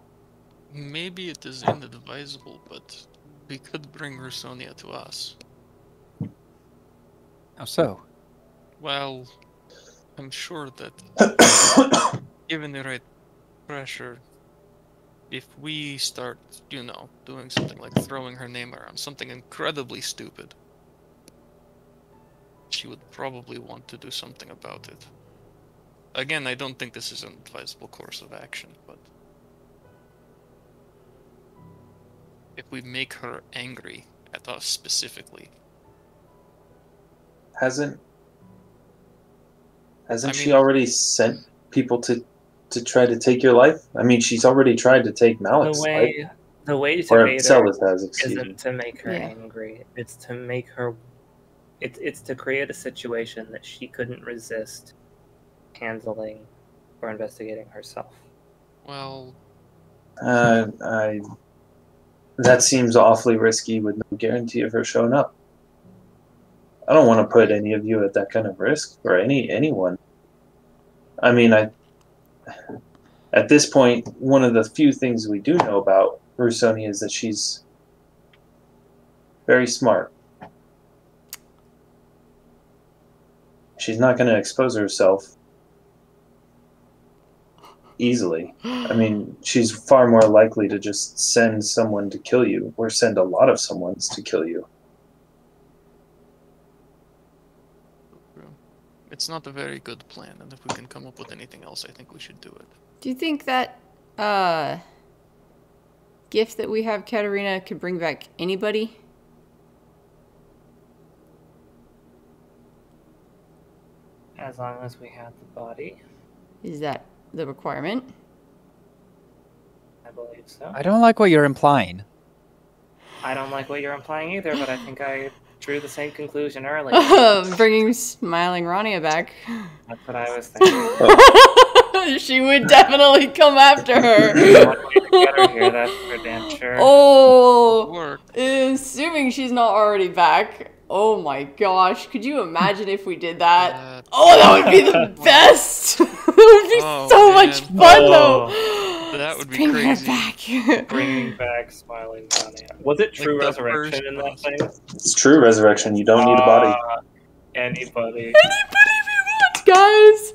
Maybe it is inadvisable, but we could bring Auxsonia to us. How so? Well, I'm sure that given the right pressure, if we start, you know, doing something like throwing her name around, something incredibly stupid, she would probably want to do something about it. Again, I don't think this is an advisable course of action, but if we make her angry at us specifically. Hasn't she mean, already sent people to try to take your life? I mean, she's already tried to take Malik's life. The way to Or bait her Celis has, excuse me. isn't to make her angry. It's to make her. It's to create a situation that she couldn't resist handling or investigating herself. Well, that seems awfully risky with no guarantee of her showing up. I don't want to put any of you at that kind of risk, or anyone. I mean, at this point, one of the few things we do know about Auxsonia is that she's very smart. She's not going to expose herself easily. I mean, she's far more likely to just send someone to kill you, or send a lot of someone's to kill you. it's not a very good plan, and if we can come up with anything else, I think we should do it. Do you think that gift that we have, Katarina, could bring back anybody? As long as we have the body. Is that the requirement? I believe so. I don't like what you're implying. I don't like what you're implying either, but I think I drew the same conclusion earlier. Bringing Smiling Rania back. That's what I was thinking. She would definitely come after her. One way to get her here, that's for damn sure. Oh, assuming she's not already back. Oh my gosh, could you imagine if we did that? Oh, that would be the best! That would be so much fun, though! That would be Bring crazy. her back. Bringing back Smiling Rania. Was it true Like the resurrection in that thing? It's true resurrection. You don't need a body. Anybody. Anybody we want, guys!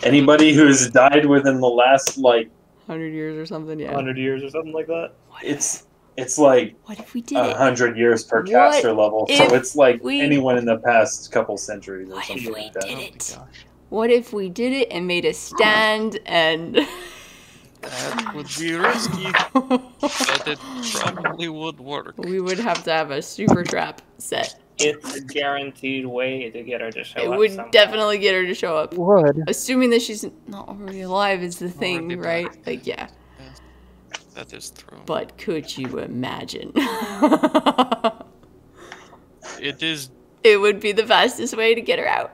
Anybody who's died within the last, 100 years or something, yeah. 100 years or something like that? It's like What if we did it? 100 years per caster level, so it's like anyone in the past couple centuries or something like that. What if we did it? What if we did it and made a stand and... That would be risky, but it probably would work. We would have to have a super trap set. It's a guaranteed way to get her to show up. It would somehow. definitely get her to show up. Would. Assuming that she's not already alive is the thing, right? Like, yeah. That is true. But could you imagine? It is. It would be the fastest way to get her out.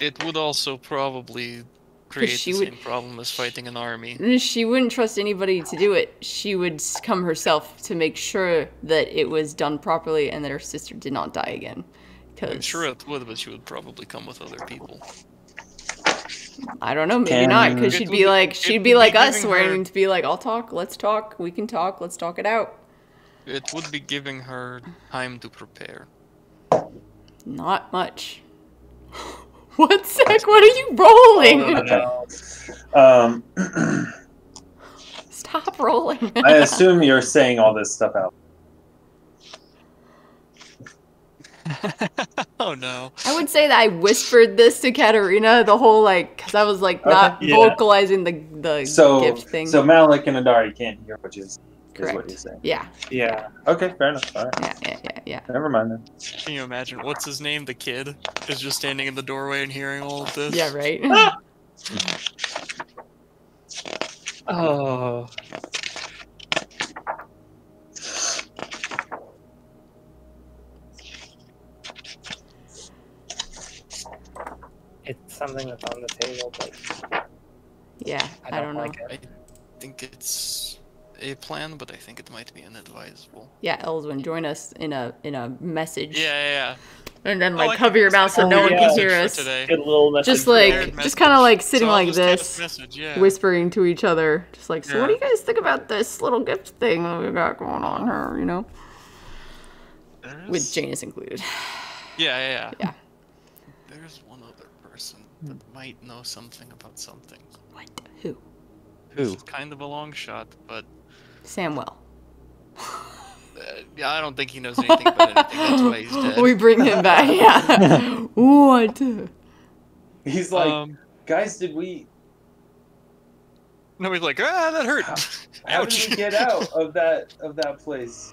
It would also probably create she the would- same problem as fighting an army. She wouldn't trust anybody to do it. She would come herself to make sure that it was done properly and that her sister did not die again. I'm sure it would, but she would probably come with other people. I don't know, maybe not, because she'd be like us, giving where her- to be like, I'll talk, let's talk, we can talk, let's talk it out. It would be giving her time to prepare. Not much. What sec? What are you rolling? Okay. Stop rolling. I assume you're saying all this stuff out. Oh no. I would say that I whispered this to Katarina, the whole because I was not yeah. vocalizing the gift thing. So Malik and Adari can't hear what is what Correct. you're saying. Yeah. Yeah. Okay, fair enough. All right. Yeah. Never mind then. Can you imagine? What's his name? The kid is just standing in the doorway and hearing all of this. Yeah, right. Oh. It's something that's on the table, but Yeah, I don't know. like it. I think it's a plan, but I think it might be inadvisable. Yeah, ELYSWEN, join us in a message. Yeah. and then Oh, like I cover can your mouth so Oh, no one yeah. can message hear for us. today. Good little message. Just for like, you. Shared just kind of like message. sitting So I'll like just cast this, message, yeah. whispering to each other, just like, so what do Yeah. you guys think about this little gift thing that we got going on here? You know, with There's... Janus included. Yeah. Yeah. There's one other person that might know something about something. What? Who? This is kind of a long shot, but Samwell. yeah, I don't think he knows anything about anything. That's why he's dead. We bring him back. Yeah. What? He's like, guys, did we? No, he's like, that hurt. How did Ouch. we get out of that place?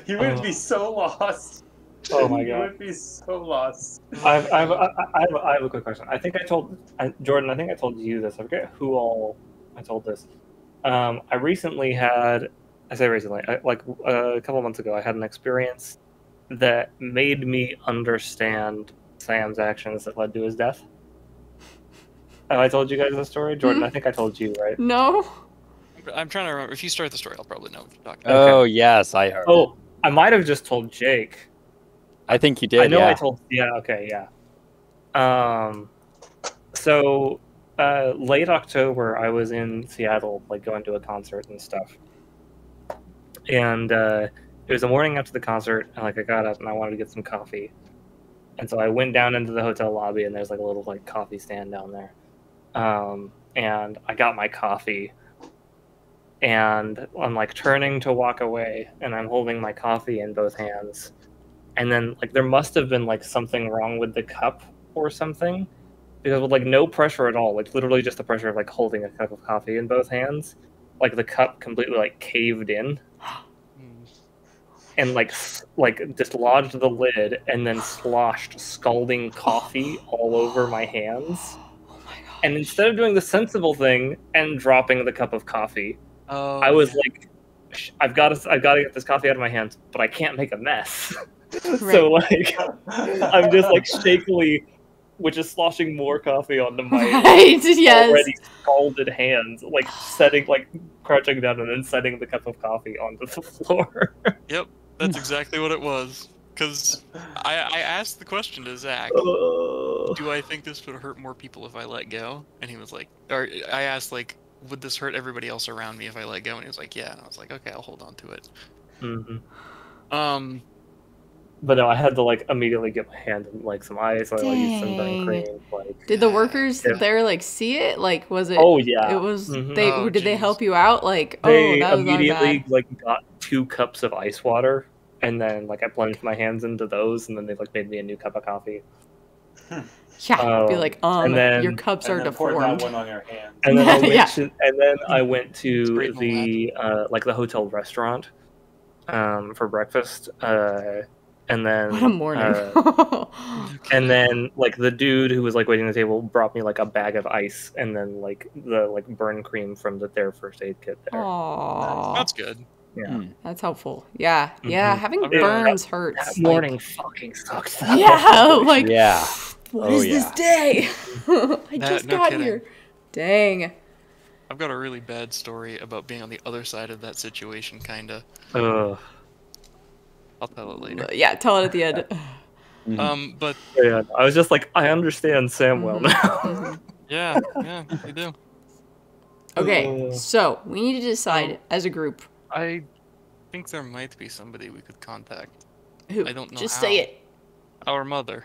He would be so lost. Oh my He god. would be so lost. I have a quick question. I think I told Jordan. I think I told you this. I forget who all I told this. I recently had. I say recently, like a couple months ago, I had an experience that made me understand Sam's actions that led to his death. Have I told you guys the story, Jordan? I think I told you, right? No. I'm trying to remember. If you start the story, I'll probably know what you're talking Oh about. yes, I heard. Oh, I might have just told Jake. I think you did. I know yeah. I told. Yeah. Okay. Yeah. So late October, I was in Seattle, like going to a concert and stuff. And it was the morning after the concert, and like I got up and I wanted to get some coffee. And so I went down into the hotel lobby, and there's like a little like coffee stand down there. And I got my coffee, and I'm like turning to walk away, and I'm holding my coffee in both hands. And then like there must have been like something wrong with the cup or something, because with like no pressure at all, like literally just the pressure of like holding a cup of coffee in both hands, like the cup completely like caved in and like dislodged the lid and then sloshed scalding coffee all over my hands. Oh my god. And instead of doing the sensible thing and dropping the cup of coffee, Oh, I was like, I've got to get this coffee out of my hands, but I can't make a mess. So like I'm just like shakily, which is sloshing more coffee onto my Right. Yes. already scalded hands, like setting, like crouching down and then setting the cup of coffee onto the floor. Yep, that's exactly what it was. Because I asked the question to Zach, do I think this would hurt more people if I let go? And he was like, or I asked, like, would this hurt everybody else around me if I let go? And he was like, yeah. And I was like, okay, I'll hold on to it. Mm-hmm. But no, I had to like immediately get my hand in like some ice, so I like used some burn cream. Like, did the workers Yeah. there like see it? Like, was it? oh yeah, It was. Mhm. They Oh, did they jeez. help you out? Like, They oh, that was immediately bad. like got 2 cups of ice water, and then like I plunged my hands into those, and then they like made me a new cup of coffee. Yeah. Be like, and then- your cups are And then pour that deformed. one on your hand. And then I went Yeah. I went to Sprayed the like the hotel restaurant for breakfast. And then What a morning. and then like the dude who was like waiting at the table brought me like a bag of ice and then like the like burn cream from their first aid kit there. Aww. That's good. Yeah. That's helpful. Yeah. Yeah. Mhm. Having Okay. burns hurts. That morning fucking sucked. Like, yeah. Like, Yeah. what Oh, is this yeah. day? I just no got kidding. here. Dang. I've got a really bad story about being on the other side of that situation, kinda. Ugh. I'll tell it later. Yeah. Tell it at the end. But Yeah, I was just like, I understand Sam well now. Mhm. yeah, you do. Okay. So we need to decide as a group I think there might be somebody we could contact. who. I don't know Just how. say it. Our mother.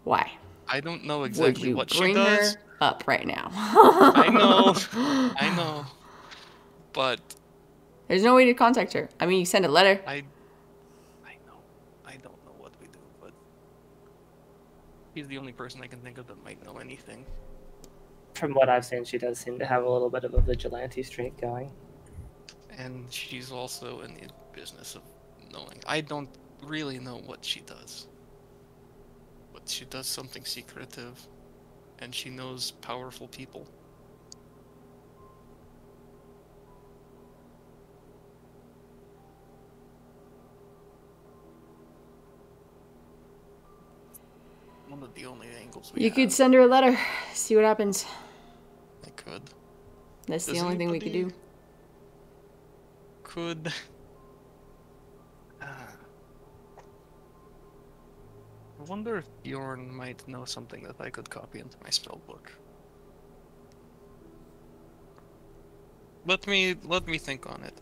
Why? I don't know Would exactly you what she bring does. her up right now? I know. But There's no way to contact her. I mean, you send a letter. I know. I don't know what we do, but he's the only person I can think of that might know anything. From what I've seen, she does seem to have a little bit of a vigilante streak going. And she's also in the business of knowing. I don't really know what she does. But she does something secretive. And she knows powerful people. One of the only angles we You have. could send her a letter. See what happens. I could. That's the Does only thing we could do. anybody- Could. I wonder if Bjorn might know something that I could copy into my spell book. Let me think on it.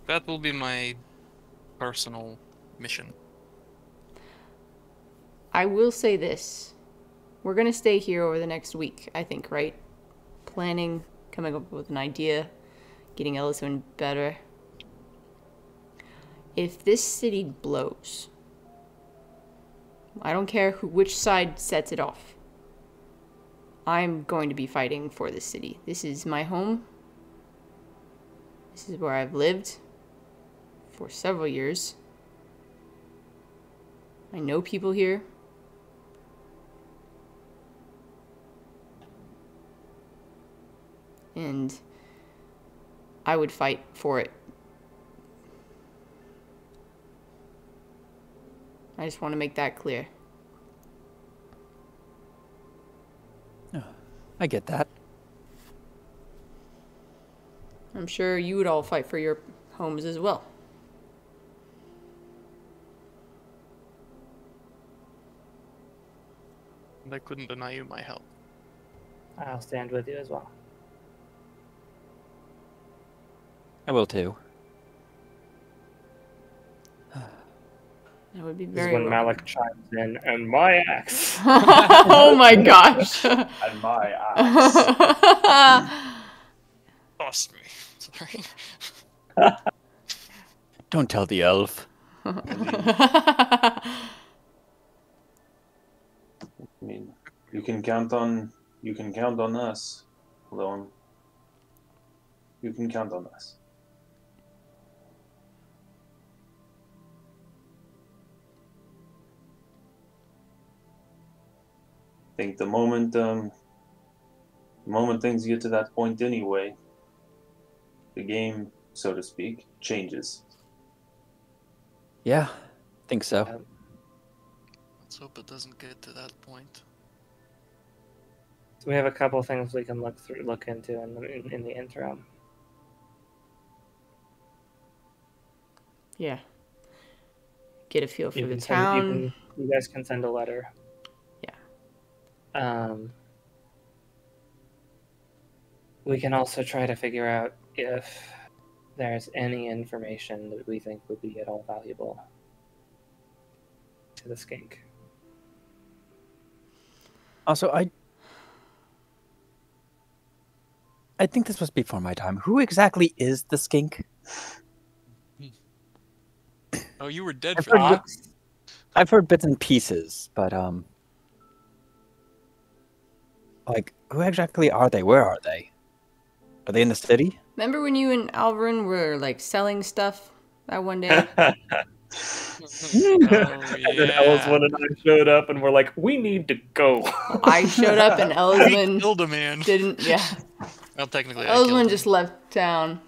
That will be my personal mission. I will say this. We're going to stay here over the next week, I think, right? Planning, coming up with an idea, getting ELYSWEN better. If this city blows, I don't care which side sets it off. I'm going to be fighting for this city. This is my home. This is where I've lived for several years. I know people here. And I would fight for it. I just want to make that clear. Oh, I get that. I'm sure you would all fight for your homes as well. And I couldn't deny you my help. I'll stand with you as well. I will too. That would be This very is when welcome. Malik chimes in, and my axe. Oh my gosh. And my eyes. Lost me. Sorry. Don't tell the elf. I mean, you can count on us, Lorne. You can count on us. I think the moment things get to that point anyway, the game, so to speak, changes. Yeah, I think so. Let's hope it doesn't get to that point. So we have a couple of things we can look into in the interim. Yeah. Get a feel for You the can town. you guys can send a letter. Yeah. We can also try to figure out if there's any information that we think would be at all valuable to the skink. Also, I think this was before my time. Who exactly is the skink? Oh, you were dead I've for heard, that. I've heard bits and pieces, but like, who exactly are they? Where are they? Are they in the city? Remember when you and Alveryn were like selling stuff that one day? Oh, And then ELYSWEN yeah. and I showed up and we're like, we need to go. I showed up and I ELYSWEN killed a man. didn't. Yeah. Well, technically, I killed ELYSWEN him. just left town.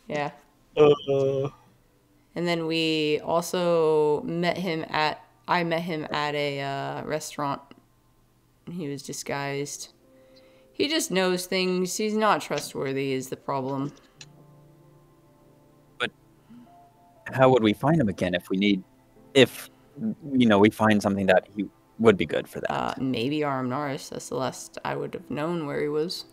Yeah. And then we also met him at a restaurant. He was disguised. He just knows things. He's not trustworthy is the problem. But how would we find him again if we find something that he would be good for that? Maybe Aramnaris. That's the last I would have known where he was.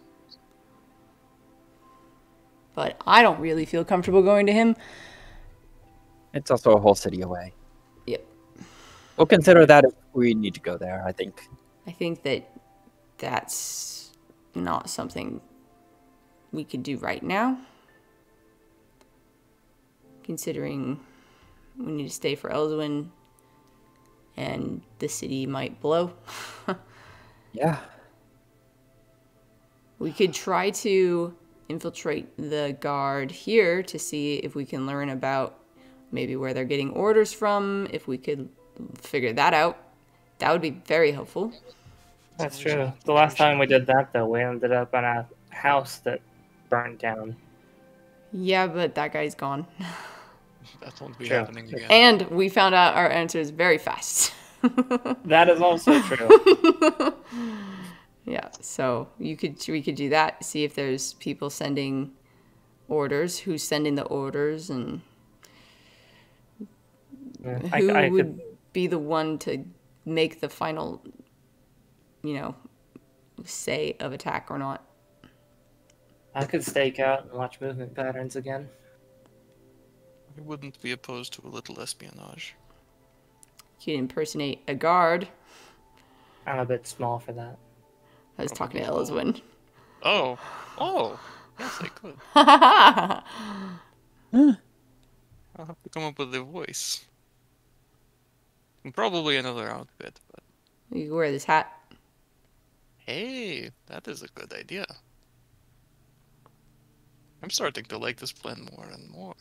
But I don't really feel comfortable going to him. It's also a whole city away. Yep. We'll consider that if we need to go there, I think. I think that's not something we could do right now. Considering we need to stay for ELYSWEN and the city might blow. Yeah. We could try to infiltrate the guard here to see if we can learn about maybe where they're getting orders from. If we could figure that out, that would be very helpful. That's true. The last time we did that, though, we ended up in a house that burned down. Yeah, but that guy's gone. That won't be True. happening again. And we found out our answers very fast. That is also true. Yeah, so we could do that, see if there's people sending orders, who's sending the orders, and Yeah, who I would be the one to make the final, say of attack or not. I could stake out and watch movement patterns again. I wouldn't be opposed to a little espionage. You can impersonate a guard. I'm a bit small for that. I was talking to ELYSWEN. Oh, yes, I could. I'll have to come up with a voice. And probably another outfit, but You can wear this hat. hey, that is a good idea. I'm starting to like this plan more and more.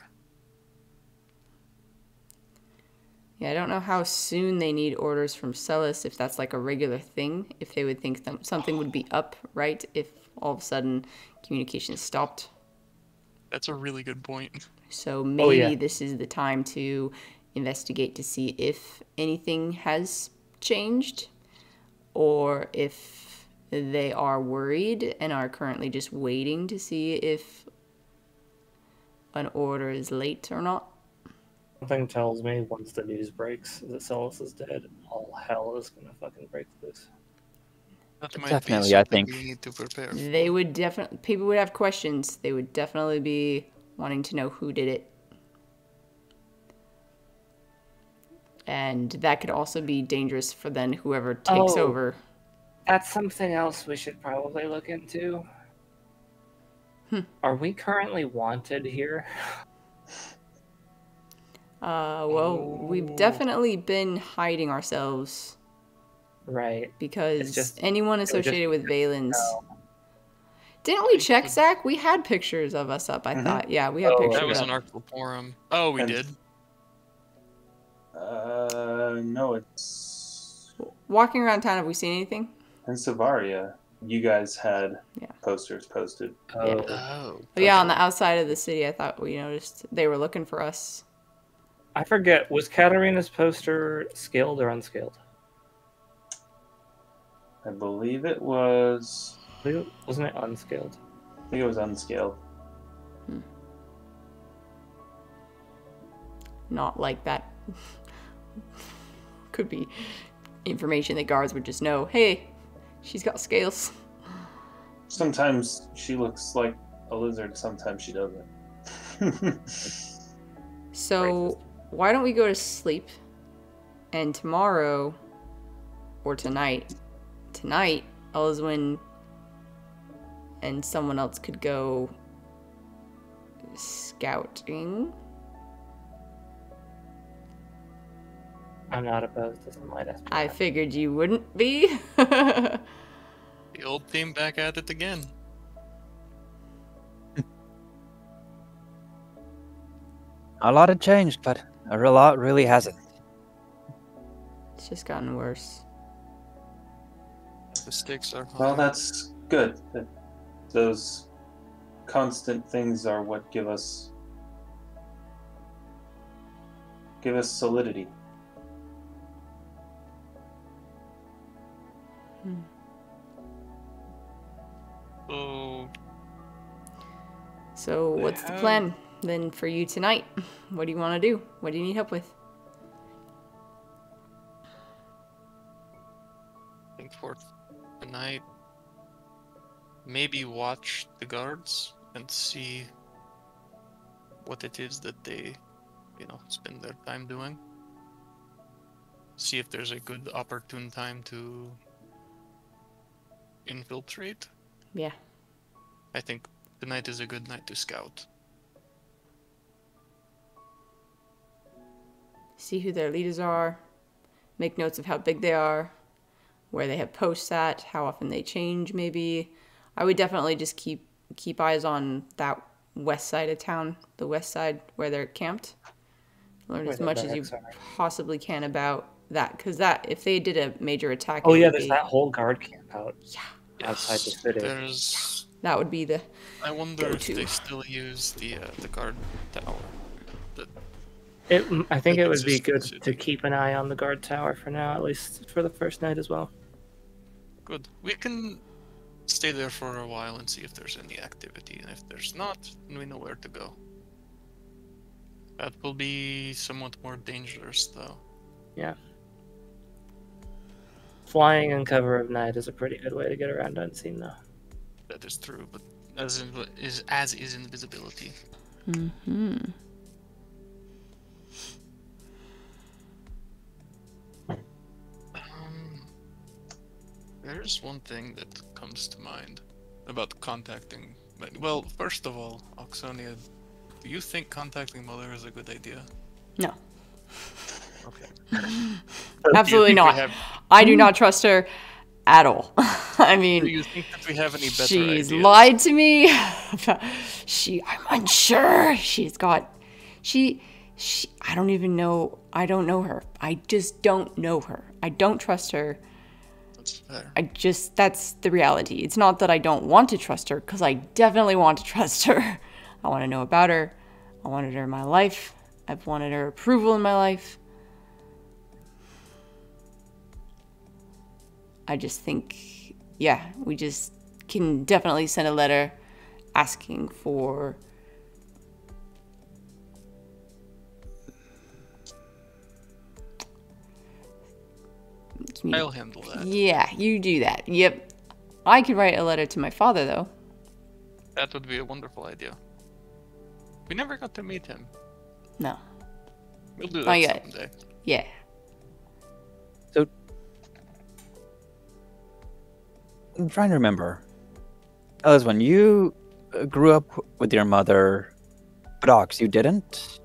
Yeah, I don't know how soon they need orders from Celis, if that's like a regular thing, if they would think something would be up, right? If all of a sudden communication stopped. That's a really good point. So maybe yeah. this is the time to investigate to see if anything has changed, or if they are worried and are currently just waiting to see if an order is late or not. Something tells me once the news breaks that Celis is dead, all hell is gonna fucking break loose. That might Definitely, be I something think. we need to prepare for. They would definitely, people would have questions. They would definitely be wanting to know who did it. And that could also be dangerous for then whoever takes Oh. over. That's something else we should probably look into. Are we currently wanted here? Well, we've definitely been hiding ourselves Right. because just- anyone just associated with Valens. No. Didn't we check, Zach? We had pictures of us up, I thought. Yeah, we had Oh, pictures That was up. an Artful Forum. Oh, we And- did? No, it's Walking around town, have we seen anything? in Savaria. You guys had Yeah. posters posted. Oh, Oh. Oh, yeah, on the outside of the city, I thought we noticed they were looking for us. I forget. Was Katarina's poster scaled or unscaled? I believe it was. Wasn't it unscaled? I think it was unscaled. Not like that. Could be information that guards would just know. Hey, she's got scales. Sometimes she looks like a lizard. Sometimes she doesn't. So why don't we go to sleep? And tomorrow, or tonight, ELYSWEN and someone else could go scouting. I'm not opposed to some light espionage. I figured you wouldn't be. The old team back at it again. A lot had changed, but a lot really hasn't. It's just gotten worse. The stakes are high. Well, that's good. Those constant things are what give us solidity. So what's the plan then for you tonight? What do you want to do? What do you need help with? I think for tonight, maybe watch the guards and see what it is that they, spend their time doing. See if there's a good opportune time to infiltrate. Yeah. I think tonight is a good night to scout. See who their leaders are. Make notes of how big they are. Where they have posts at. How often they change, maybe. I would definitely just keep eyes on that west side of town. The west side where they're camped. Learn as much as you possibly can about that. Because if they did a major attack... Oh it yeah, would there's be- that whole guard camp out Yeah. outside the city. There's. That would be the... I wonder if Go-to. they still use the guard tower. I think it would be good Existence. to keep an eye on the guard tower for now, at least for the first night as well. Good. We can stay there for a while and see if there's any activity, and if there's not, then we know where to go. That will be somewhat more dangerous, though. Yeah. Flying in cover of night is a pretty good way to get around unseen, though. That is true, but as is invisibility. Mm-hmm. There's one thing that comes to mind about contacting. Well, first of all, Auxsonia, do you think contacting Mother is a good idea? No. Okay. Absolutely not. I do not trust her at all. I mean, Do you think that we have any better she's ideas? lied to me. I'm unsure. I don't even know. I don't know her. I just don't know her. I don't trust her. That's fair. That's the reality. It's not that I don't want to trust her, because I definitely want to trust her. I want to know about her. I wanted her in my life. I've wanted her approval in my life. I just think, yeah, we just can definitely send a letter asking for I'll handle that. Yeah, you do that. Yep. I could write a letter to my father, though. That would be a wonderful idea. We never got to meet him. No. We'll do Not that yet. someday. Yeah. So, I'm trying to remember. ELYSWEN, you grew up with your mother, but Aux, you didn't?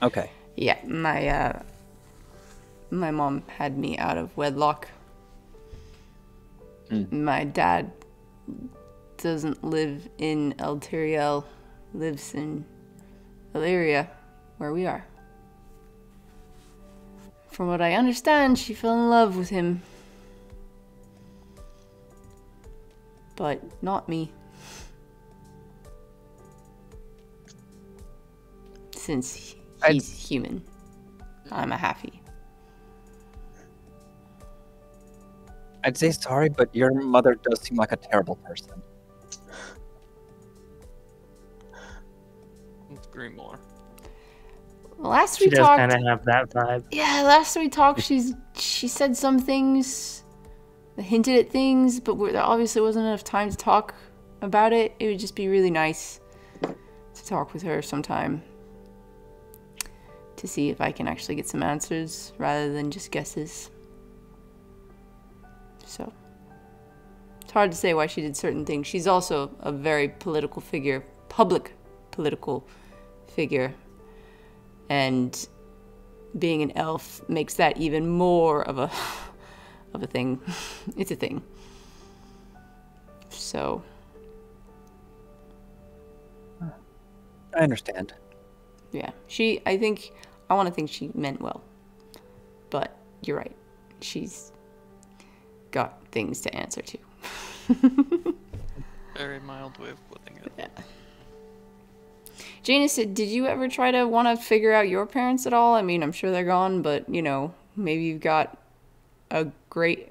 Okay. Yeah, my mom had me out of wedlock. My dad doesn't live in Elteriel, lives in Illyria, where we are. From what I understand, she fell in love with him. But not me. Since he's human. I'm a halfie. I'd say sorry, but your mother does seem like a terrible person. Agree more. Last She we does talked, kind of have that vibe. yeah, last we talked, she said some things, hinted at things, but there obviously wasn't enough time to talk about it. It would just be really nice to talk with her sometime to see if I can actually get some answers rather than just guesses. So it's hard to say why she did certain things. She's also a very political figure, public political figure. And being an elf makes that even more of a thing. It's a thing. So I understand. yeah, I want to think she meant well. But you're right. She's got things to answer to. Very mild way of putting it. Yeah. Janus, did you ever try to want to figure out your parents at all? I mean, I'm sure they're gone, but, you know, maybe you've got a great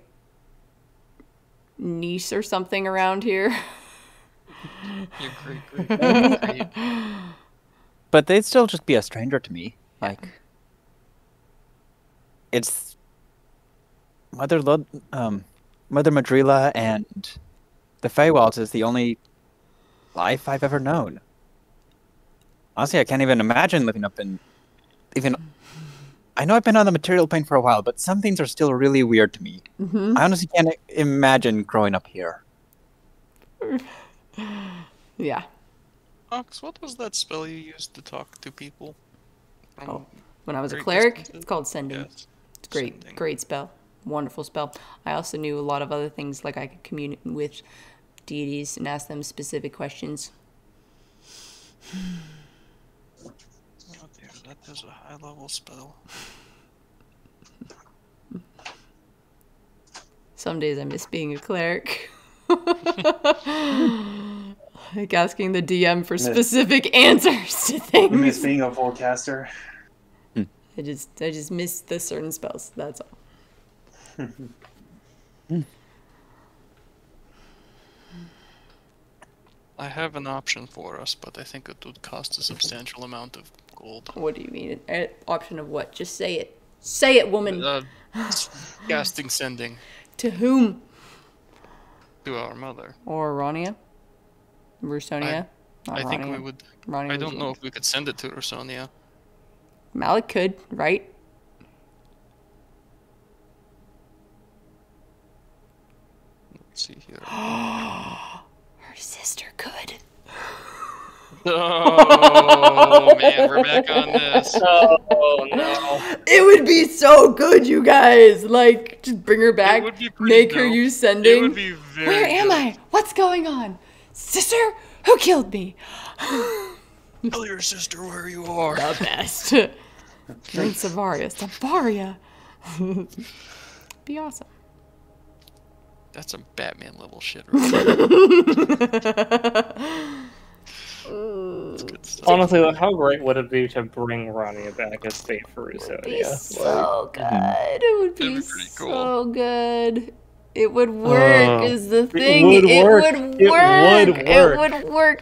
niece or something around here. You're great. But they'd still just be a stranger to me. Like, it's Mother Madrila and the Feywilds is the only life I've ever known. Honestly, I can't even imagine living up in I know I've been on the material plane for a while, but some things are still really weird to me. Mm-hmm. I honestly can't imagine growing up here. Yeah. Ox, what was that spell you used to talk to people? Oh, when I was a very cleric, distances? it's called sending. Yes. It's great, Sending. great spell. Wonderful spell. I also knew a lot of other things, like I could communicate with deities and ask them specific questions. Oh dear, that is a high-level spell. Some days I miss being a cleric. Like asking the DM for specific answers to things. You miss being a full caster. I just miss the certain spells. That's all. I have an option for us, but I think it would cost a substantial amount of gold. What do you mean? An option of what? Just say it. Say it, woman. Casting sending To whom? to our mother. Or Ronia? Rusonia? I think we would. Ronia I don't know if we could send it to Auxsonia. Malik could, right? Let's see here. Her sister could. Oh man, we're back on this. Oh no. It would be so good, you guys. Like, just bring her back. would be pretty Make her dope. use It sending. would be very Where am good. I? What's going on? Sister? Who killed me? Tell your sister where you are. The best. Drink Savaria. Savaria. Be awesome. That's some Batman level shit right there. That's good stuff. Honestly, like, how great would it be to bring Ronnie back as fate for Be Rusonia? so good. It would be That'd be pretty cool. so good. It would work. Is the thing. would It work. would It work. would It work. would work.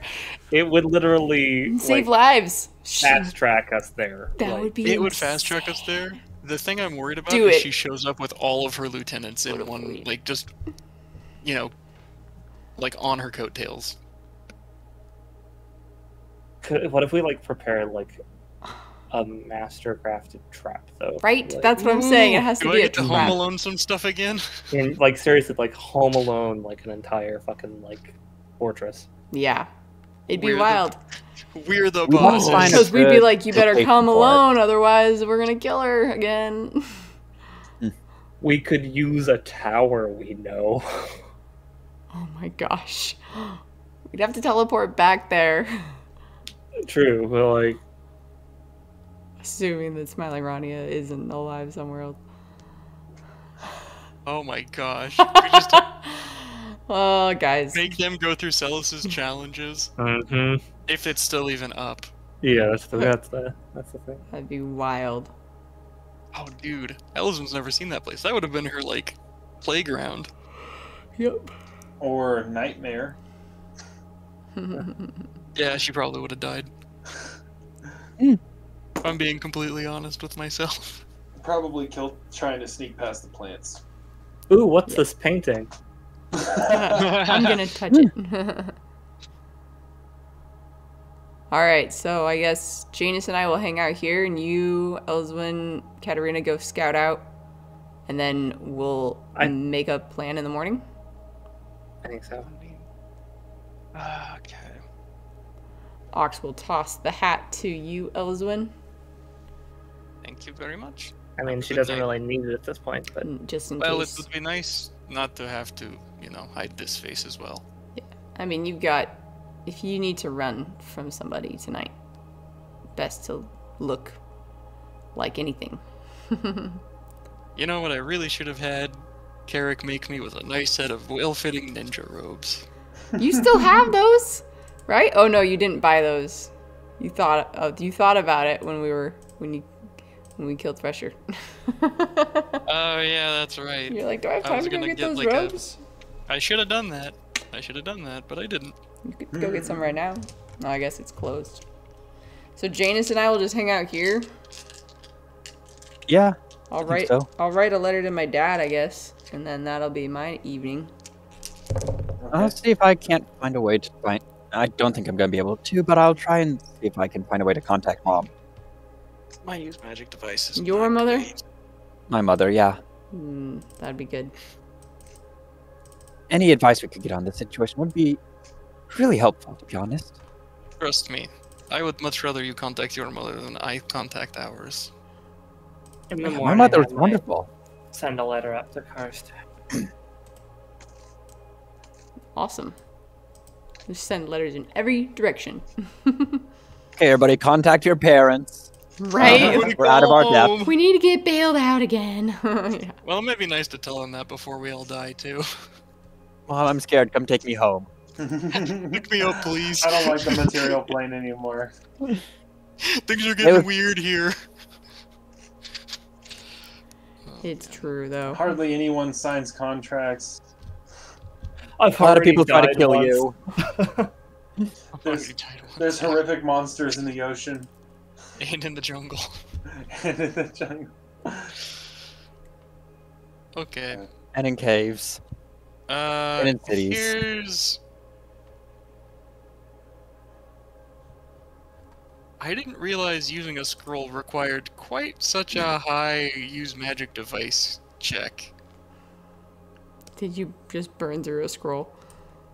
It would literally Save like, lives. fast track us there. That Like, would be. It would fast track us there. The thing I'm worried about Do is it. she shows up with all of her lieutenants in What a one, queen. like just, you know, like on her coattails. what if we like prepare like a master crafted trap though? Right? Like, That's what I'm saying. It has to Do be I a get to Home trap. Alone some stuff again? and, like seriously, like Home Alone, like an entire fucking like fortress. Yeah. It'd be We're the wild. We're the We wanna bosses. find a Because we'd be good like, you better location come for it. alone, otherwise we're gonna kill her again. We could use a tower we know. Oh my gosh. We'd have to teleport back there. True, but like Assuming that Smiling Rania isn't alive somewhere else. Oh my gosh. We just Oh, guys. make them go through Celis's challenges, if it's still even up. yeah, that's the thing. That'd be wild. Oh, dude. Elizabeth's never seen that place. That would have been her, like, playground. Yep. Or Nightmare. Yeah, she probably would have died. If I'm being completely honest with myself. Probably killed trying to sneak past the plants. Ooh, what's this painting? I'm gonna touch it. Alright, so I guess Janus and I will hang out here, and you, ELYSWEN, Katarina go scout out, and then we'll make a plan in the morning. I think so. Okay. Ox will toss the hat to you, ELYSWEN, Thank you very much. I mean, she Good doesn't night. really need it at this point, but just in Well, it case. would be nice not to have to, you know, hide this face as well. I mean, you've got... If you need to run from somebody tonight, best to look like anything. You know what I really should have had? Carrick make me with a nice set of well-fitting ninja robes. You still have those, right? Oh no, you didn't buy those. You thought about it when we killed Thresher. Oh yeah, that's right. You're like, do I have I time was to go gonna get get, those like, a- robes? I should have done that. But I didn't. You could go get some right now. No, I guess it's closed. So Janus and I will just hang out here. Yeah. I'll think write. so. I'll write a letter to my dad, I guess, and then that'll be my evening. I'll see if I can't find a way to find. I don't think I'm gonna be able to, but I'll try and see if I can find a way to contact Mom. My use magic devices. Your mother? My mother, yeah. That'd be good. Any advice we could get on this situation would be really helpful, to be honest. Trust me, I would much rather you contact your mother than I contact ours. in the My morning, mother was I might wonderful. Send a letter up to Karst. Awesome. Just send letters in every direction. Okay, everybody, contact your parents. Right? We're out of our depth. We need to get bailed out again. Yeah. Well, it might be nice to tell them that before we all die too. Mom, I'm scared. Come take me home. Pick me up, please. I don't like the material plane anymore. Things are getting was- weird here. It's true, though. Hardly anyone signs contracts. I've A lot of already people try to died kill once. you. There's horrific monsters in the ocean And in the jungle. and in the jungle. Okay. And in caves. And in cities. Here's... I didn't realize using a scroll required quite such a high use magic device check. Did you just burn through a scroll?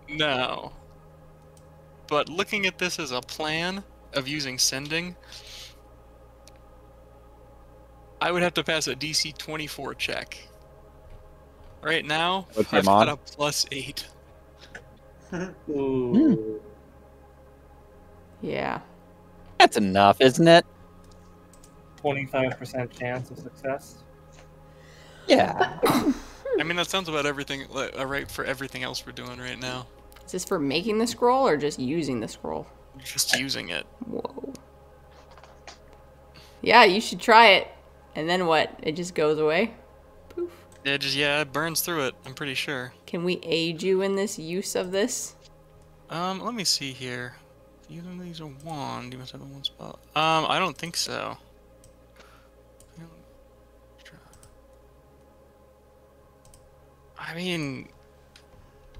No. But looking at this as a plan of using sending, I would have to pass a DC 24 check. Right now, What's your I've got mod? a +8. Ooh. Yeah. That's enough, isn't it? 25% chance of success. Yeah. I mean, that sounds about everything right for everything else we're doing right now. Is this for making the scroll or just using the scroll? Just using it. Whoa. Yeah, you should try it. And then what? It just goes away? Poof. It burns through it, I'm pretty sure. Can we aid you in this use of this? Let me see here. You can use a wand, you must have a one spell. I don't think so. I mean,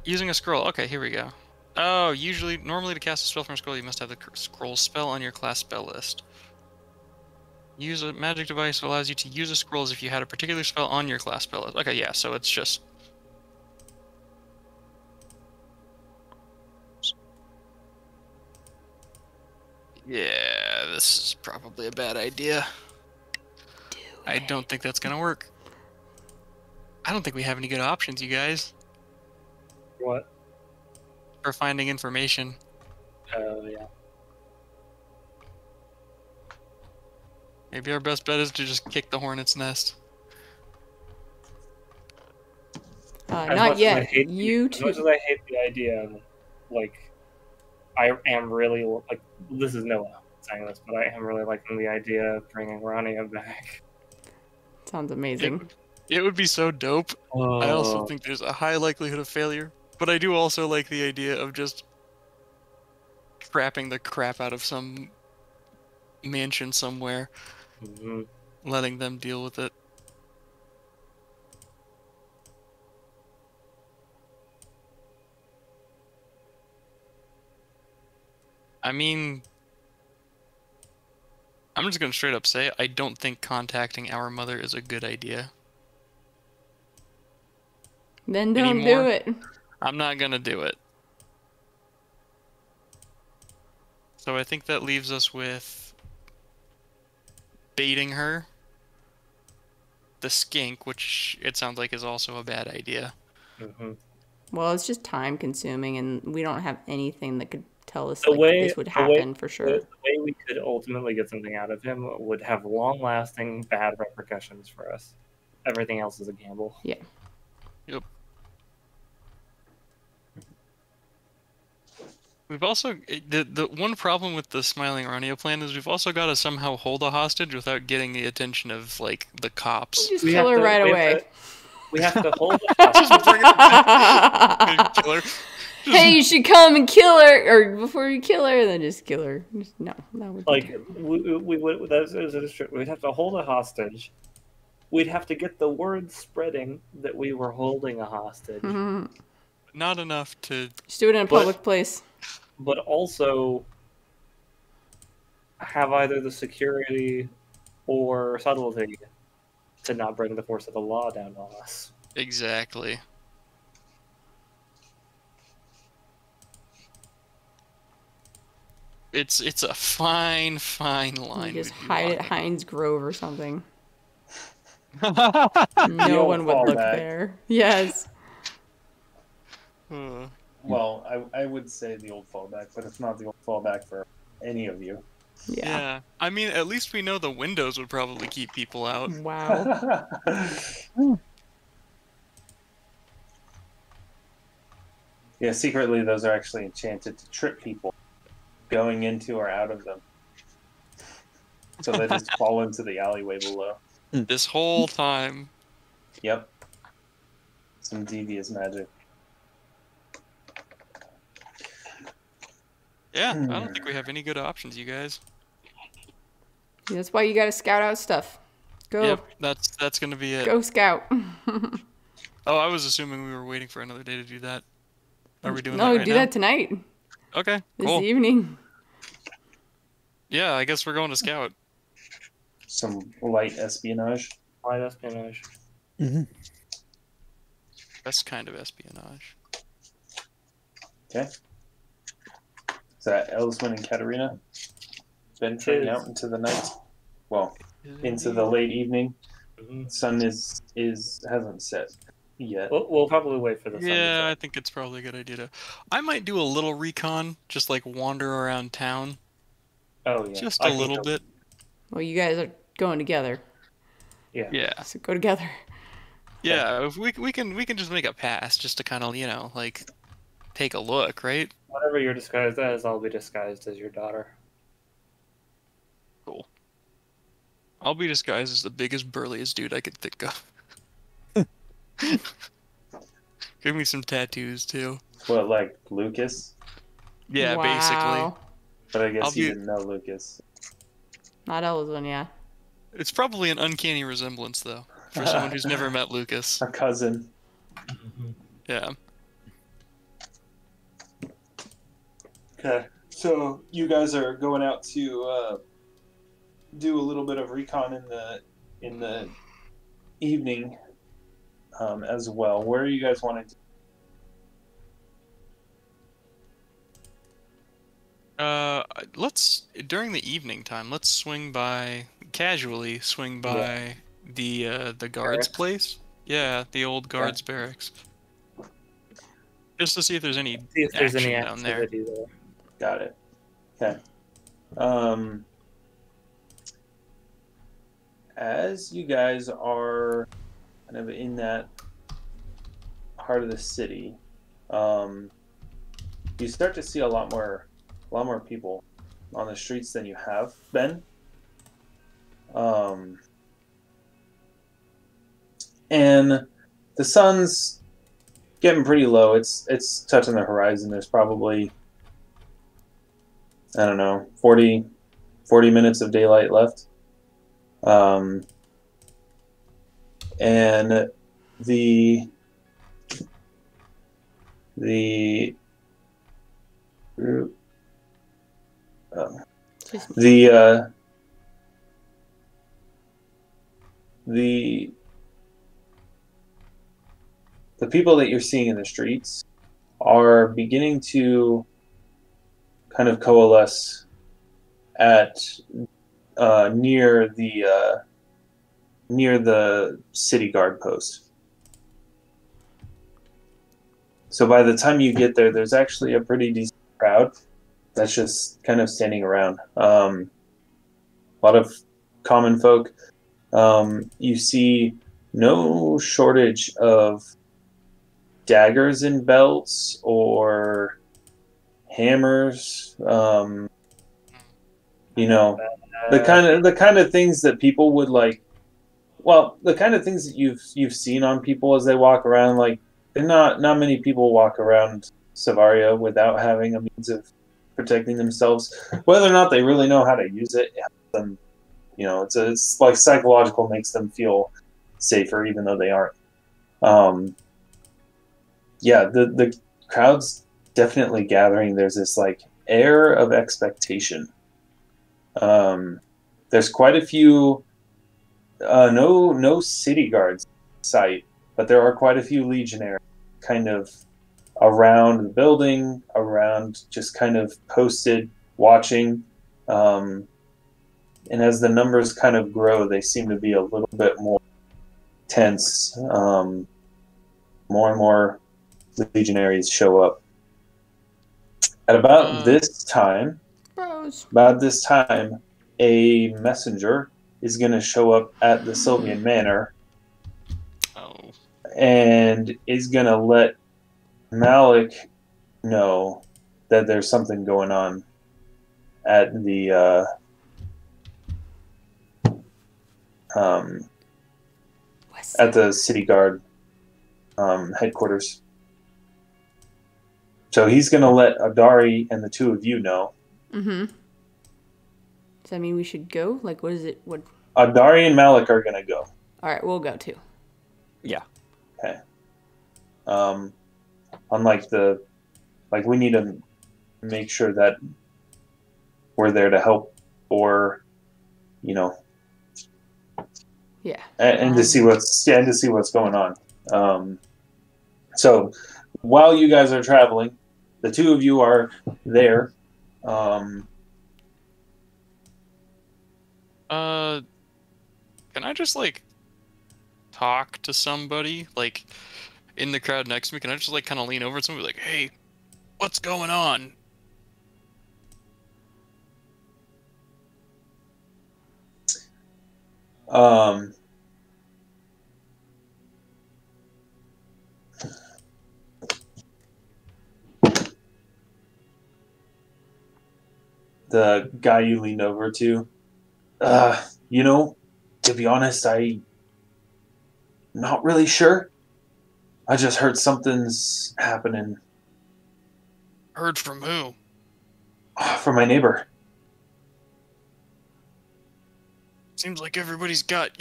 using a scroll. Okay, here we go. Oh, normally to cast a spell from a scroll, you must have the scroll spell on your class spell list. Use a magic device that allows you to use a scroll as if you had a particular spell on your class spell list. Okay, yeah, so it's just... Yeah, this is probably a bad idea. I don't think that's gonna work. I don't think we have any good options, you guys, What? for finding information. Oh, yeah. Maybe our best bet is to just kick the hornet's nest. Not yet. You As much as I hate the idea of, like, I am really, like, this is Noah saying this, but I am really liking the idea of bringing Rania back. Sounds amazing. It would be so dope. I also think there's a high likelihood of failure, but I do also like the idea of just trapping the crap out of some mansion somewhere, letting them deal with it. I mean, I'm just gonna straight up say I don't think contacting our mother is a good idea. Then don't Anymore. do it. I'm not gonna do it. So I think that leaves us with baiting her, the skink, which it sounds like is also a bad idea. Well, it's just time consuming, and we don't have anything that could tell us this would happen for sure. The way we could ultimately get something out of him would have long-lasting bad repercussions for us. Everything else is a gamble. Yeah. Yep. We've also the one problem with the Smiling Rania plan is we've also got to somehow hold a hostage without getting the attention of like the cops. Just kill her right away. We have to hold the hostage. Kill her. Hey, you should come and kill her, or before you kill her, then just kill her. No, that would like we would. We'd have to hold a hostage. We'd have to get the word spreading that we were holding a hostage. Not enough to just do it in a public place. But also have either the security or subtlety to not bring the force of the law down on us. Exactly. It's a fine line. You just hide at Heinz Grove or something. No one would look there. Yes. Well, I would say the old fallback, but it's not the old fallback for any of you. Yeah. I mean, at least we know the windows would probably keep people out. Wow. Yeah, secretly those are actually enchanted to trip people going into or out of them. So they just fall into the alleyway below. This whole time. Yep. Some devious magic. Yeah, I don't think we have any good options, you guys. That's why you gotta scout out stuff. Go. Yep, that's gonna be it. Go scout. Oh, I was assuming we were waiting for another day to do that. Are we doing No, that right do now? that tonight. Okay, This cool. evening. Yeah, I guess we're going to scout. Some light espionage. Light espionage. Mm-hmm. Best kind of espionage. Okay. Is that ELYSWEN and Katarina venturing out into the night? Well, into the late evening. Mm-hmm. Sun hasn't set yet. We'll probably wait for the sun to Yeah, I set. think it's probably a good idea to. I might do a little recon, just like wander around town, Oh yeah, just I a can little go- bit. Well, you guys are going together, Yeah. Yeah, so go together. yeah. If we can just make a pass, just to kind of like take a look, right? Whatever you're disguised as, I'll be disguised as your daughter. Cool. I'll be disguised as the biggest, burliest dude I could think of. Give me some tattoos too. What, like Lucas? Yeah, Wow. basically. But I guess I'll you be- didn't know Lucas. Not ELYSWEN, yeah. It's probably an uncanny resemblance, though, for someone who's never met Lucas. A cousin. Yeah. Okay. So you guys are going out to do a little bit of recon in the evening as well. Where are you guys wanting to? Let's during the evening time. Let's casually swing by the guards' Barracks? place. Yeah, the old guards' barracks. Just to see if there's any See if there's action any down there. activity there. Got it. Okay. As you guys are kind of in that part of the city, you start to see a lot more people on the streets than you have been. And the sun's getting pretty low. It's touching the horizon. There's probably, I don't know, 40 minutes of daylight left. And the group, Just the people that you're seeing in the streets are beginning to kind of coalesce at near the city guard post. So by the time you get there, there's actually a pretty decent crowd that's just kind of standing around. A lot of common folk. You see no shortage of daggers and belts or hammers. You know, the kind of things that people would like. Well, the kind of things that you've seen on people as they walk around. Like, not many people walk around Savaria without having a means of protecting themselves. Whether or not they really know how to use it, them, you know, it's like psychological, makes them feel safer even though they aren't. Yeah, the crowd's definitely gathering. There's this like air of expectation. There's quite a few no city guards in sight, but there are quite a few legionnaires kind of around the building, around just kind of posted watching. And as the numbers kind of grow, they seem to be a little bit more tense. More and more legionaries show up. At about this time, a messenger is going to show up at the Sylvian Manor. Oh. And is going to let Malik know that there's something going on at the city guard headquarters. So he's going to let Adari and the two of you know. Mm-hmm. Does that mean we should go? Like, what is it? What Adari and Malik are gonna go. All right, we'll go too. Yeah. Okay. Unlike we need to make sure that we're there to help, or Yeah. and to see what's going on. So while you guys are traveling, the two of you are there. Can I just talk to somebody in the crowd next to me? Can I just kind of lean over to somebody like, "Hey, what's going on?" The guy you leaned over to, to be honest, I'm not really sure. I just heard something's happening. Heard from who? From my neighbor. Seems like everybody's got,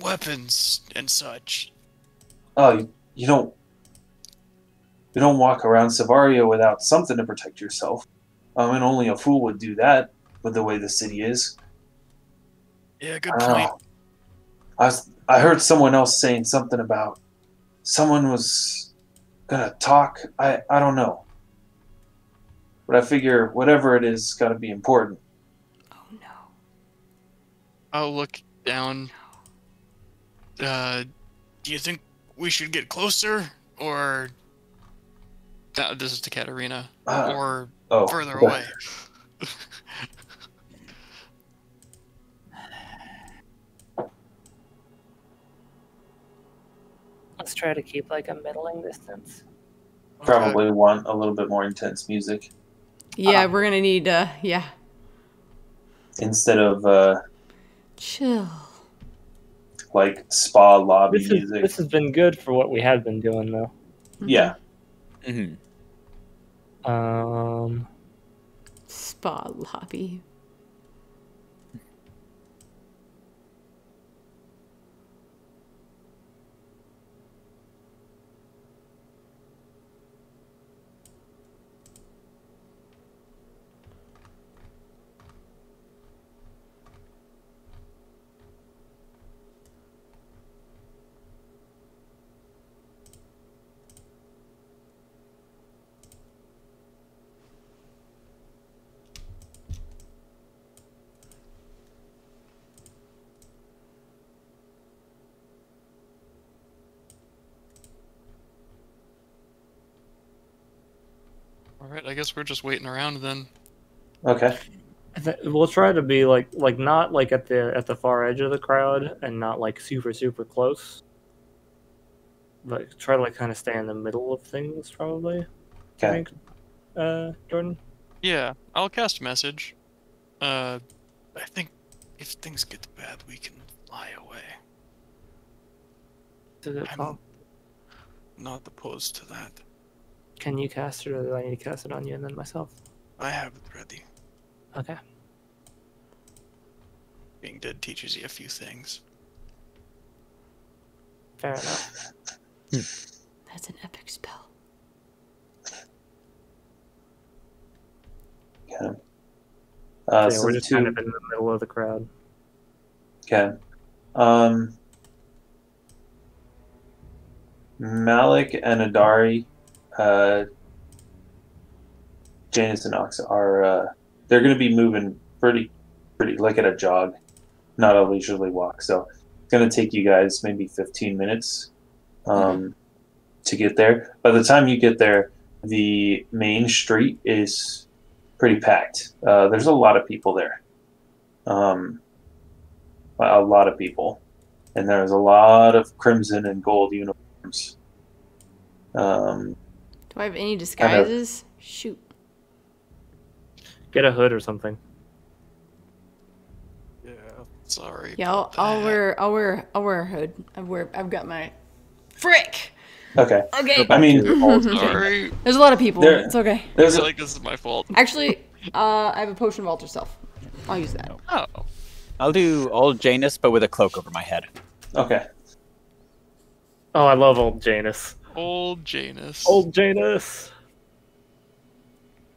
weapons and such. Oh, you don't walk around Savaria without something to protect yourself. And only a fool would do that with the way the city is. Yeah, good point. I heard someone else saying something about someone was gonna talk. I don't know. But I figure whatever it is, got to be important. Oh no. I'll look down. Do you think we should get closer, or this is to Katarina, or further away? Let's try to keep a middling distance. Probably want a little bit more intense music. Yeah, we're gonna need instead of chill. Spa lobby music. This has been good for what we have been doing, though. Yeah. Mm-hmm. Spa lobby. Alright, I guess we're just waiting around then. Okay. We'll try to be not at the far edge of the crowd and not super close. But try to kind of stay in the middle of things, probably. Okay. I think, Jordan. Yeah, I'll cast message. I think if things get bad, we can fly away. Does it call? Not opposed to that. Can you cast it, or do I need to cast it on you and then myself? I have it ready. Okay. Being dead teaches you a few things. Fair enough. That's an epic spell. Okay. Yeah, So we're the just two. kind of in the middle of the crowd. Okay. Malik and Adari, Janus and Ox are they're going to be moving pretty at a jog, not a leisurely walk. So it's going to take you guys maybe 15 minutes to get there. By the time you get there, the main street is pretty packed. There's a lot of people there. A lot of people. And there's a lot of crimson and gold uniforms. Do I have any disguises? Shoot. Get a hood or something. Yeah, sorry. Yeah, I'll wear a hood. I've got my frick. Okay. Okay. I mean, Sorry. There's a lot of people. It's okay. I feel like this is my fault. Actually, I have a potion of alter self. I'll use that. Oh. I'll do old Janus, but with a cloak over my head. Okay. Oh, I love old Janus. Old Janus. Old Janus.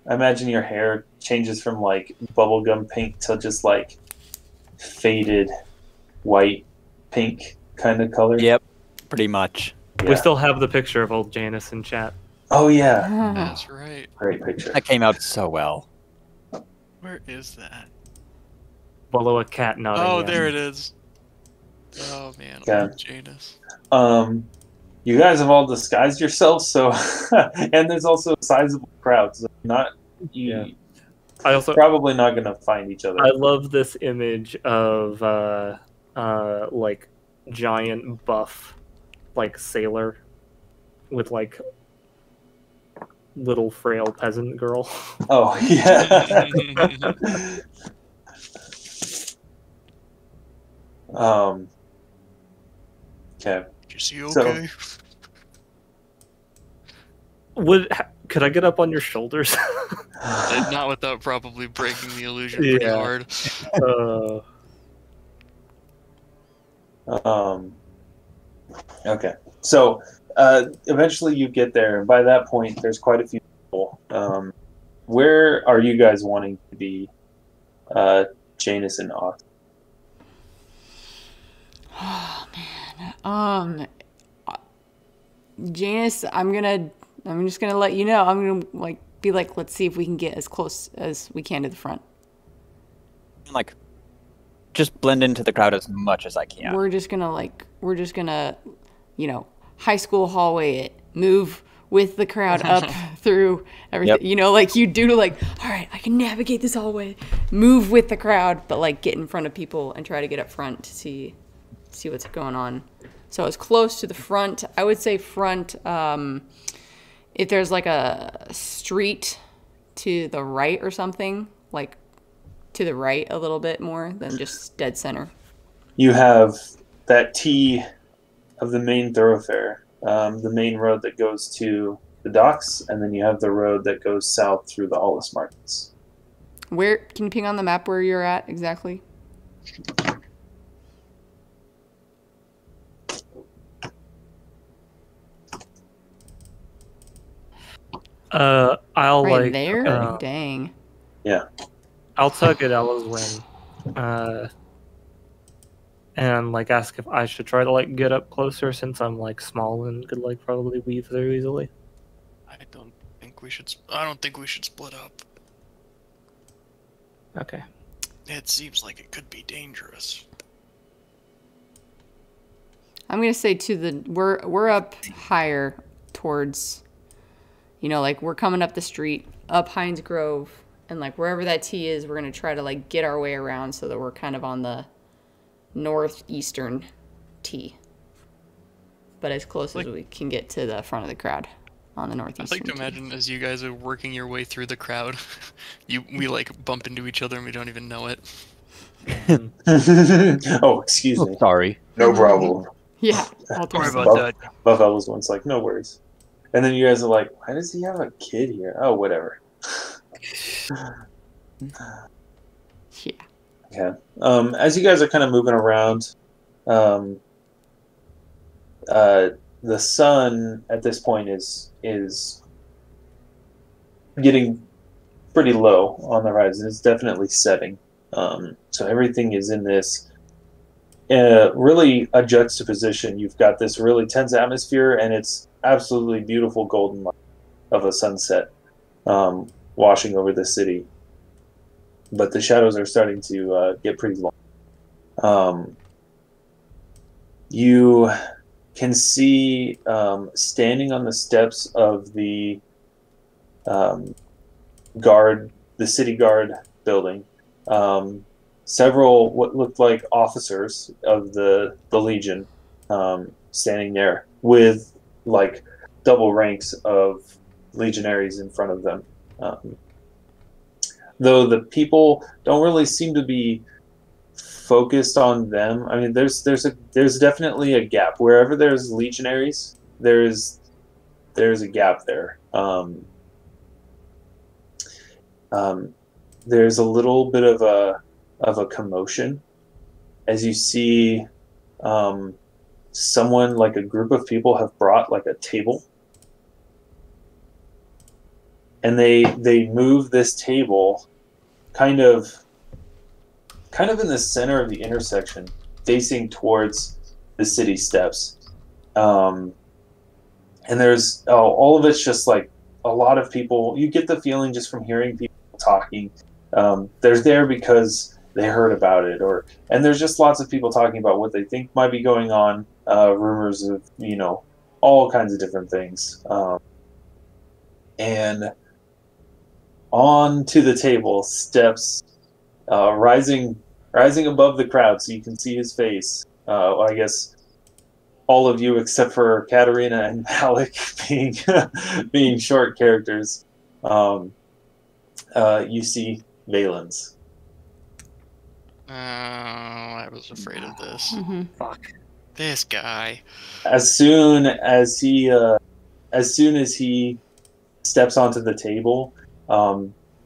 I imagine your hair changes from like bubblegum pink to just like faded white pink kind of color. Yep, pretty much. Yeah. We still have the picture of old Janus in chat. Oh yeah. That's right. Great picture. That came out so well. Where is that? Below a cat nodding. Oh, yes. there it is. Oh man, Okay. old Janus. You guys have all disguised yourselves, so and there's also a sizable crowd. So not you. Yeah. I also Probably not going to find each other. I love this image of like giant buff like sailor with like little frail peasant girl. Oh yeah. Okay. Is he So- okay? Could I get up on your shoulders? Not without probably breaking the illusion pretty Yeah. hard. Okay. So eventually you get there, and by that point, there's quite a few people. Where are you guys wanting to be, Janus and Auxsonia? Oh man. Janus, I'm just gonna let you know. I'm gonna be like, let's see if we can get as close as we can to the front. Like, just blend into the crowd as much as I can. We're just gonna high school hallway it, move with the crowd up through everything. Yep. Like you do to all right, I can navigate this hallway, move with the crowd, but like get in front of people and try to get up front to see what's going on. So as close to the front, I would say front. If there's like a street to the right or something, like to the right a little bit more than just dead center. You have that T of the main thoroughfare, the main road that goes to the docks, and then you have the road that goes south through the Hollis markets. Where can you ping on the map where you're at exactly? I'll Right there? Dang. Yeah. I'll tug at ELYSWEN, and like ask if I should try to like get up closer since I'm like small and could like probably weave through easily. I don't think we should split up. Okay. It seems like it could be dangerous. I'm gonna say we're up higher towards, we're coming up the street, up Hines Grove, and like wherever that T is, we're gonna try to like get our way around so that we're kind of on the northeastern T, but as close as we can get to the front of the crowd on the northeastern. I'd like to imagine as you guys are working your way through the crowd, we like bump into each other and we don't even know it. Oh, excuse me. Sorry. No problem. Yeah. Sorry about that. Buff Ellis one's like, no worries. And then you guys are like, why does he have a kid here? Oh, whatever. Yeah. Okay. As you guys are kind of moving around, the sun at this point is getting pretty low on the horizon. It's definitely setting. So everything is in this really a juxtaposition. You've got this really tense atmosphere, and it's absolutely beautiful golden light of a sunset washing over the city. But the shadows are starting to get pretty long. You can see standing on the steps of the city guard building, several what looked like officers of the Legion standing there with like double ranks of legionaries in front of them. Though the people don't really seem to be focused on them. I mean, there's definitely a gap wherever there's legionaries. There's a gap there. There's a little bit of a commotion as you see someone, like a group of people, have brought like a table, and they move this table kind of in the center of the intersection, facing towards the city steps. And there's all of it's just like a lot of people. You get the feeling just from hearing people talking. They're there because they heard about it, and there's just lots of people talking about what they think might be going on. Rumors of all kinds of different things. And onto the table steps, rising above the crowd, so you can see his face. I guess all of you except for Katarina and Malik being short characters. You see Valens. Oh, I was afraid of this. Mm-hmm. Fuck. This guy. As soon as he steps onto the table,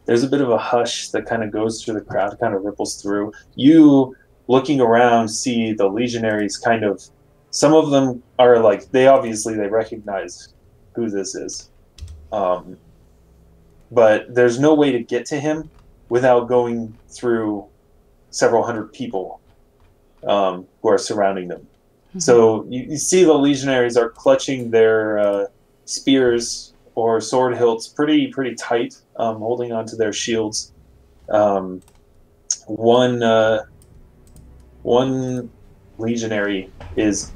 there's a bit of a hush that kind of goes through the crowd, kind of ripples through. You, looking around, see the legionaries kind of. Some of them are like they recognize who this is, but there's no way to get to him without going through several hundred people who are surrounding them. Mm-hmm. So you see the legionaries are clutching their spears or sword hilts pretty tight, holding onto their shields. One legionary is.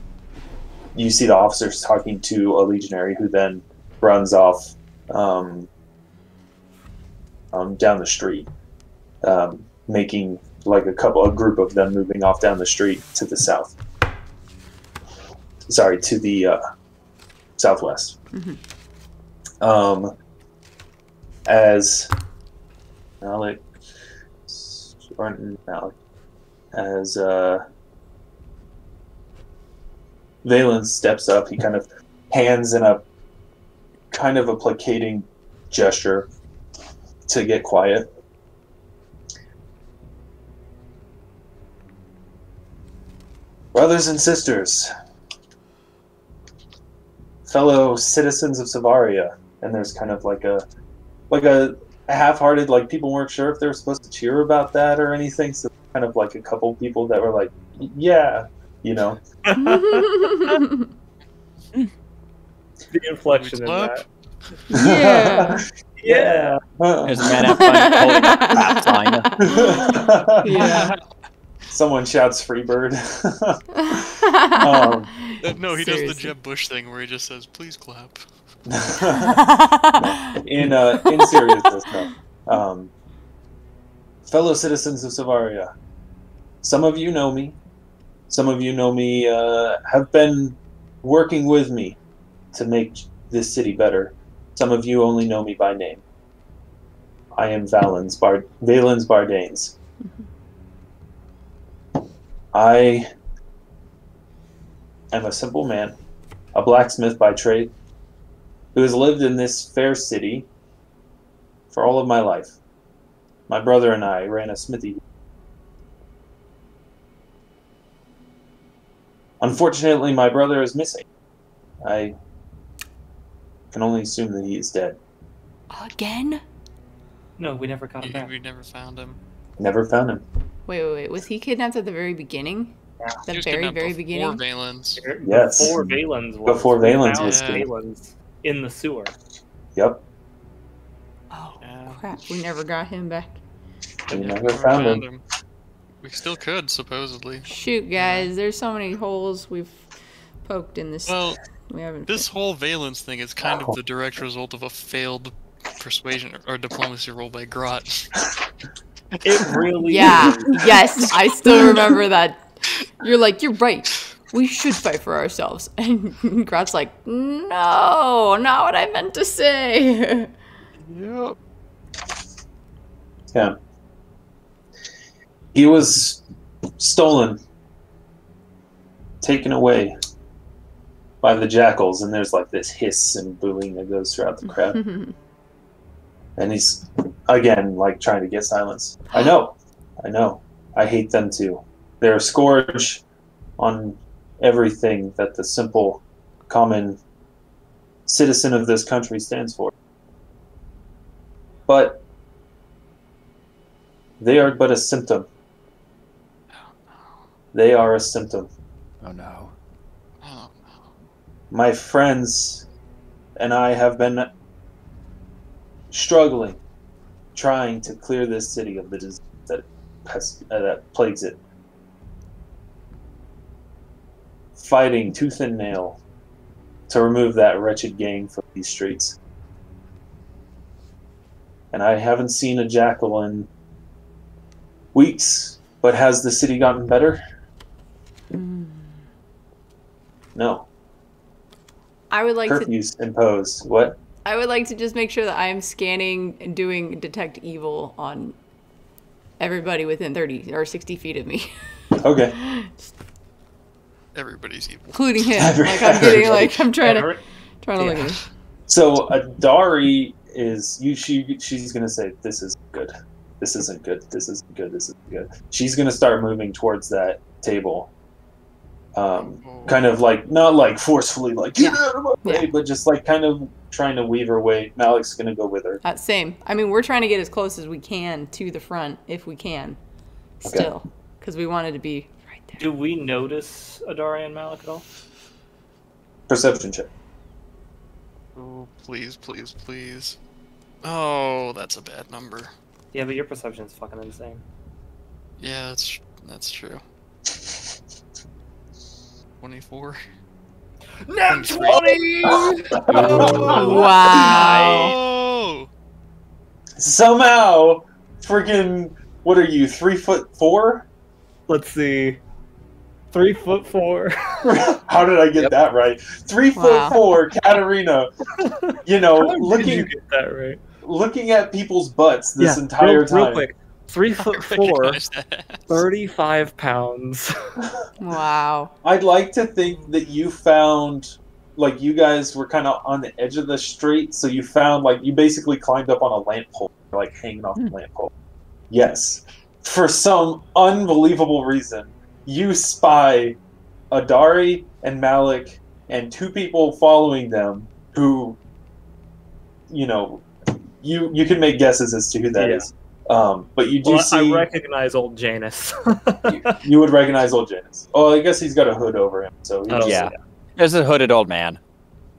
You see the officers talking to a legionary who then runs off down the street, making like a group of them moving off down the street to the south. Sorry, to the southwest. Mm-hmm. As Valens steps up, he kind of hands in a kind of a placating gesture to get quiet. Brothers and sisters, fellow citizens of Savaria, and there's kind of like a half-hearted, like people weren't sure if they were supposed to cheer about that or anything, so kind of like a couple people that were like, yeah. The inflection in that. Yeah. Yeah. There's a man out front holding up a sign. Yeah. Someone shouts "Freebird." No, he does the Seriously. Jeb Bush thing where he just says, "Please clap." In seriousness, though. Fellow citizens of Savaria, some of you know me. Some of you know me, have been working with me to make this city better. Some of you only know me by name. I am Valens Bardanes. Mm-hmm. I am a simple man, a blacksmith by trade, who has lived in this fair city for all of my life. My brother and I ran a smithy. Unfortunately, my brother is missing. I can only assume that he is dead. Again? No, we never got him back. We never found him. Never found him. Wait. Was he kidnapped at the very beginning? Yeah. The He was very, kidnapped very before beginning? Valens. Yes. Before Valens was. Before Valens we was found killed. Valens in the sewer. Yep. Oh, Yeah. crap. We never got him back. We never found him. We still could, supposedly. Shoot, guys. There's so many holes we've poked in this. Well, We haven't. this whole Valens thing is kind of the direct result of a failed persuasion or diplomacy roll by Grot. It really Yeah. is. Yes. I still remember that. You're like, you're right. We should fight for ourselves. And Grot's like, no, not what I meant to say. Yep. Yeah. He was stolen, taken away by the jackals, and there's like this hiss and booing that goes throughout the crowd. And he's, again, like trying to get silence. I know. I hate them too. They're a scourge on everything that the simple, common citizen of this country stands for. But they are but a symptom. They are a symptom. Oh no. Oh no. My friends and I have been struggling, trying to clear this city of the disease that plagues it. Fighting tooth and nail to remove that wretched gang from these streets. And I haven't seen a jackal in weeks, but has the city gotten better? No. I would like to Curfews imposed. What? I would like to just make sure that I am scanning and doing detect evil on everybody within 30 or 60 feet of me. Okay. Everybody's evil. Including him. Like I'm getting like I'm trying to look at him. So Adari is she's gonna say, this is good. This isn't good. This isn't good. This isn't good. She's gonna start moving towards that table. Kind of like not like forcefully like get out of my way, but just like kind of trying to weave her way. Malik's gonna go with her. Same. I mean, we're trying to get as close as we can to the front if we can. Still, because we wanted to be right there. Do we notice Adari and Malik at all? Perception check. Oh, please, please, please. Oh, that's a bad number. Yeah, but your perception's fucking insane. Yeah, that's true. 24. Nat 20! Wow. Oh! Somehow, freaking, what are you, 3'4"? Let's see. 3'4". How did I get that right? 3'4", Katarina. You know, How did you get that right? looking at people's butts this entire time. Real quick. 3'4", 35 pounds. Wow. I'd like to think that you found, like, you guys were kind of on the edge of the street, so you found, like, you basically climbed up on a lamp pole, like, hanging off the lamp pole. Yes. For some unbelievable reason, you spy Adari and Malik and two people following them who, you know, you can make guesses as to who that is. But you do see... I recognize old Janus. you would recognize old Janus. Oh, I guess he's got a hood over him. So Yeah. There's a hooded old man.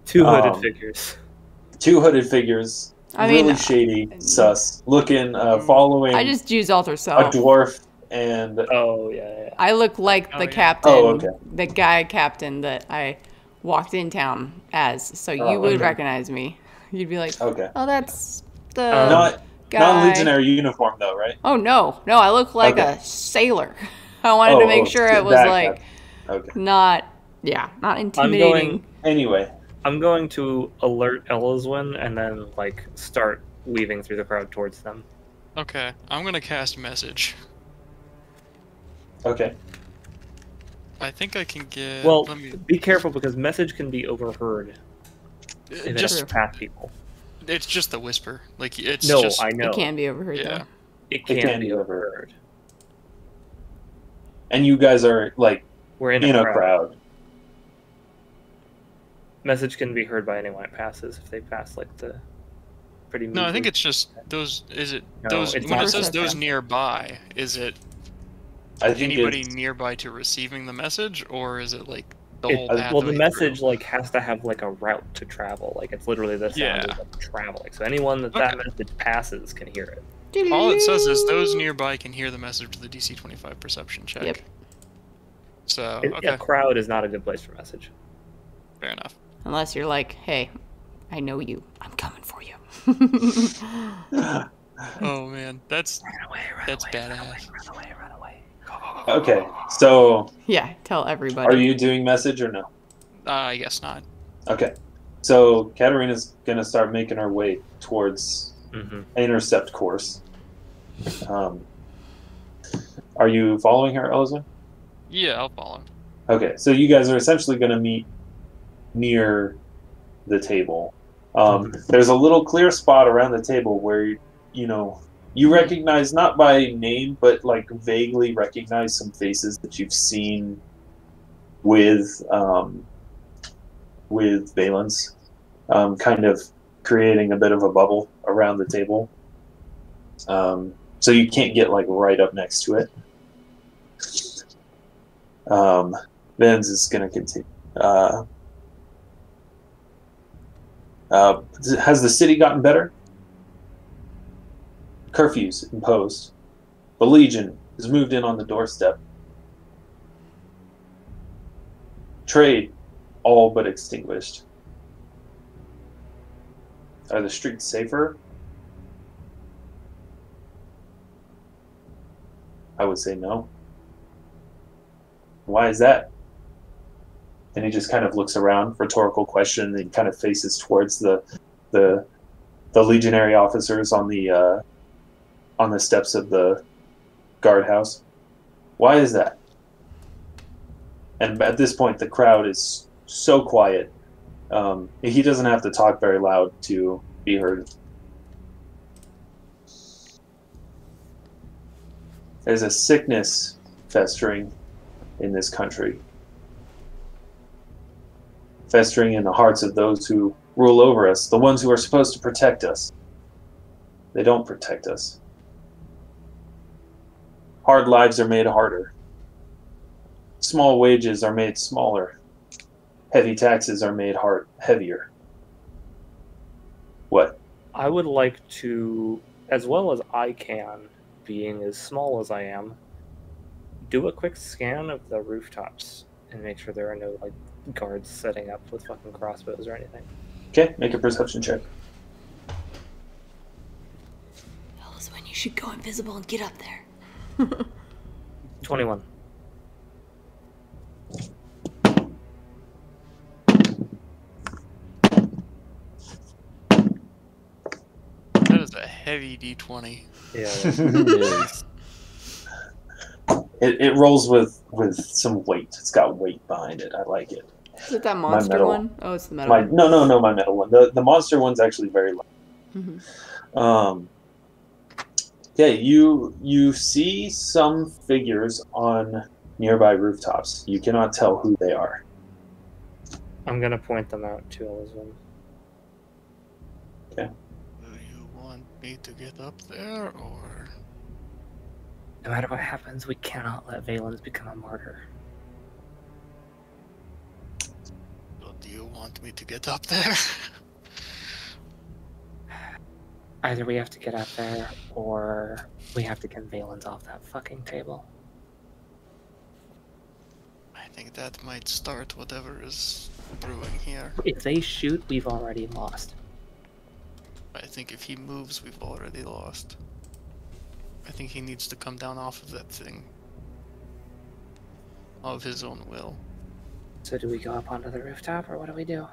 Two hooded figures. Two hooded figures. I really mean, shady, sus. Looking, following I just use alter a self. dwarf and... Oh, yeah. I look like the captain, the guy captain that I walked in town as. So you would recognize me. You'd be like, oh, that's the... Non-legionary uniform, though, right? Oh, no. No, I look like a sailor. I wanted to make sure it was, like, not intimidating. Anyway. I'm going to alert ELYSWEN and then, like, start weaving through the crowd towards them. Okay, I'm going to cast message. Okay. I think I can get... Well, be careful, because message can be overheard. Just past people. It's just the whisper. Like it's no, just... I know. It can be overheard, though. It can be overheard. And you guys are, like, we're in a crowd. Message can be heard by anyone it passes if they pass, like, the pretty... No, I think it's just those... Is it... No, those it's when not it says those nearby, is it anybody nearby to receiving the message, or is it, like, the whole pathway well, the message, through? like, has to have, like, a route to travel. Like, it's literally the sound of like, traveling. So anyone that message passes can hear it. All it says is those nearby can hear the message to the DC 25 perception check. Yep. So, A crowd is not a good place for message. Fair enough. Unless you're like, hey, I know you. I'm coming for you. Oh, man. That's badass. Run away. Okay, so... Yeah, tell everybody. Are you doing message or no? I guess not. Okay. So, Katarina's going to start making her way towards an intercept course. Are you following her, ELYSWEN? Yeah, I'll follow. Okay, so you guys are essentially going to meet near the table. There's a little clear spot around the table where, you You recognize, not by name, but like vaguely recognize some faces that you've seen with Valence, kind of creating a bit of a bubble around the table. So you can't get like right up next to it. Vans is going to continue. Has the city gotten better? Curfews imposed. The Legion has moved in on the doorstep. Trade all but extinguished. Are the streets safer? I would say no. Why is that? And he just kind of looks around, rhetorical question, and kind of faces towards the legionary officers on the steps of the guardhouse. Why is that? And at this point, the crowd is so quiet. He doesn't have to talk very loud to be heard. There's a sickness festering in this country. Festering in the hearts of those who rule over us, the ones who are supposed to protect us. They don't protect us. Hard lives are made harder. Small wages are made smaller. Heavy taxes are made heavier. What? I would like to, as well as I can, being as small as I am, do a quick scan of the rooftops and make sure there are no like guards setting up with fucking crossbows or anything. Okay, make a perception check. ELYSWEN, you should go invisible and get up there. 21. That is a heavy D20. Yeah. It rolls with some weight. It's got weight behind it. I like it. Is it that monster one? Oh, it's the metal one. No, my metal one. The monster one's actually very light. Mm-hmm. Yeah, you see some figures on nearby rooftops. You cannot tell who they are. I'm gonna point them out to ELYSWEN. Okay. Do you want me to get up there, or...? No matter what happens, we cannot let Valens become a martyr. So do you want me to get up there? Either we have to get up there, or we have to get Valens off that fucking table. I think that might start whatever is brewing here. If they shoot, we've already lost. I think if he moves, we've already lost. I think he needs to come down off of that thing. Of his own will. So do we go up onto the rooftop, or what do we do?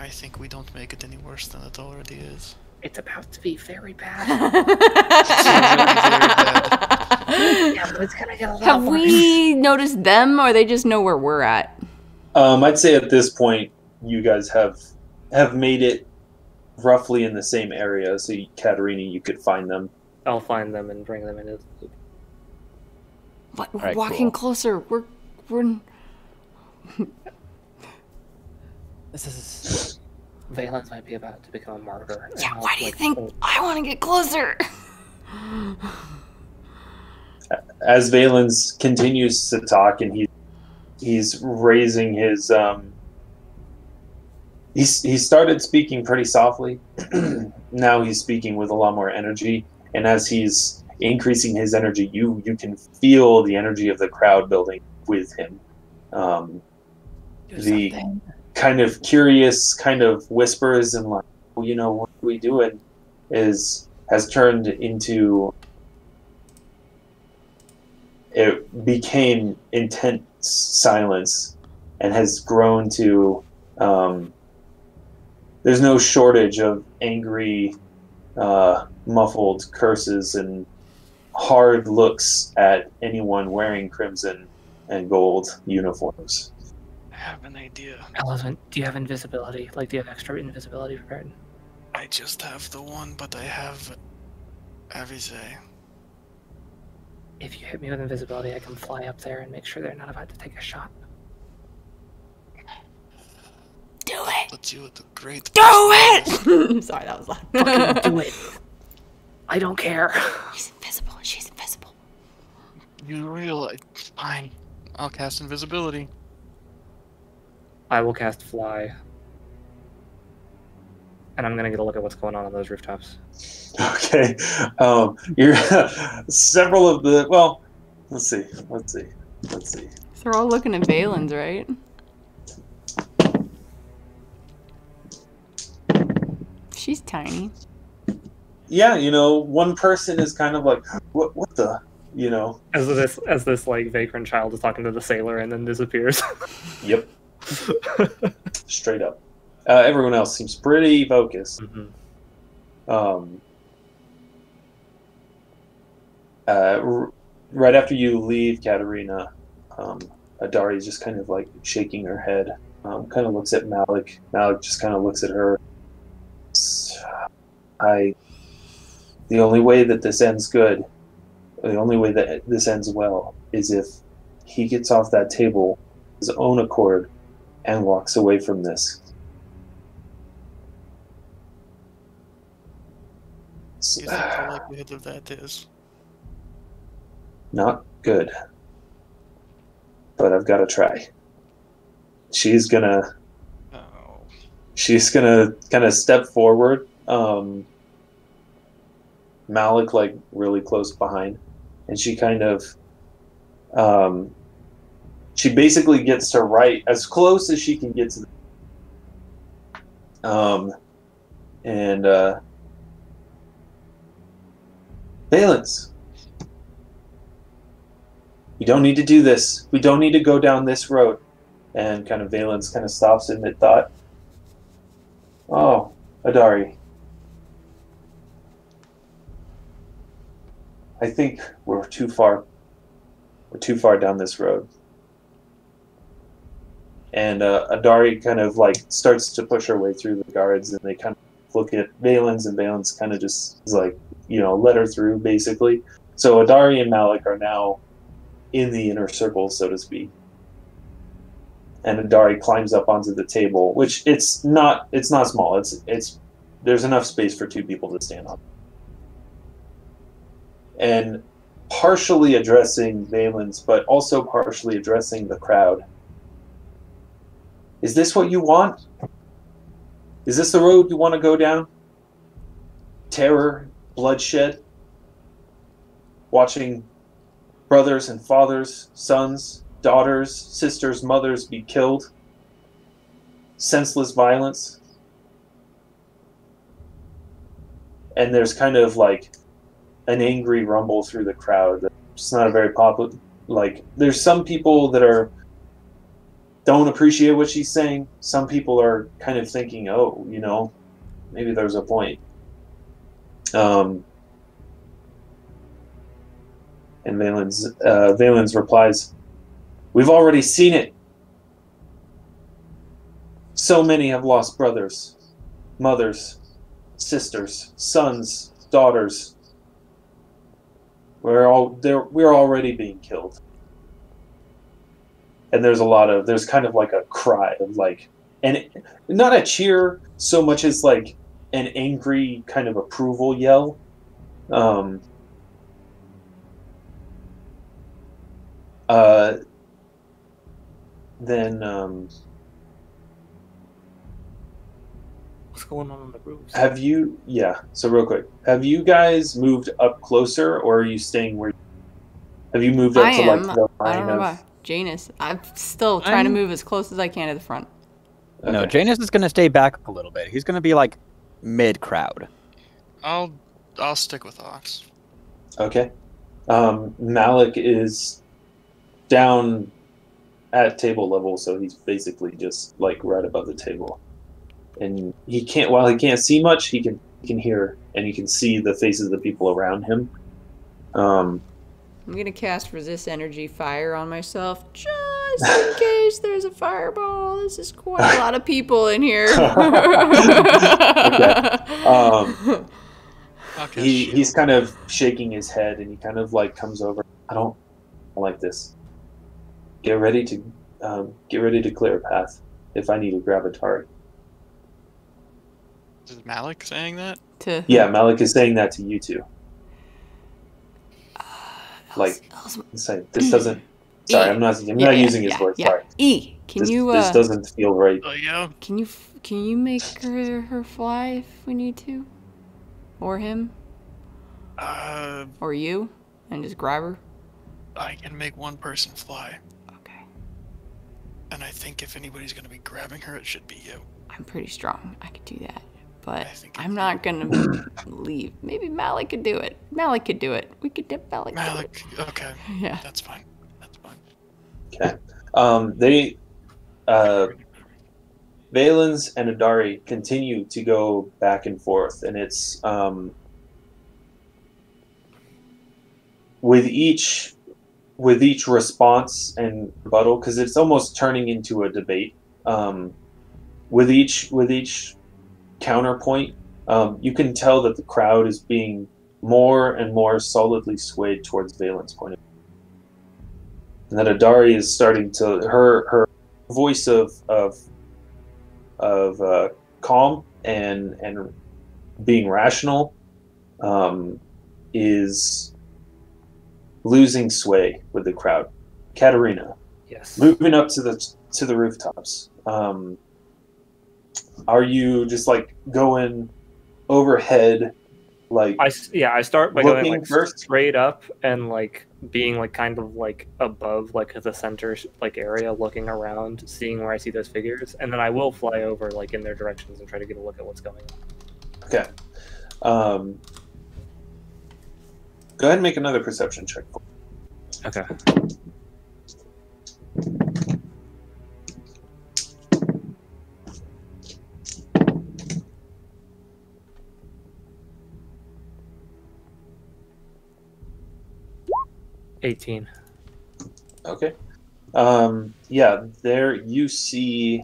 I think we don't make it any worse than it already is. It's about to be very bad. It's already very bad. Yeah, but it's gonna get a lot Have worse. we noticed them, or they just know where we're at? I'd say at this point, you guys have made it roughly in the same area. So, Katarina, you could find them. I'll find them and bring them into the loop. What? We're Alright, walking cool. closer. We're. This is... Valens might be about to become a martyr. Yeah. Why do you think I want to get closer? As Valens continues to talk, and he's raising his he started speaking pretty softly. Now he's speaking with a lot more energy, and as he's increasing his energy, you can feel the energy of the crowd building with him. The kind of curious kind of whispers and like, well, you know, what are we doing, has turned into, it became intense silence and has grown to, there's no shortage of angry, muffled curses and hard looks at anyone wearing crimson and gold uniforms. I have an idea. ELYSWEN, do you have invisibility? Like, do you have extra invisibility prepared? I just have the one, but I have everything. If you hit me with invisibility, I can fly up there and make sure they're not about to take a shot. Do it! Let's do it. The great. Do it! Sorry, that was loud. Fucking do it. I don't care. He's invisible and she's invisible. You realize? Fine. I'll cast invisibility. I will cast fly. And I'm gonna get a look at what's going on those rooftops. Okay. You're several of the. Well, let's see. So they're all looking at Valen's, right? She's tiny. Yeah, you know, one person is kind of like, what the, you know. As this like vagrant child is talking to the sailor and then disappears. Yep. Straight up. Everyone else seems pretty focused. Mm-hmm. Right after you leave, Katarina, Adari's just kind of like shaking her head. Kind of looks at Malik. Malik just kind of looks at her. The only way that this ends good, the only way that this ends well, is if he gets off that table, his own accord, and walks away from this. Do you think the likelihood of that is? Not good. But I've got to try. She's gonna kind of step forward. Malik like really close behind, and she kind of she basically gets to right as close as she can get to the Valence, you don't need to do this. We don't need to go down this road. And kind of Valence kind of stops in mid-thought. Oh, Adari. I think we're too far. We're too far down this road. And Adari kind of like starts to push her way through the guards, and they kind of look at Valence, and Valence kind of just is like, you know, let her through, basically. So Adari and Malik are now in the inner circle, so to speak. And Adari climbs up onto the table, which it's not small. It's there's enough space for two people to stand on. And partially addressing Valence, but also partially addressing the crowd. Is this what you want? Is this the road you want to go down? Terror, bloodshed, watching brothers and fathers, sons, daughters, sisters, mothers be killed, senseless violence. And there's kind of like an angry rumble through the crowd. It's not a very popular, like, there's some people that don't appreciate what she's saying. Some people are kind of thinking, oh, you know, maybe there's a point. And Valence replies, we've already seen it. So many have lost brothers, mothers, sisters, sons, daughters. We're already being killed. And there's kind of like a cry of like, and not a cheer so much as like an angry kind of approval yell. What's going on the roofs? So real quick, have you guys moved up closer, or are you staying where? Have you moved up to like the I line don't know of? about Janus. I'm still trying to move as close as I can to the front. Okay. No, Janus is going to stay back a little bit. He's going to be like mid-crowd. I'll stick with Ox. Okay. Malik is down at table level, so he's basically just like right above the table. And while he can't see much, he can hear, and he can see the faces of the people around him. I'm gonna cast resist energy fire on myself just Just in case there's a fireball. This is quite a lot of people in here. Okay. He's kind of shaking his head, and he kind of like comes over. I don't like this. Get ready to clear a path if I need to grab a target. Is Malik saying that? Yeah, Malik is saying that to you two. This doesn't. Sorry, I'm not using his words. Sorry. This doesn't feel right. Oh yeah. Can you make her fly if we need to, or him, or you, and just grab her? I can make one person fly. Okay. And I think if anybody's gonna be grabbing her, it should be you. I'm pretty strong. I could do that. But I'm not gonna leave. Maybe Malik could do it. Malik could do it. We could dip Malik. Malik, okay. Yeah. That's fine. That's fine. Okay. Valens and Adari continue to go back and forth, and it's with each response and rebuttal, because it's almost turning into a debate. With each counterpoint, you can tell that the crowd is being more and more solidly swayed towards Valens' point of view. And that Adari is starting to her voice of calm and being rational is losing sway with the crowd. Katarina, yes, moving up to the rooftops. Are you just like going overhead? Like I start by going like first straight up and like being like kind of like above like the center like area, looking around, seeing where I see those figures, and then I will fly over like in their directions and try to get a look at what's going on. Okay. Go ahead and make another perception check. Okay. $18. Okay. There you see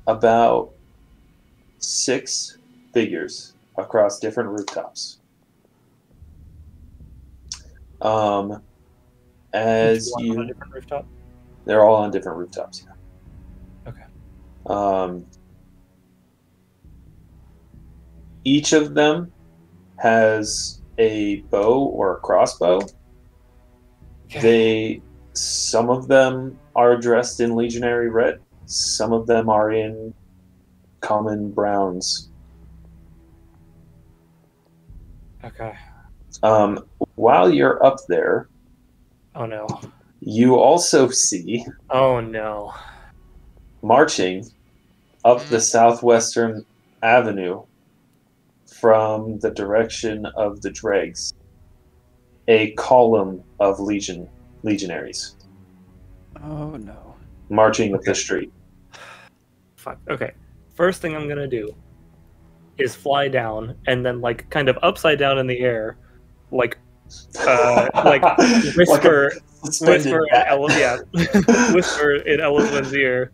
about 6 figures across different rooftops. As on a different rooftop? They're all on different rooftops. Yeah. Okay. Each of them has a bow or a crossbow. Okay. Some of them are dressed in legionary red. Some of them are in common browns. Okay. While you're up there, Oh no. you also see Oh no. marching up the southwestern avenue from the direction of the dregs a column of legionaries Oh no. marching up the street. Fuck. Okay. First thing I'm gonna do is fly down and then like kind of upside down in the air, like whisper whisper in ELYSWEN's ear.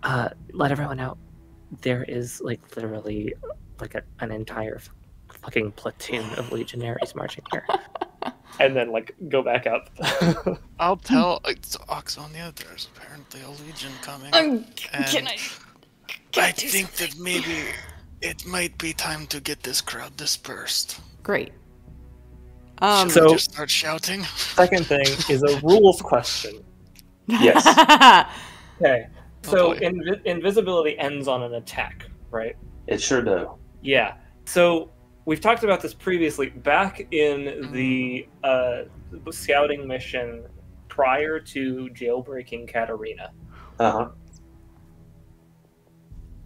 Let everyone know there is like literally like an entire fucking platoon of legionaries marching here. And then like go back up. I'll tell Auxsonia there's apparently a legion coming. I think that maybe it might be time to get this crowd dispersed. Great. Should So- we just start shouting? Second thing is a rules question. Yes. Okay. Oh, So boy. invisibility ends on an attack, right? It sure does. Yeah. So we've talked about this previously. Back in the scouting mission prior to jailbreaking Katarina, Uh-huh.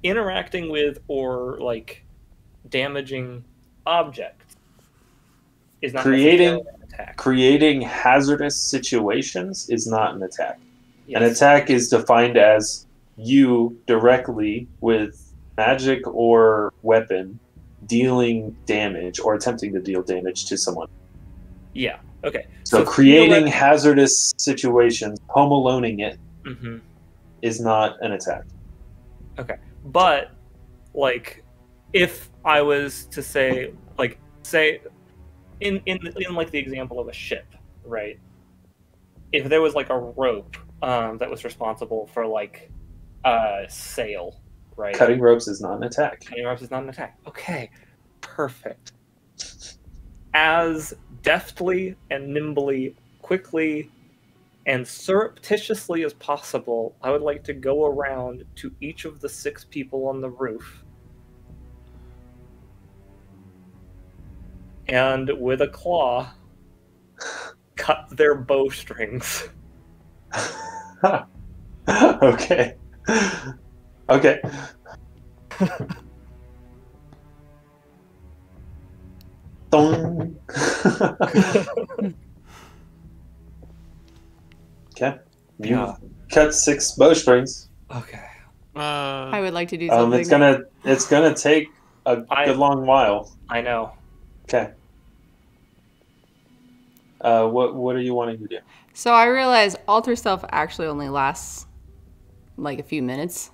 interacting with or like damaging objects is not Creating- necessarily an attack. Creating hazardous situations is not an attack. Yes. An attack is defined as you directly with magic or weapon dealing damage or attempting to deal damage to someone. Yeah. Okay. So creating hazardous situations, home aloneing it, Mm-hmm. is not an attack. Okay, but like, if I was to say, like, in like the example of a ship, right? If there was like a rope that was responsible for like sail, right? Cutting ropes is not an attack. Cutting ropes is not an attack. Okay, perfect. As deftly and nimbly, quickly, and surreptitiously as possible, I would like to go around to each of the 6 people on the roof and with a claw cut their bowstrings. Okay. Okay. Dong. Okay. You cut 6 bowstrings. Okay. I would like to do something. It's gonna take a good long while. I know. Okay. What are you wanting to do? So I realize alter self actually only lasts like a few minutes.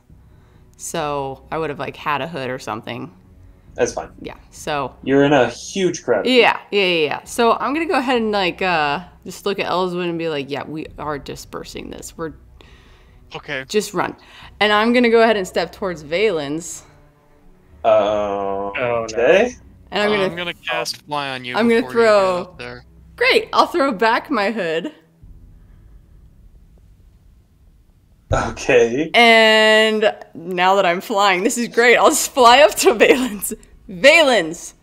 So I would have like had a hood or something. That's fine. Yeah. So you're in a huge crowd. Yeah. So I'm gonna go ahead and like just look at ELYSWEN and be like, yeah, we are dispersing this. We're okay. Just run, and I'm gonna go ahead and step towards Valen's. Okay. And I'm gonna cast fly on you. I'm gonna throw. You get up there. Great. I'll throw back my hood. Okay. And now that I'm flying, this is great. I'll just fly up to Valen's. Valen's,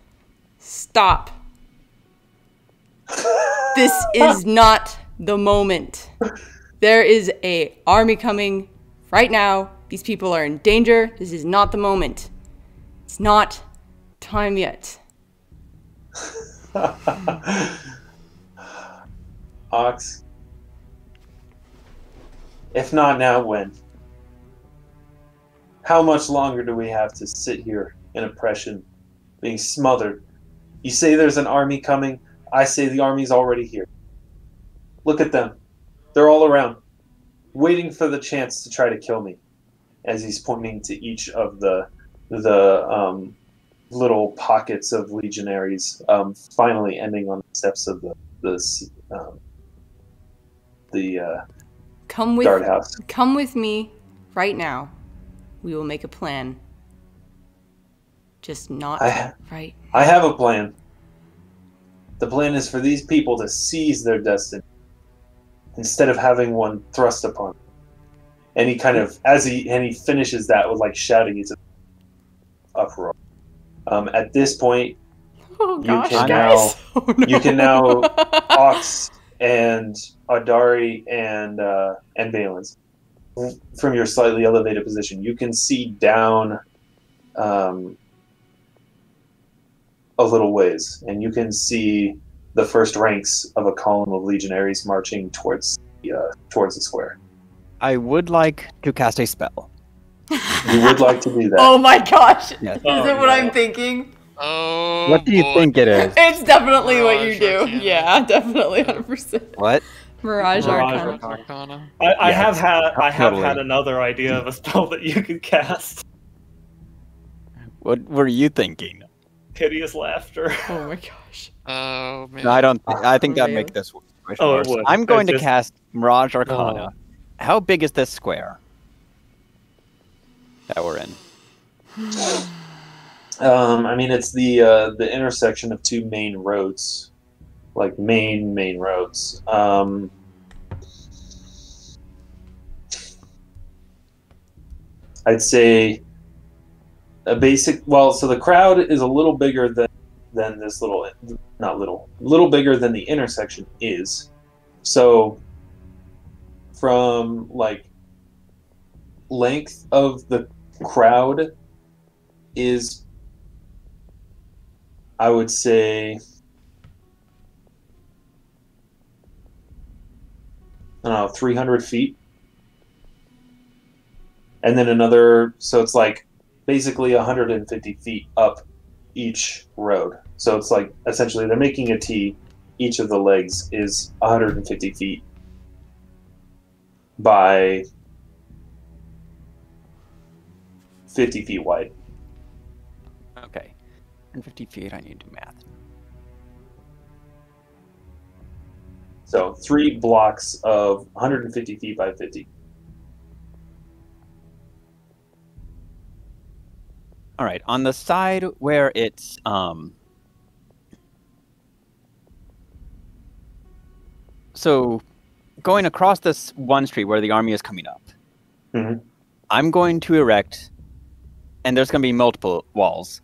stop. This is not the moment. There is an army coming right now. These people are in danger. This is not the moment. It's not time yet. Ox. If not now, when? How much longer do we have to sit here in oppression, being smothered? You say there's an army coming. I say the army's already here. Look at them. They're all around, waiting for the chance to try to kill me. As he's pointing to each of the little pockets of legionaries, finally ending on the steps of the guardhouse. Come with me right now. We will make a plan. Just not right. I have a plan. The plan is for these people to seize their destiny instead of having one thrust upon them. And he kind of, he finishes that with like shouting, it's an uproar. At this point, you can now Ox and Adari and Valen's from your slightly elevated position. You can see down a little ways, and you can see the first ranks of a column of legionaries marching towards the square. I would like to cast a spell. You would like to do that? Oh my gosh! Yes. Is it what I'm thinking? Oh. What do you think it is? It's definitely what you do. Arcana. Yeah, definitely, 100%. What? Mirage Arcana. Arcana. I have had totally. another idea of a spell that you could cast. What were you thinking? Hideous laughter. Oh my gosh. Oh man. No, I think that'd make this situation Oh, it worse. would. I'm going It's to just- cast Mirage Arcana. How big is this square that we're in? I mean, it's the intersection of 2 main roads, like main roads. I'd say a basic. Well, so the crowd is a little bigger than this little, not little, little bigger than the intersection is. So from like length of the crowd is, I would say, I don't know, 300 feet. And then another, so it's like basically 150 feet up each road. So it's like, essentially, they're making a T, each of the legs is 150 feet by 50 feet wide. Okay. 150 feet, I need to math. So 3 blocks of 150 feet by 50. All right, on the side where it's so going across this one street where the army is coming up, I'm going to erect, and there's going to be multiple walls,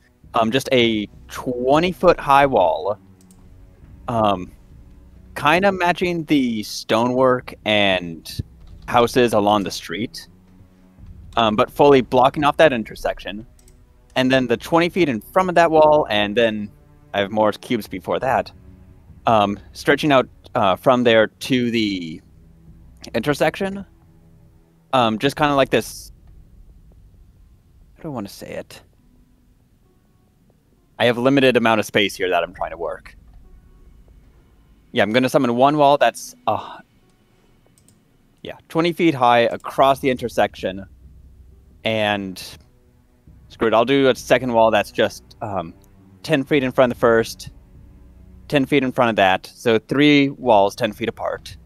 just a 20-foot high wall, kind of matching the stonework and houses along the street, but fully blocking off that intersection. And then the 20 feet in front of that wall, and then I have more cubes before that, stretching out from there to the intersection. Just kind of like this. I don't want to say it. I have a limited amount of space here that I'm trying to work. Yeah, I'm going to summon one wall that's 20 feet high across the intersection. And screw it, I'll do a second wall that's just 10 feet in front of the first, 10 feet in front of that. So 3 walls 10 feet apart.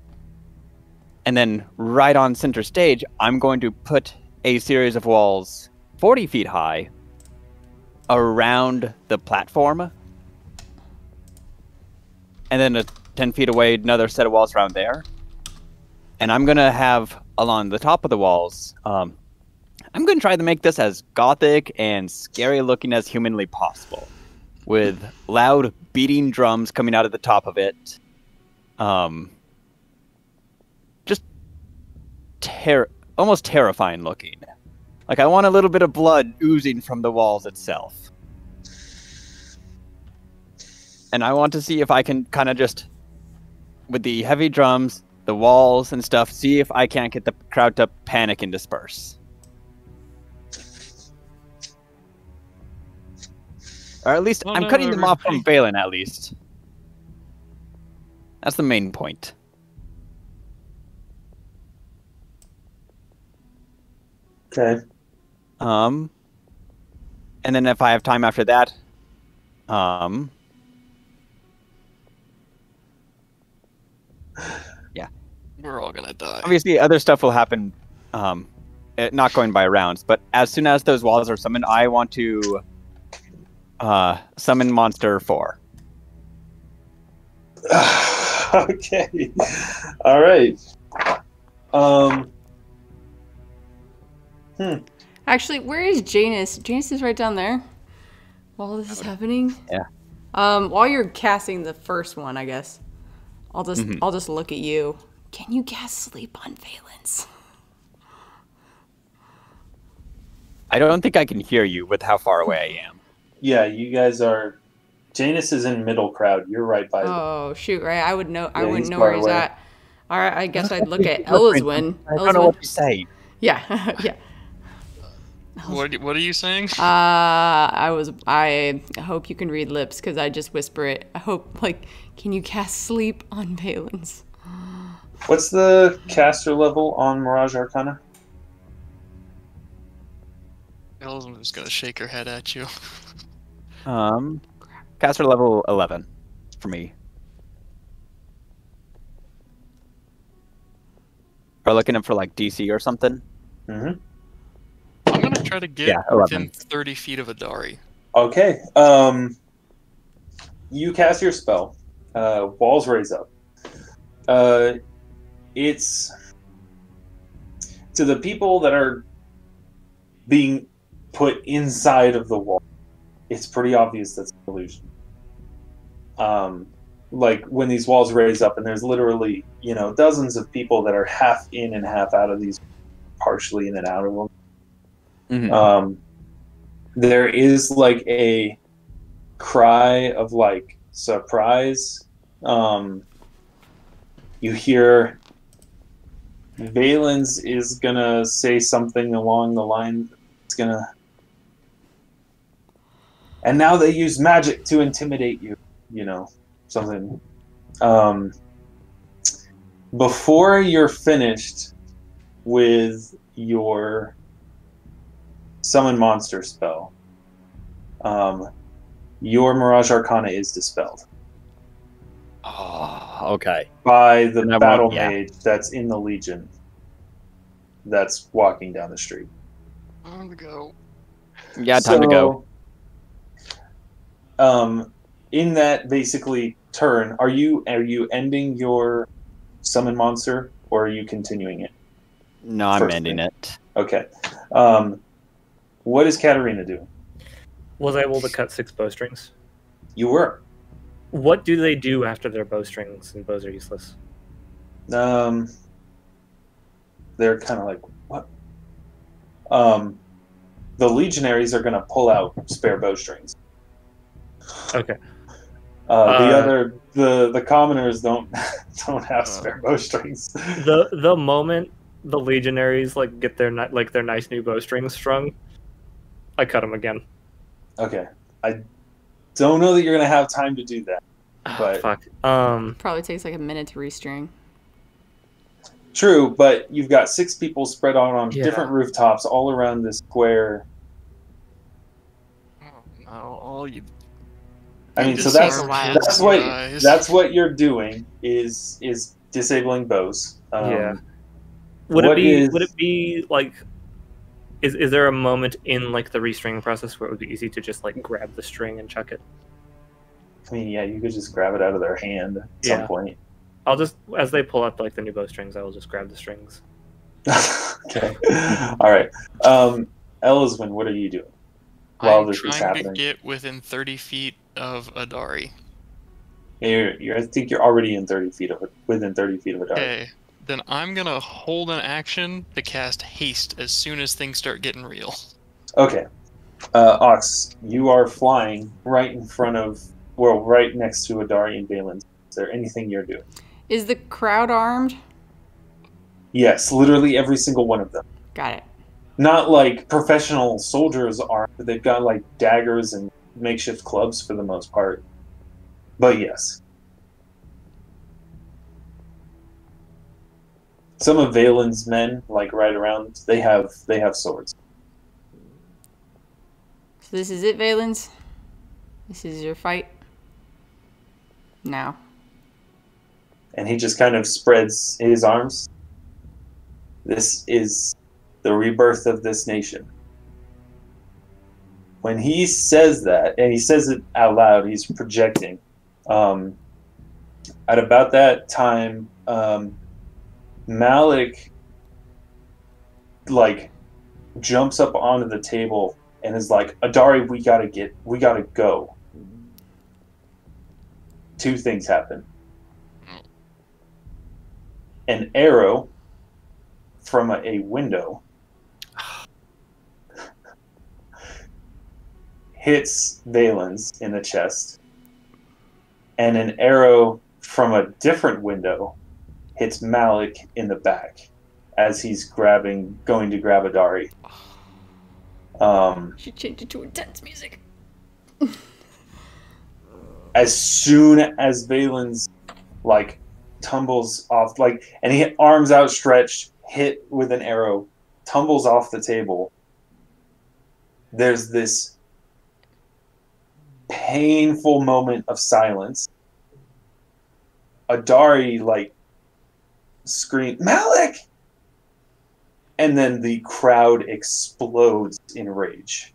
And then right on center stage, I'm going to put a series of walls 40 feet high around the platform. And then 10 feet away, another set of walls around there. And I'm going to have along the top of the walls, I'm going to try to make this as gothic and scary looking as humanly possible, with loud beating drums coming out of the top of it. Just almost terrifying looking. Like, I want a little bit of blood oozing from the walls itself. And I want to see if I can kind of just, with the heavy drums, the walls and stuff, see if I can't get the crowd to panic and disperse. Or at least, I'm cutting them off from Valen, at least. That's the main point. Okay. And then if I have time after that, yeah. We're all gonna die. Obviously, other stuff will happen, not going by rounds, but as soon as those walls are summoned, I want to summon monster 4. Okay. All right. Actually, where is Janus? Janus is right down there. While this is happening. Yeah. While you're casting the first one, I guess, I'll just look at you. Can you cast sleep on Valence? I don't think I can hear you with how far away I am. Yeah, you guys are. Janus is in middle crowd. You're right by. Oh shoot! Right, I would know. I Yeah, wouldn't he's know far where he's away. at. All right, I guess I'd look at ELYSWEN. I don't know what you say. Yeah, yeah. What are you saying? I hope you can read lips because I just whisper it. I hope, can you cast sleep on Valence? What's the caster level on Mirage Arcana? Elizabeth's just gonna shake her head at you. Caster level 11 for me. Are looking up for DC or something? Mm-hmm. I'm gonna try to get 11. within 30 feet of Adari. Okay. You cast your spell. Walls raise up. It's to the people that are being put inside of the wall. It's pretty obvious that's an illusion. When these walls raise up, and there's literally, dozens of people that are half in and half out of these, partially in and out of them. Mm-hmm. There is a cry of surprise. You hear Valens is gonna say something along the line. It's gonna. And now they use magic to intimidate you. Something Before you're finished with your summon monster spell, your Mirage Arcana is dispelled. Oh, okay. By the And battle yeah. mage that's in the Legion that's walking down the street. Time to go. Yeah, time to go. In that basically turn, are you ending your summon monster or are you continuing it? No, I'm First ending thing. it. Okay. What is Katarina doing? Was I able to cut 6 bowstrings? You were. What do they do after their bowstrings and bows are useless? They're kind of like, what? The legionaries are going to pull out spare bowstrings. Okay. The commoners don't have spare bowstrings. The moment the legionaries like get their their nice new bowstrings strung, I cut them again. Okay. I don't know that you're going to have time to do that. But Fuck. Probably takes like a minute to restring. True, but you've got 6 people spread out on Yeah. different rooftops all around this square. Oh, no, all you. I mean, so Just take a while. that's what you're doing is disabling bows. Yeah. Would it be like is there a moment in like the restringing process where it would be easy to just like grab the string and chuck it? I mean, yeah, you could just grab it out of their hand at some point. I'll just, as they pull out like the new bowstrings, I will just grab the strings. Okay. All right. ELYSWEN, what are you doing while I'm this is trying happening? to get within 30 feet of Adari. I think you're already within 30 feet of a dart. Okay, then I'm gonna hold an action to cast haste as soon as things start getting real. Okay. Aux, you are flying right next to Adari and Balin. Is there anything you're doing? Is the crowd armed? Yes, literally every single one of them. Got it. Not like professional soldiers are. They've got like daggers and makeshift clubs for the most part. But yes. Some of Valen's men, like right around, they have swords. So this is it, Valens? This is your fight? Now. And he just kind of spreads his arms. This is the rebirth of this nation. When he says that, and he says it out loud, he's projecting. At about that time, Malik like jumps up onto the table and is like, Adari, we gotta go. 2 things happen. An arrow from a window hits Valens in the chest, and an arrow from a different window hits Malik in the back as he's going to grab Adari. Should change it to intense music. As soon as Valens like tumbles off, like, and he arms outstretched, hit with an arrow, tumbles off the table, there's this painful moment of silence. Adari like scream, Malik! And then the crowd explodes in rage.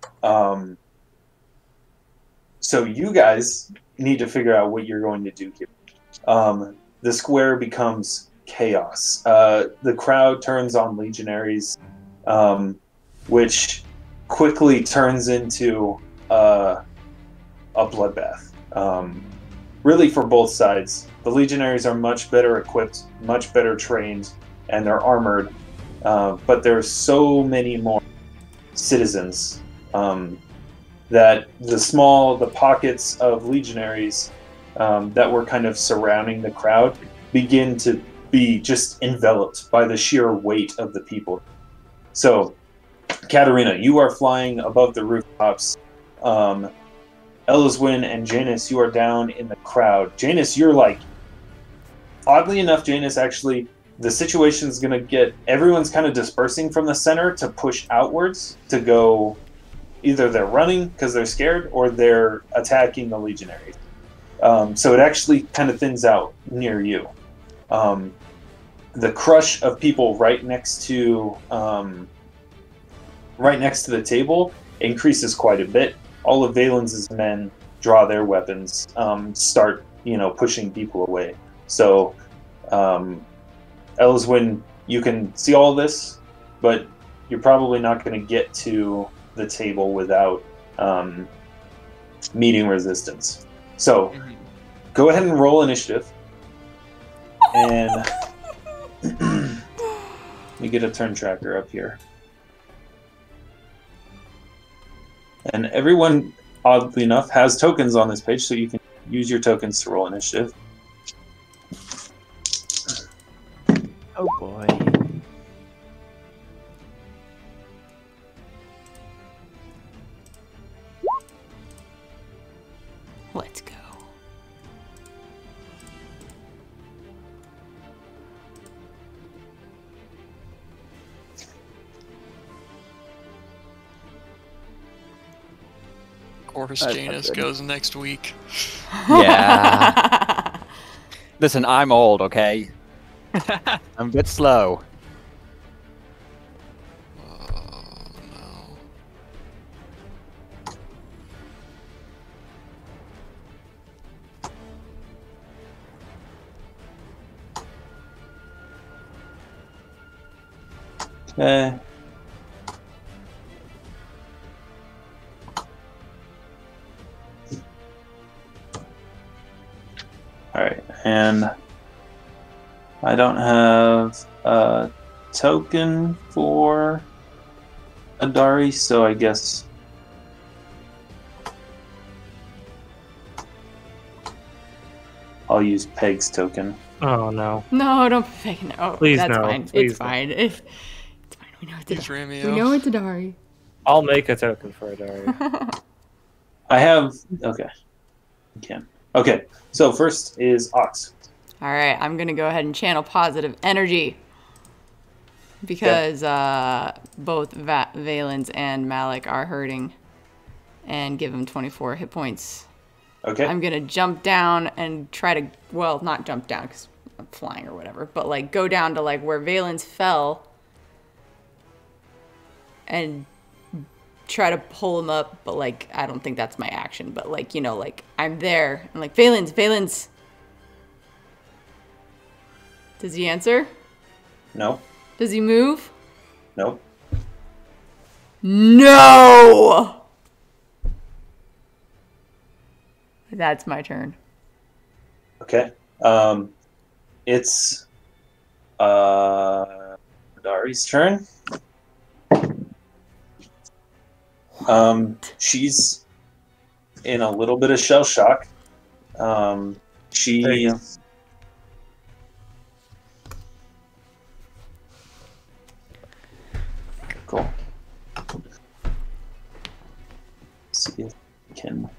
So you guys need to figure out what you're going to do here. The square becomes chaos. The crowd turns on legionaries, which quickly turns into a bloodbath. Really for both sides. The legionaries are much better equipped, much better trained, and they're armored. But there's so many more citizens that the pockets of legionaries that were kind of surrounding the crowd begin to be just enveloped by the sheer weight of the people. So, Katarina, you are flying above the rooftops. ELYSWEN and Janus, you are down in the crowd. Janus, you're like Oddly enough, Janus, actually, the situation's going to get... Everyone's kind of dispersing from the center to push outwards to go... Either they're running because they're scared or they're attacking the legionaries. So it actually kind of thins out near you. The crush of people right next to the table increases quite a bit. All of Valen's men draw their weapons, start pushing people away. So, ELYSWEN, you can see all this, but you're probably not going to get to the table without meeting resistance. So, go ahead and roll initiative. And we get a turn tracker up here. And everyone, oddly enough, has tokens on this page, so you can use your tokens to roll initiative. Oh boy. Let's go. Of course, That's Janus not good. goes next week. Yeah. Listen, I'm old, okay? I'm a bit slow. Oh no. Okay. Alright, and I don't have a token for Adari, so I guess I'll use Peg's token. Oh no. No, don't fake it. Oh, Please that's no. fine. Please It's fine. It's fine. We know it's Please, a Ramio. We know it's a Dari. I'll make a token for Adari. I have... Okay. You can. Okay, so first is Ox. All right, I'm gonna go ahead and channel positive energy because both Valens and Malik are hurting, and give them 24 hit points. Okay. I'm gonna jump down and try to, well, not jump down because I'm flying or whatever, but like go down to like where Valens fell and try to pull him up, but like I don't think that's my action, but like like I'm there. I'm like, Valens. Does he answer? No. Does he move? Nope. No! That's my turn. Okay. It's Dari's turn. She's in a little bit of shell shock. There you go. Cool. See if I can.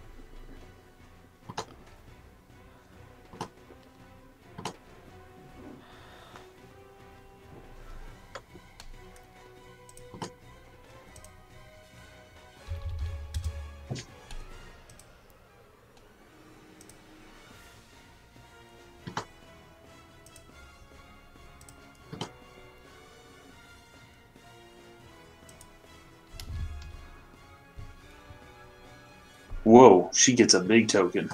Whoa, she gets a big token.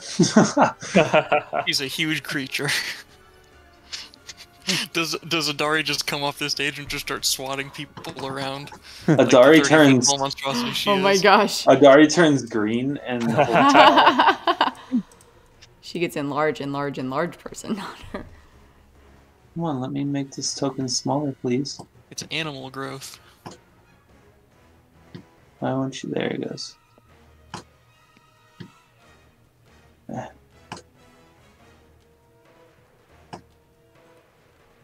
He's a huge creature. Does Adari just come off this stage and just start swatting people around? Adari the 30-foot turns. tall monstrosity she Oh my is? gosh. Adari turns green and the whole tower. She gets enlarge person, not her. Come on, let me make this token smaller, please. It's animal growth. Why won't you? There it goes.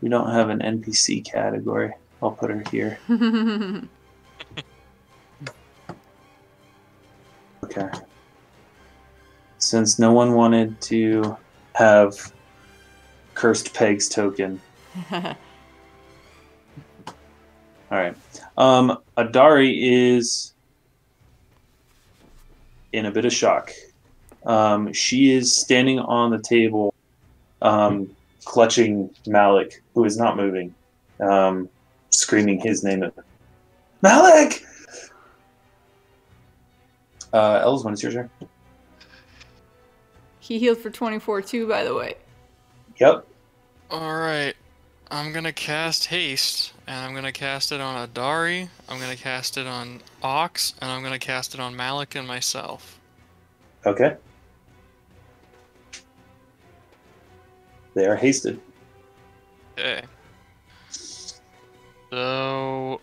We don't have an NPC category. I'll put her here. Okay. Since no one wanted to have Cursed Pegs token. Alright. Adari is in a bit of shock. She is standing on the table, clutching Malik, who is not moving, screaming his name. Malik! ELYSWEN, it's your turn. He healed for 24 too, by the way. Yep. Alright. I'm gonna cast Haste, and I'm gonna cast it on Adari, I'm gonna cast it on Aux, and I'm gonna cast it on Malik and myself. Okay. They are hasted. Okay. So...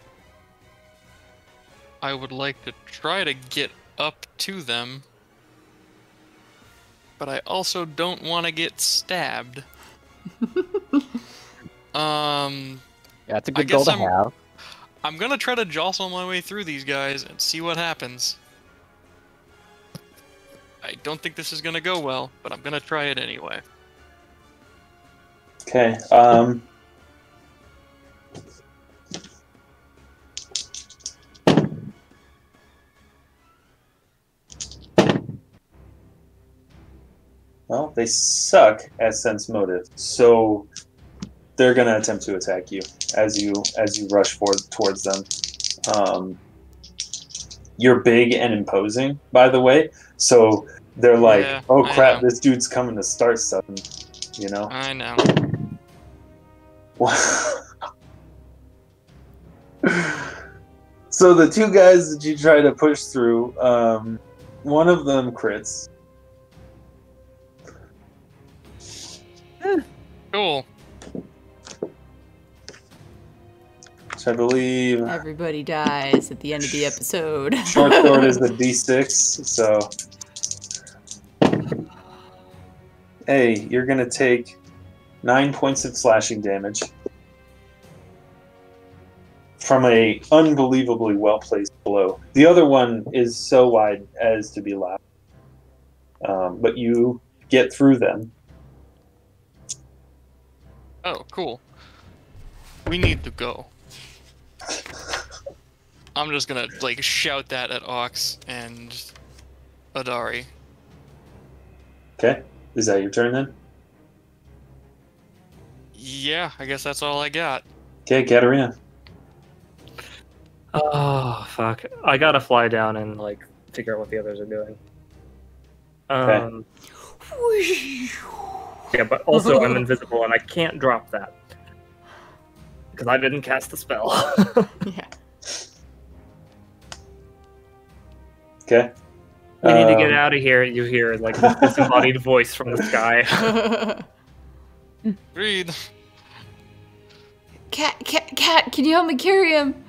I would like to try to get up to them, but I also don't want to get stabbed. Yeah, it's a good goal to have. I'm gonna try to jostle my way through these guys and see what happens. I don't think this is gonna go well, but I'm gonna try it anyway. Okay. Well, they suck at sense motive, so they're gonna attempt to attack you as you rush forward towards them. You're big and imposing, by the way, so they're like, Yeah, "Oh I crap, know. this dude's coming to start something," you know. I know. So the two guys that you try to push through, one of them crits. Cool. Which I believe Everybody dies at the end of the episode. short sword is the D6, so hey, you're gonna take 9 points of slashing damage from a unbelievably well placed blow. The other one is so wide as to be loud, but you get through them. Oh, cool. We need to go. I'm just gonna, like, shout that at Aux and Adari. Okay, is that your turn then? Yeah, I guess that's all I got. Okay, Katarina. Oh, fuck. I gotta fly down and, like, figure out what the others are doing. Yeah, but also I'm invisible and I can't drop that. Because I didn't cast the spell. Yeah. Okay. We need to get out of here, you hear, like, this disembodied voice from the sky. Read. Cat, can you help me carry him?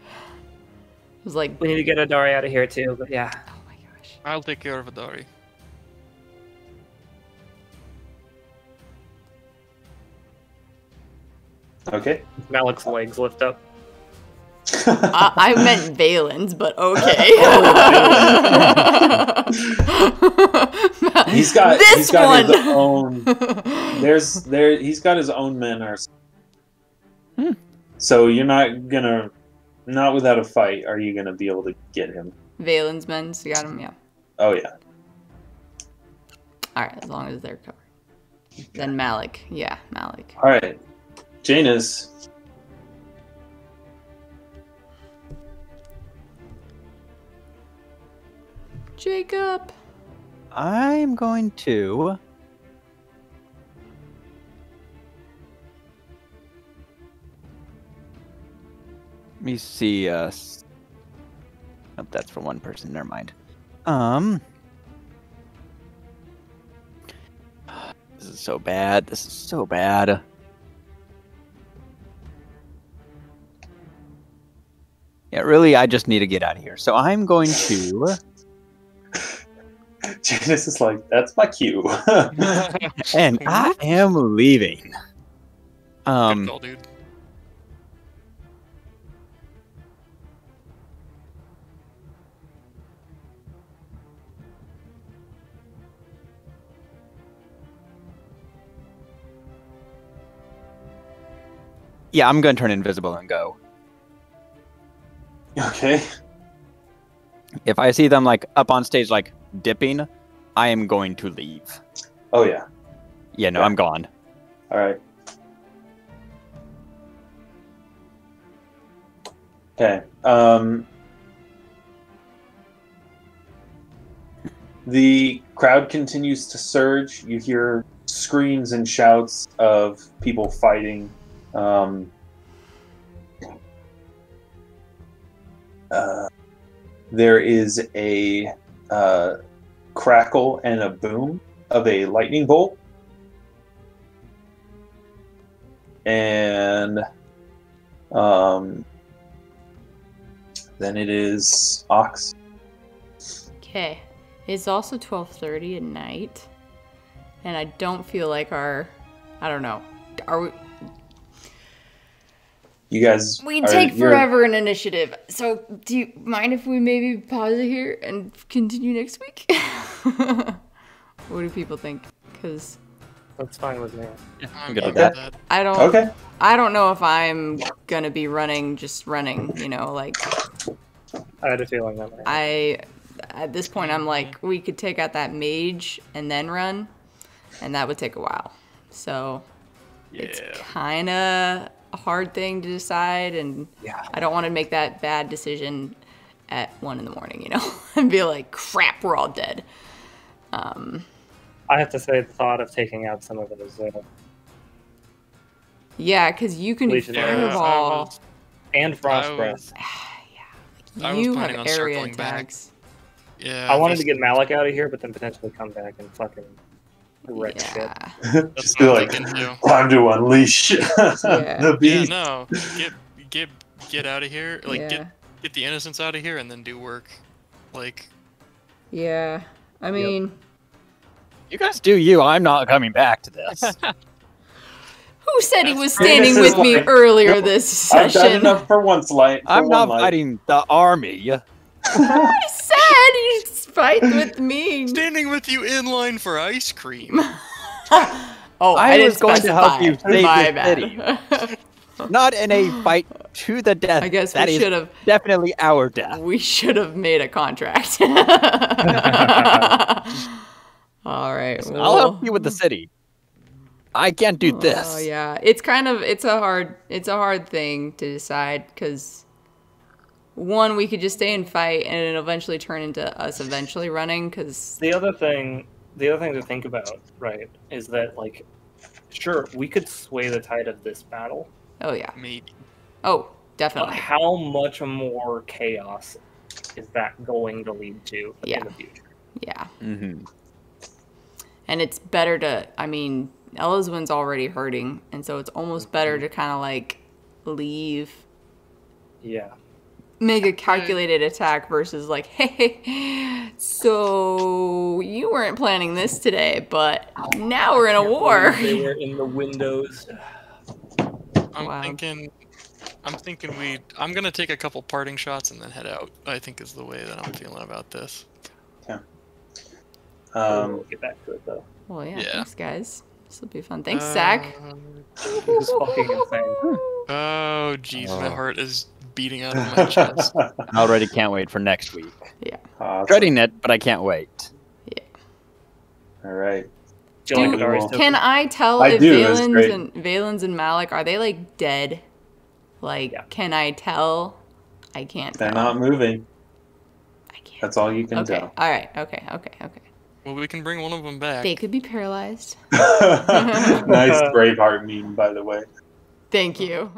I was like, We need to get Adari out of here, too, but yeah. oh my gosh. I'll take care of Adari. Okay. Malik's legs lift up. I meant Valen's, but okay. He's got his one. own. He's got his own men. So you're not without a fight, are you gonna be able to get him? Valen's men, so you got him, yeah. Oh yeah. All right, as long as they're covered. Then Malik, yeah, Malik. All right, Janus. Jacob. I'm going to... Let me see, oh, that's for one person, never mind. This is so bad, this is so bad. Yeah, really, I just need to get out of here. So I'm going to... Janus is like, that's my cue. And I am leaving. Good call, dude. Yeah, I'm going to turn invisible and go. Okay. If I see them like up on stage, like dipping, I am going to leave. Oh yeah. Yeah, no, Yeah. I'm gone. All right. Okay. The crowd continues to surge. You hear screams and shouts of people fighting. There is a crackle and a boom of a lightning bolt. And then it is Ox. Okay. It's also 12:30 at night. And I don't feel like I don't know. Are we... You guys... We take forever in initiative. So do you mind if we maybe pause it here and continue next week? What do people think? Because... That's fine with me. Yeah, I'm good with good that. I don't... Okay. I don't know if I'm gonna be running, you know, like... I had a feeling that might. At this point, I'm like, we could take out that mage and then run, and that would take a while. So it's kind of a hard thing to decide, and I don't want to make that bad decision at 1 in the morning, you know, and be like, crap, we're all dead. I have to say, the thought of taking out some of it is yeah, because you can do Legion fireball. and frost breath. I was You planning have on area circling back. attacks. Yeah. I wanted to get Malik out of here, but then potentially come back and fucking wreck shit. Yeah. Just be like, time to unleash the beast. Yeah, no. Get out of here. Like Yeah. get the innocents out of here and then do work. Like Yeah. I mean, You guys do you. I'm not coming back to this. who said he was This standing is with me like- earlier this I've done session? enough for once, Light. I'm not fighting the army. I said you fight with me. standing with you in line for ice cream. Oh, I didn't was going to help you specify. save My the bad. Not in a fight to the death. I guess that we is should have. definitely our death. We should have made a contract. All right. I'll help you with the city. I can't do this. Oh yeah, it's a hard thing to decide because one, we could just stay and fight, and it'll eventually turn into us eventually running. Because The other thing to think about, right, is that like, sure, we could sway the tide of this battle. oh yeah, Maybe. oh But definitely, how much more chaos is that going to lead to in the future? yeah. Mm-hmm. And it's better to, I mean, ELYSWEN's already hurting, and so it's almost better to kind of like leave, Yeah. make a calculated attack versus like, hey, so you weren't planning this today, but now we're in a war. They were in the windows. I'm Wow. thinking I'm gonna take a couple parting shots and then head out, I think is the way that I'm feeling about this. We'll get back to it though. Well, yeah, Yeah. thanks, guys. This will be fun. Thanks, Zach. This is fucking insane. Oh jeez, my Oh. heart is beating out of my chest. I already can't wait for next week. Awesome. Dreading it, but I can't wait. All right. Do you like Do- Adari's Can I tell I if do, it's great. Valens and Malik, are they like dead? Like, Yeah. can I tell? I can't They're tell. not moving. I can't. That's all you can Okay. tell. All right. Okay. Well, we can bring one of them back. They could be paralyzed. Nice Braveheart meme, by the way. Thank you.